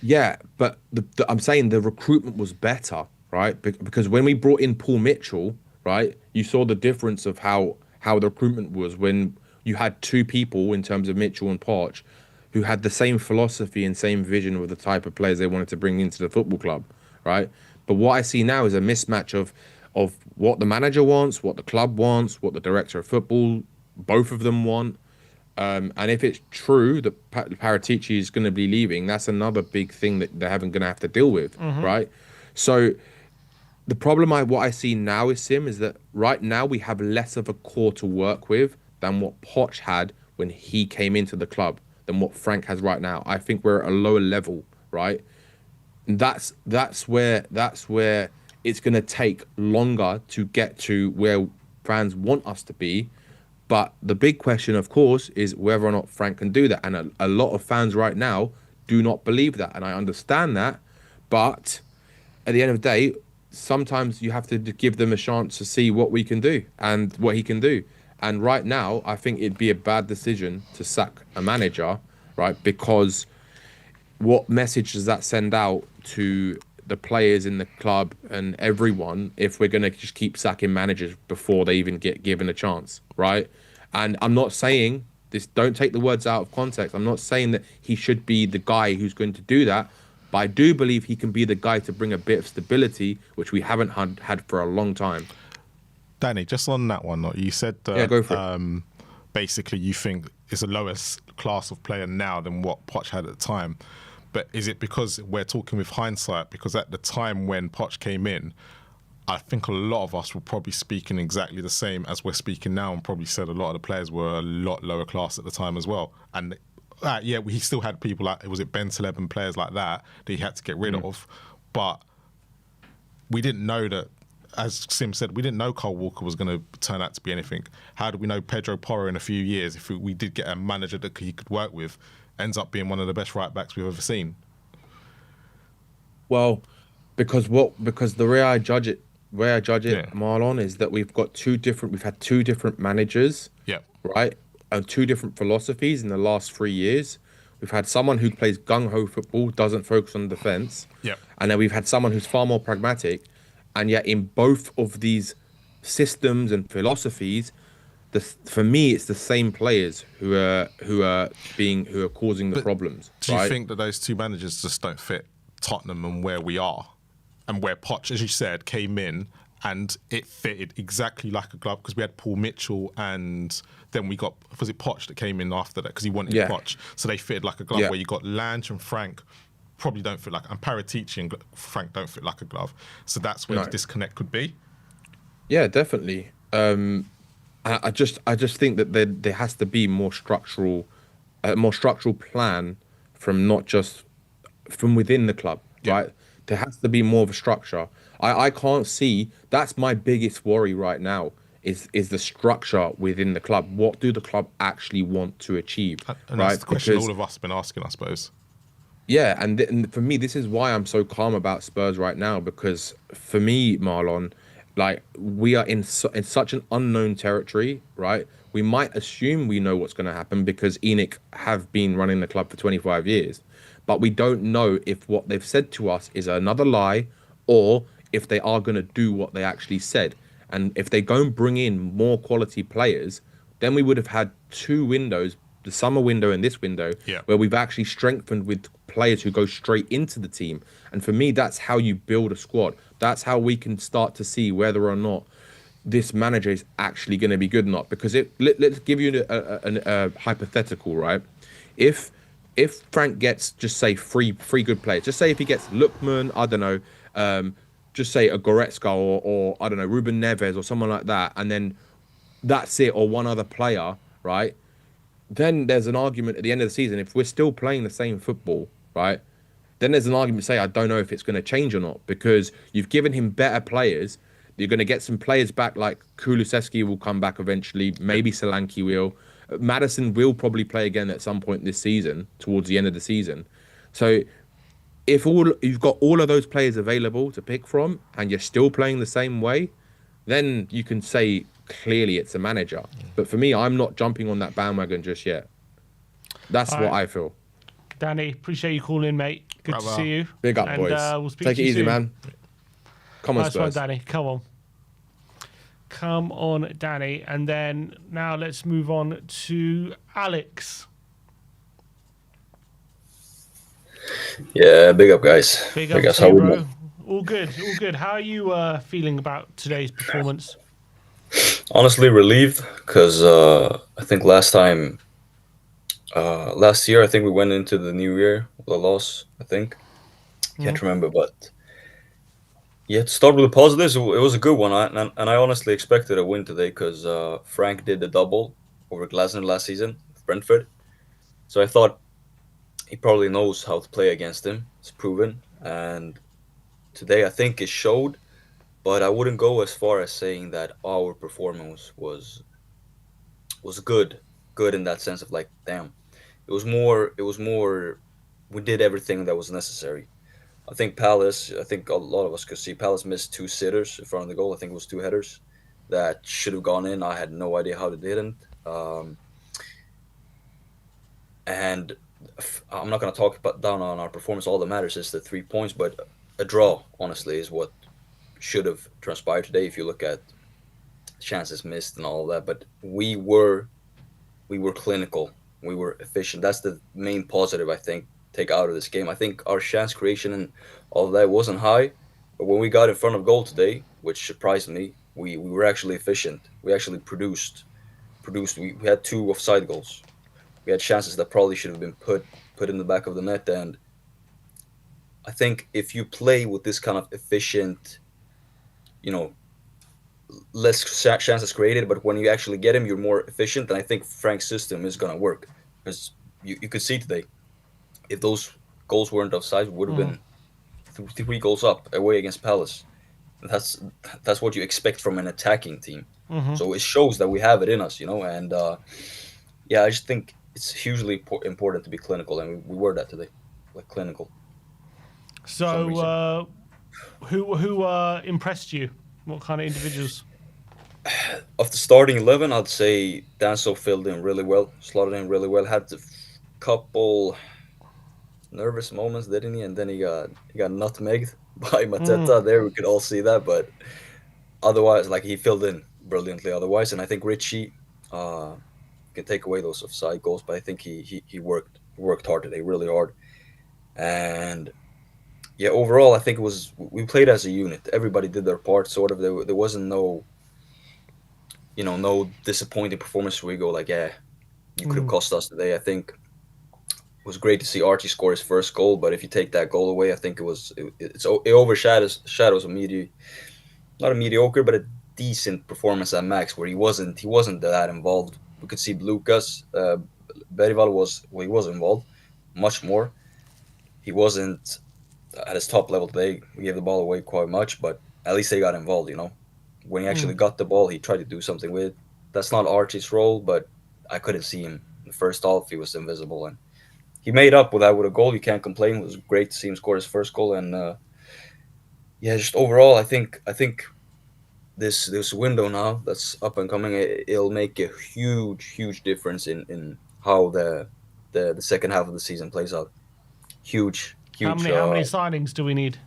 Yeah, but I'm saying the recruitment was better, right? Because when we brought in Paul Mitchell, right, you saw the difference of how the recruitment was when you had two people in terms of Mitchell and Poch who had the same philosophy and same vision with the type of players they wanted to bring into the football club, right? But what I see now is a mismatch of what the manager wants, what the club wants, what the director of football, both of them want. And if it's true that Paratici is going to be leaving, that's another big thing that they're going to have to deal with, right? So the problem what I see now is, Sim, is that right now we have less of a core to work with than what Poch had when he came into the club, than what Frank has right now. I think we're at a lower level, right? And that's where it's going to take longer to get to where fans want us to be. But the big question, of course, is whether or not Frank can do that. And a lot of fans right now do not believe that. And I understand that. But at the end of the day, sometimes you have to give them a chance to see what we can do and what he can do. And right now, I think it'd be a bad decision to sack a manager, right? Because what message does that send out to the players in the club and everyone if we're going to just keep sacking managers before they even get given a chance, right? And I'm not saying this, don't take the words out of context. I'm not saying that he should be the guy who's going to do that, but I do believe he can be the guy to bring a bit of stability, which we haven't had for a long time. Danny, just on that one, you said Go for it. Basically you think it's a lower class of player now than what Poch had at the time. But is it because we're talking with hindsight? Because at the time when Poch came in, I think a lot of us were probably speaking exactly the same as we're speaking now, and probably said a lot of the players were a lot lower class at the time as well. And he still had people like, was it Ben Taleb and players like that he had to get rid of. But we didn't know that, as Sim said, we didn't know Kyle Walker was going to turn out to be anything. How do we know Pedro Porro in a few years, if we did get a manager that he could work with, ends up being one of the best right backs we've ever seen? Well, because the way I judge it, Marlon, is that we've had two different managers, right, and two different philosophies in the last 3 years. We've had someone who plays gung-ho football, doesn't focus on defence, and then we've had someone who's far more pragmatic, and yet in both of these systems and philosophies, for me, it's the same players who are causing the problems. Do you think that those two managers just don't fit Tottenham and where we are, and where Poch, as you said, came in and it fitted exactly like a glove? Because we had Paul Mitchell, and then we got, was it Poch that came in after that? Because he wanted Poch, so they fitted like a glove. Where you got Lange and Frank probably don't fit and Paratici and Frank don't fit like a glove. So that's where the disconnect could be. Yeah, definitely. I just think that there has to be a more structural plan from not just from within the club, right? There has to be more of a structure. I can't see. That's my biggest worry right now is the structure within the club. What do the club actually want to achieve? And that's the question all of us have been asking, I suppose. Yeah, and for me, this is why I'm so calm about Spurs right now, because for me, Marlon, like, we are in such an unknown territory, right? We might assume we know what's going to happen because ENIC have been running the club for 25 years, but we don't know if what they've said to us is another lie or if they are going to do what they actually said. And if they go and bring in more quality players, then we would have had two windows, the summer window and this window, where we've actually strengthened with players who go straight into the team. And for me, that's how you build a squad. That's how we can start to see whether or not this manager is actually going to be good or not. Because let's give you a hypothetical, right? If Frank gets, just say, three good players, just say if he gets Lookman, I don't know, just say a Goretzka or I don't know, Ruben Neves or someone like that, and then that's it, or one other player, right? Then there's an argument at the end of the season, if we're still playing the same football, right? Then there's an argument to say, I don't know if it's going to change or not, because you've given him better players. You're going to get some players back, like Kulusevski will come back eventually. Maybe Solanke will. Madison will probably play again at some point this season, towards the end of the season. So if you've got all of those players available to pick from and you're still playing the same way, then you can say clearly it's a manager. But for me, I'm not jumping on that bandwagon just yet. That's what I feel. Danny, appreciate you calling in, mate. Good to see you. Big up, and, boys. We'll speak Take to it you easy, soon. man. Come on, Nice one, Spurs. Danny. Come on. Come on, Danny. And then now let's move on to Alex. Yeah, big up, guys. Big up to you, bro. All good, all good. How are you feeling about today's performance? Honestly, relieved, because I think last year, I think we went into the new year with a loss, I think. Can't remember, but yeah, to start with the positives, it was a good one. And I honestly expected a win today because Frank did the double over Glasner last season with Brentford. So I thought he probably knows how to play against him. It's proven. And today, I think it showed. But I wouldn't go as far as saying that our performance was good in that sense of like, damn. It was more we did everything that was necessary. I think a lot of us could see Palace missed two sitters in front of the goal. I think it was two headers that should have gone in. I had no idea how they didn't. And I'm not going to talk down on our performance. All that matters is the 3 points, but a draw, honestly, is what should have transpired today if you look at chances missed and all of that. But we were clinical, we were efficient. That's the main positive I think take out of this game. I think our chance creation and all of that wasn't high, but when we got in front of goal today, which surprised me, we were actually efficient. We actually produced. We had two offside goals. We had chances that probably should have been put in the back of the net. And I think if you play with this kind of efficient, less chances created, but when you actually get him, you're more efficient. And I think Frank's system is going to work, because you could see today, if those goals weren't offside, would have been 3 goals up away against Palace. That's what you expect from an attacking team. So it shows that we have it in us, And yeah, I just think it's hugely important to be clinical, and we were that today, like clinical. So, who impressed you? What kind of individuals? Of the starting 11, I'd say Danso filled in really well, slotted in really well. Had a couple nervous moments, didn't he? And then he got nutmegged by Mateta. There we could all see that, but otherwise, like, he filled in brilliantly. Otherwise, and I think Richie can take away those offside goals, but I think he worked hard today, really hard. And yeah, overall, I think we played as a unit. Everybody did their part, sort of. There wasn't no disappointing performance where we go like, yeah, you could have cost us today. I think it was great to see Archie score his first goal, but if you take that goal away, I think it overshadows not a mediocre, but a decent performance at Max, where he wasn't that involved. We could see Lucas Berival he was involved much more. He wasn't at his top level today. We gave the ball away quite much, but at least they got involved, When he actually got the ball, he tried to do something with it. That's not Archie's role, but I couldn't see him in the first half. He was invisible, and he made up with that with a goal. You can't complain. It was great to see him score his first goal, and yeah, just overall, I think this window now that's up and coming, it'll make a huge difference in how the second half of the season plays out. Huge. How many signings do we need?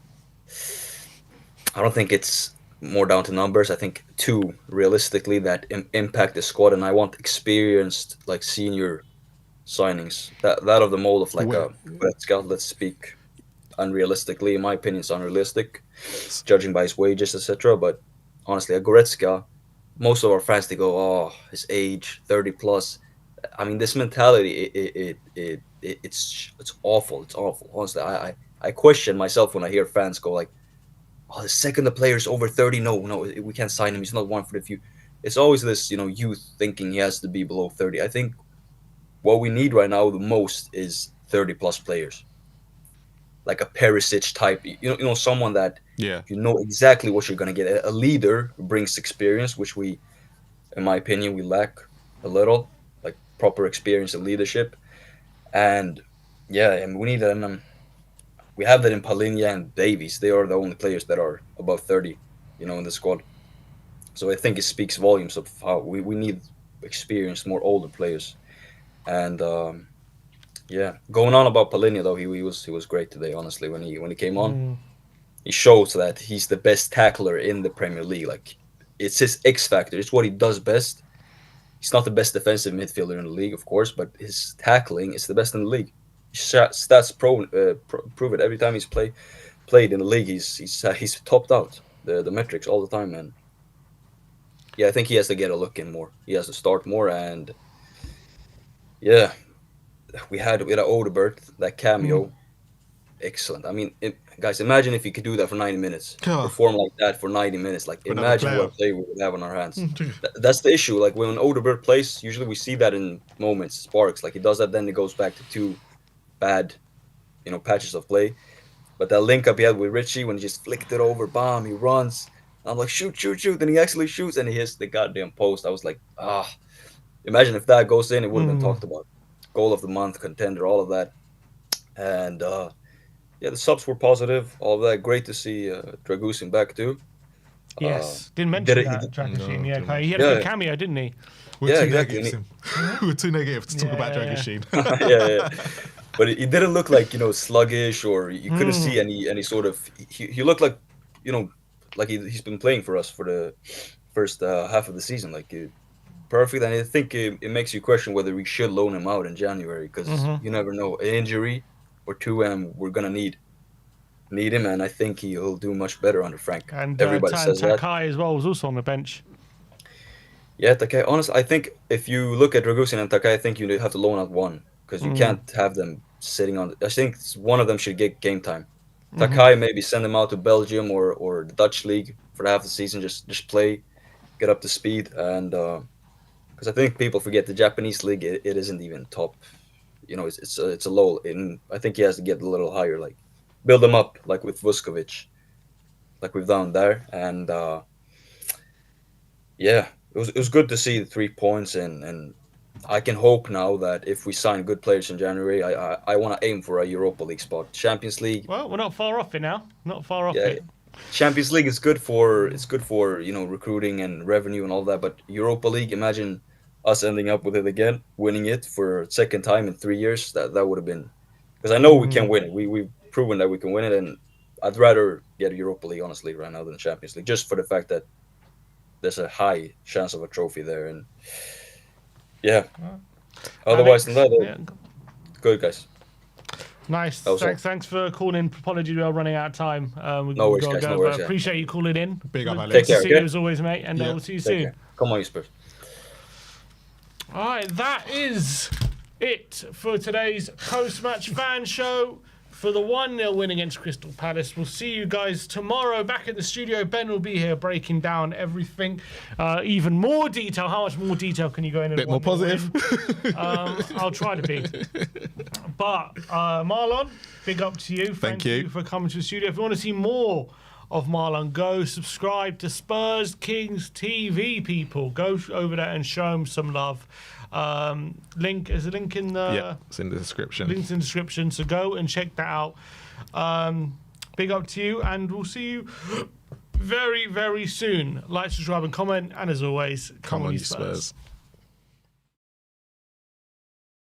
I don't think it's more down to numbers. I think 2 realistically that impact the squad, and I want experienced, like, senior signings. That of the mold of like a Goretzka, let's speak unrealistically. In my opinion, it's unrealistic, judging by his wages, etc. But honestly, a Goretzka most of our fans, they go, oh, his age, 30 plus. I mean, this mentality, it's awful. It's awful. Honestly, I question myself when I hear fans go like, oh, the second the player's over 30, no, we can't sign him. He's not one for the few. It's always this, youth thinking he has to be below 30. I think what we need right now the most is 30 plus players, like a Perisic type. Someone that Yeah. you know exactly what you're gonna get. A leader who brings experience, which we, in my opinion, we lack a little, like proper experience and leadership. And yeah, and we need that. We have that in Palinha and Davies. They are the only players that are above 30, in the squad. So I think it speaks volumes of how we need experienced, more older players. And yeah, going on about Palinha though, he was great today. Honestly, when he came on, he shows that he's the best tackler in the Premier League. Like it's his X factor. It's what he does best. He's not the best defensive midfielder in the league, of course, but his tackling is the best in the league. Stats prove it every time he's played in the league. He's topped out the metrics all the time, and yeah, I think he has to get a look in more. He has to start more, and yeah, we had Odebert, that cameo, excellent. I mean, guys, imagine if he could do that for 90 minutes, Yeah. perform like that for 90 minutes. Like, Another imagine what a player. player we would have on our hands. That's the issue. Like, when Odebert plays, usually we see that in moments, sparks. Like, he does that, then it goes back to two bad, patches of play. But that link up he had with Richie, when he just flicked it over, bomb, he runs. I'm like, shoot. Then he actually shoots, and he hits the goddamn post. I was like, imagine if that goes in, it would have been talked about. Goal of the month, contender, all of that. And yeah, the subs were positive, all of that. Great to see Dragusin back too. Yes, didn't He mention did it- that, Dragusin. No, Yeah, didn't okay. He had a mention- good Yeah. cameo, didn't he? We're Yeah, too exactly. negative. We're too negative to talk about Yeah. Dragon Sheen. yeah. But he didn't look like sluggish, or you couldn't see any sort of. He looked like like he's been playing for us for the first half of the season, like perfect. And I think it makes you question whether we should loan him out in January, because you never know, an injury or two, and we're gonna need him. And I think he'll do much better under Frank. And Everybody says that. Takai as well was also on the bench. Yeah, Takai. Honestly, I think if you look at Dragusin and Takai, I think you have to loan out one, because you can't have them sitting on. I think one of them should get game time. Takai, maybe send him out to Belgium or the Dutch league for half the season, just play, get up to speed, and because I think people forget the Japanese league, it isn't even top. It's a low. I think he has to get a little higher, like build him up, like with Vuskovic, like we've done there, and yeah. It was good to see the 3 points, and I can hope now that if we sign good players in January, I want to aim for a Europa League spot. Champions League, Well, we're not far off it now. Not far off yeah, it. Champions League is good for recruiting and revenue and all that. But Europa League, imagine us ending up with it again, winning it for a second time in 3 years. That would have been, because I know we can win it. We've proven that we can win it, and I'd rather get Europa League honestly right now than Champions League, just for the fact that there's a high chance of a trophy there. And yeah, otherwise than that, good guys. Nice. That was Thanks for calling in. Apologies, we are running out of time. No worries, guys. No worries, but yeah. appreciate you calling in. Big up, Good Alex. to Take see care, you okay? as always, mate, and Yeah. we'll see you Take soon. care. Come on, you Spurs. All right, that is it for today's post-match fan show for the 1-0 win against Crystal Palace. We'll see you guys tomorrow back at the studio. Ben will be here breaking down everything, even more detail. How much more detail can you go in? Bit more positive. I'll try to be. But Marlon, big up to you. Thank you. for coming to the studio. If you want to see more of Marlon, go subscribe to Spurs Kings TV, people. Go over there and show him some love. Is a link in the Yeah, it's in the description. links in the description, so go and check that out. Big up to you, and we'll see you very, very soon. Like, subscribe, and comment, and as always, come on, you Spurs.